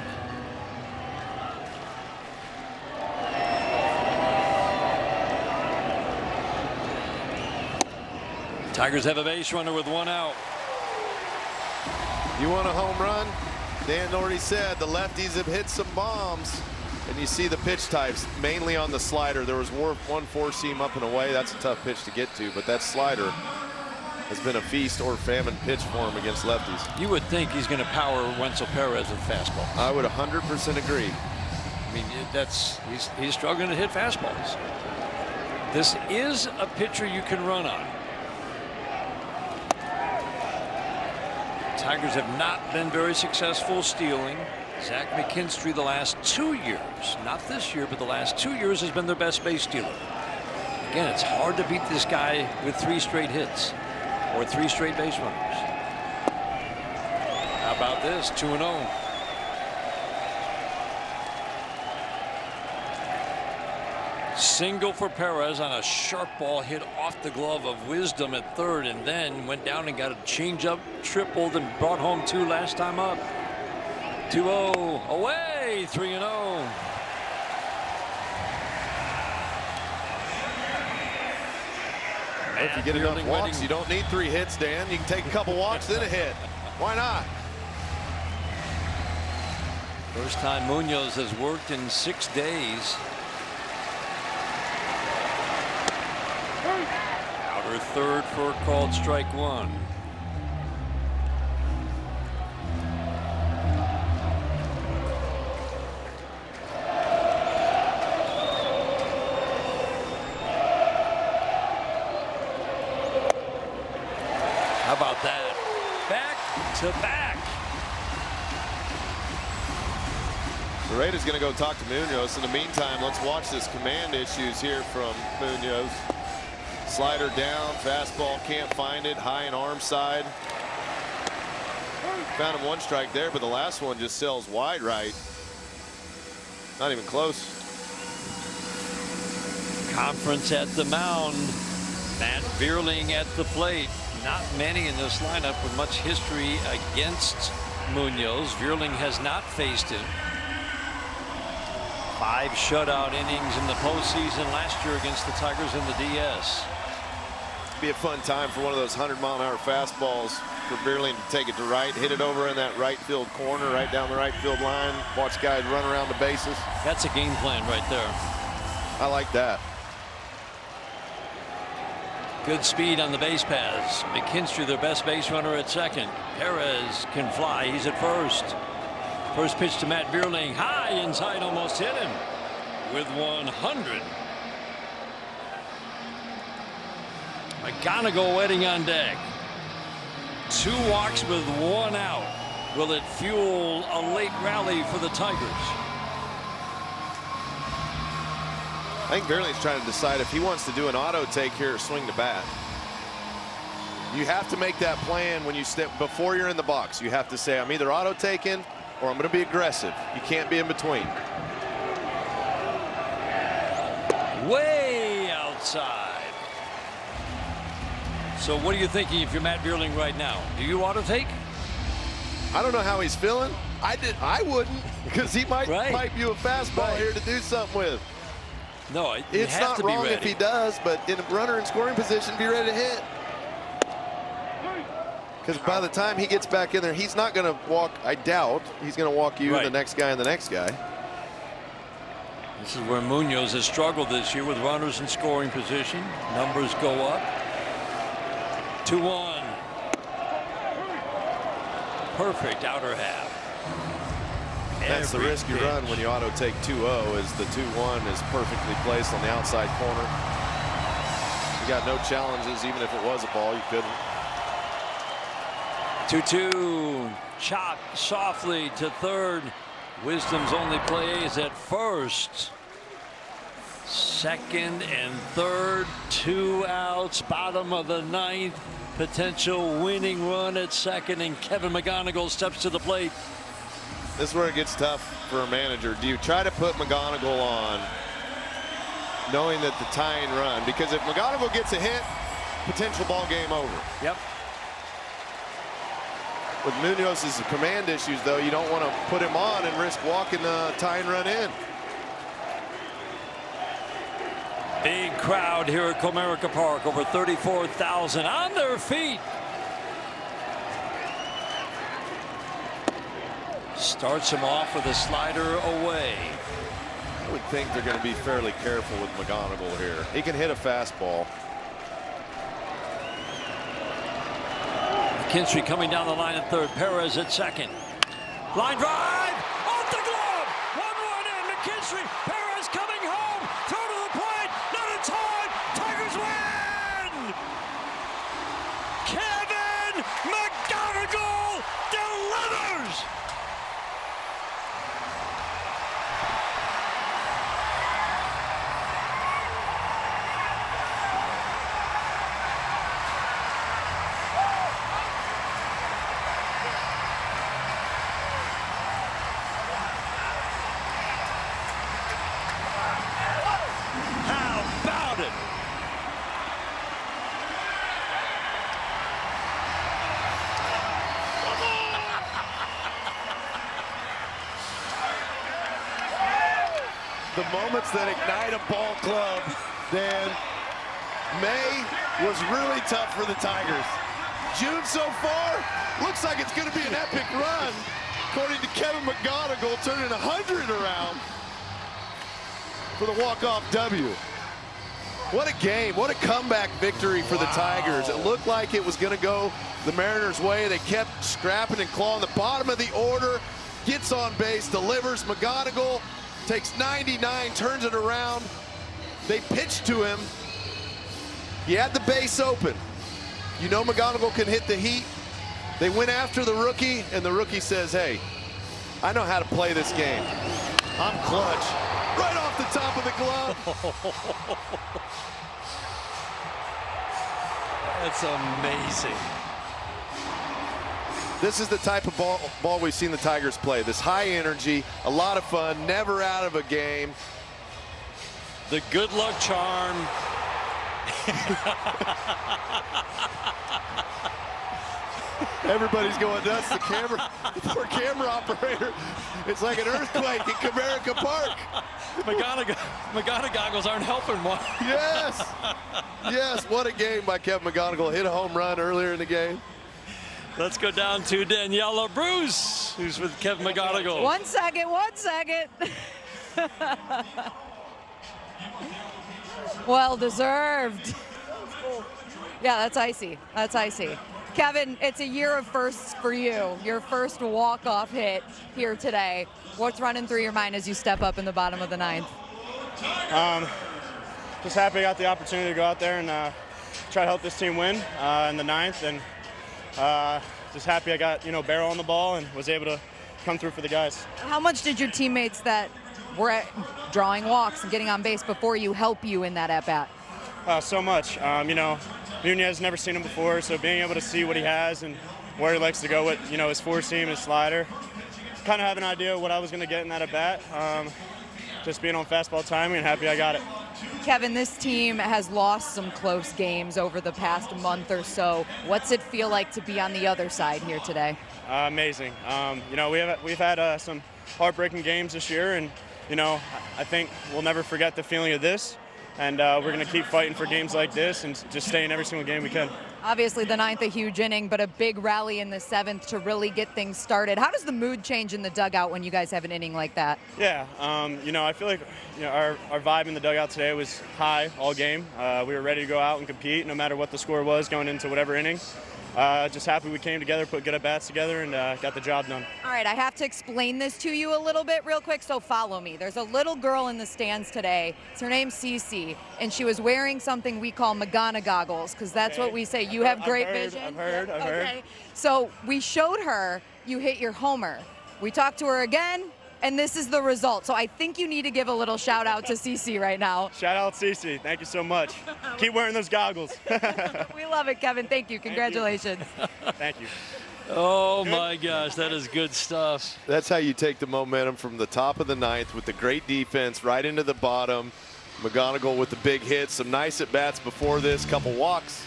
Tigers have a base runner with 1 out. You want a home run? Dan already said the lefties have hit some bombs. And you see the pitch types mainly on the slider. There was one 4-seam up and away. That's a tough pitch to get to, but that slider has been a feast or famine pitch for him against lefties. You would think he's going to power Wenzel Perez with fastball. I would 100% agree. I mean, he's struggling to hit fastballs. This is a pitcher you can run on. Tigers have not been very successful stealing. Zach McKinstry the last 2 years, not this year, but the last 2 years has been their best base stealer. Again, it's hard to beat this guy with 3 straight hits or 3 straight base runners. How about this? 2-0. Single for Perez on a sharp ball hit off the glove of Wisdom at third, and then went down and got a changeup, tripled, and brought home 2 last time up. 2-0 away, 3-0. If you get enough walks, you don't need 3 hits, Dan. You can take a couple walks, then a hit. Why not? First time Munoz has worked in 6 days. Outer third for a called strike 1. How about that? Back to back. Reyes going to go talk to Munoz. In the meantime, let's watch this command issues here from Munoz. Slider down, fastball, can't find it, high and arm side. Found him 1 strike there, but the last one just sails wide right. Not even close. Conference at the mound. Matt Vierling at the plate. Not many in this lineup with much history against Munoz. Vierling has not faced him. 5 shutout innings in the postseason last year against the Tigers in the DS. Be a fun time for one of those 100-mile-an-hour fastballs for Vierling to take it to right, hit it over in that right field corner, right down the right field line. Watch guys run around the bases. That's a game plan right there. I like that. Good speed on the base paths. McKinstry, their best base runner, at second. Perez can fly. He's at first. First pitch to Matt Vierling. High inside, almost hit him with 100. McGonigal waiting on deck. 2 walks with 1 out. Will it fuel a late rally for the Tigers? I think Vierling's trying to decide if he wants to do an auto take here or swing the bat. You have to make that plan when you step before you're in the box. You have to say, I'm either auto taking or I'm going to be aggressive. You can't be in between. Way outside. So what are you thinking if you're Matt Vierling right now? Do you auto take? I don't know how he's feeling. I wouldn't, because he might pipe you a fastball here to do something with. No, it's not wrong if he does, but in a runner in scoring position, be ready to hit. Because by the time he gets back in there, he's not going to walk. I doubt he's going to walk you, the next guy, and the next guy. This is where Munoz has struggled this year with runners in scoring position. Numbers go up. 2-1. Perfect outer half. That's the risk you run when you auto take 2-0, is the 2-1 is perfectly placed on the outside corner. You got no challenges. Even if it was a ball, you couldn't. 2-2. Chop softly to third. Wisdom's only play is at first. Second and third, 2 outs, bottom of the ninth. Potential winning run at second, and Kevin McGonigal steps to the plate. This is where it gets tough for a manager. Do you try to put McGonigal on knowing that the tying run? Because if McGonigal gets a hit, potential ball game over. Yep. With Munoz's command issues, though, you don't want to put him on and risk walking the tying run in. Big crowd here at Comerica Park, over 34,000 on their feet. Starts him off with a slider away. I would think they're going to be fairly careful with McGonigal here. He can hit a fastball. McKinstry coming down the line at third. Perez at second. Line drive off the glove. 1-1 in. McKinstry. Perez coming home. Throw to the plate. Not in time. Tigers win. Kevin McGonigal delivers. The moments that ignite a ball club, Dan. May was really tough for the Tigers. June so far looks like it's going to be an epic run. According to Kevin McGonigal, turning 100 around for the walk-off W. What a game. What a comeback victory for the Tigers. It looked like it was going to go the Mariners' way. They kept scrapping and clawing. The bottom of the order, gets on base, delivers. McGonigal takes 99, turns it around. They pitched to him. He had the base open. You know McGonigal can hit the heat. They went after the rookie, and the rookie says, hey, I know how to play this game. I'm clutch. Right off the top of the glove. That's amazing. This is the type of ball we've seen the Tigers play. This high energy, a lot of fun, never out of a game. The good luck charm. Everybody's going nuts. The poor camera operator. It's like an earthquake in Comerica Park. McGonigal's aren't helping one. Yes. Yes, what a game by Kevin McGonigal. Hit a home run earlier in the game. Let's go down to Daniela Bruce, who's with Kevin McGonigal. 1 second, 1 second. Well deserved. Yeah, that's icy. That's icy. Kevin, it's a year of firsts for you. Your first walk-off hit here today. What's running through your mind as you step up in the bottom of the ninth? Just happy I got the opportunity to go out there and try to help this team win in the ninth, and just happy I got barrel on the ball and was able to come through for the guys. How much did your teammates that were drawing walks and getting on base before you help you in that at-bat? So much. Nunez never seen him before, so being able to see what he has and where he likes to go with his four-seam, his slider, kind of have an idea of what I was going to get in that at-bat. Just being on fastball timing and happy I got it. Kevin, this team has lost some close games over the past month or so. What's it feel like to be on the other side here today? Amazing. We've had some heartbreaking games this year, and I think we'll never forget the feeling of this. And we're going to keep fighting for games like this and just stay in every single game we can. Obviously, the ninth, a huge inning, but a big rally in the seventh to really get things started. How does the mood change in the dugout when you guys have an inning like that? Yeah, I feel like our vibe in the dugout today was high all game. We were ready to go out and compete no matter what the score was going into whatever inning. Just happy we came together, put good at-bats together, and got the job done. All right, I have to explain this to you a little bit real quick, so follow me. There's a little girl in the stands today. Her name's Cece, and she was wearing something we call McGonigoggles, because that's what we say. You have great vision. I've heard. So we showed her you hit your homer. We talked to her again. and this is the result. So I think you need to give a little shout out to Cece right now. Shout out Cece. Thank you so much. Keep wearing those goggles. We love it, Kevin. Thank you. Congratulations. Thank you. Oh my gosh, that is good stuff. That's how you take the momentum from the top of the ninth with the great defense right into the bottom. McGonigal with the big hits, some nice at-bats before this, couple walks.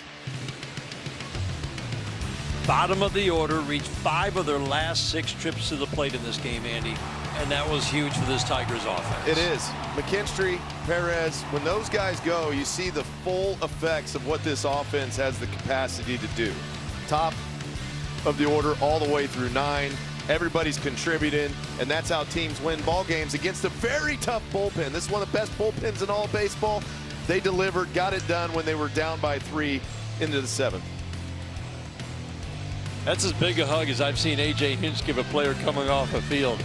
Bottom of the order, reached 5 of their last 6 trips to the plate in this game, Andy, and that was huge for this Tigers offense. It is. McKinstry, Perez, when those guys go, you see the full effects of what this offense has the capacity to do. Top of the order all the way through 9. Everybody's contributing, and that's how teams win ball games against a very tough bullpen. This is one of the best bullpens in all of baseball. They delivered, got it done when they were down by 3 into the 7th. That's as big a hug as I've seen A.J. Hinch give a player coming off a field.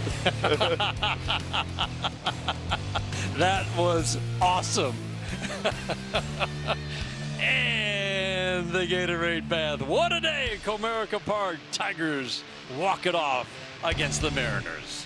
That was awesome. And the Gatorade bath. What a day at Comerica Park. Tigers walk it off against the Mariners.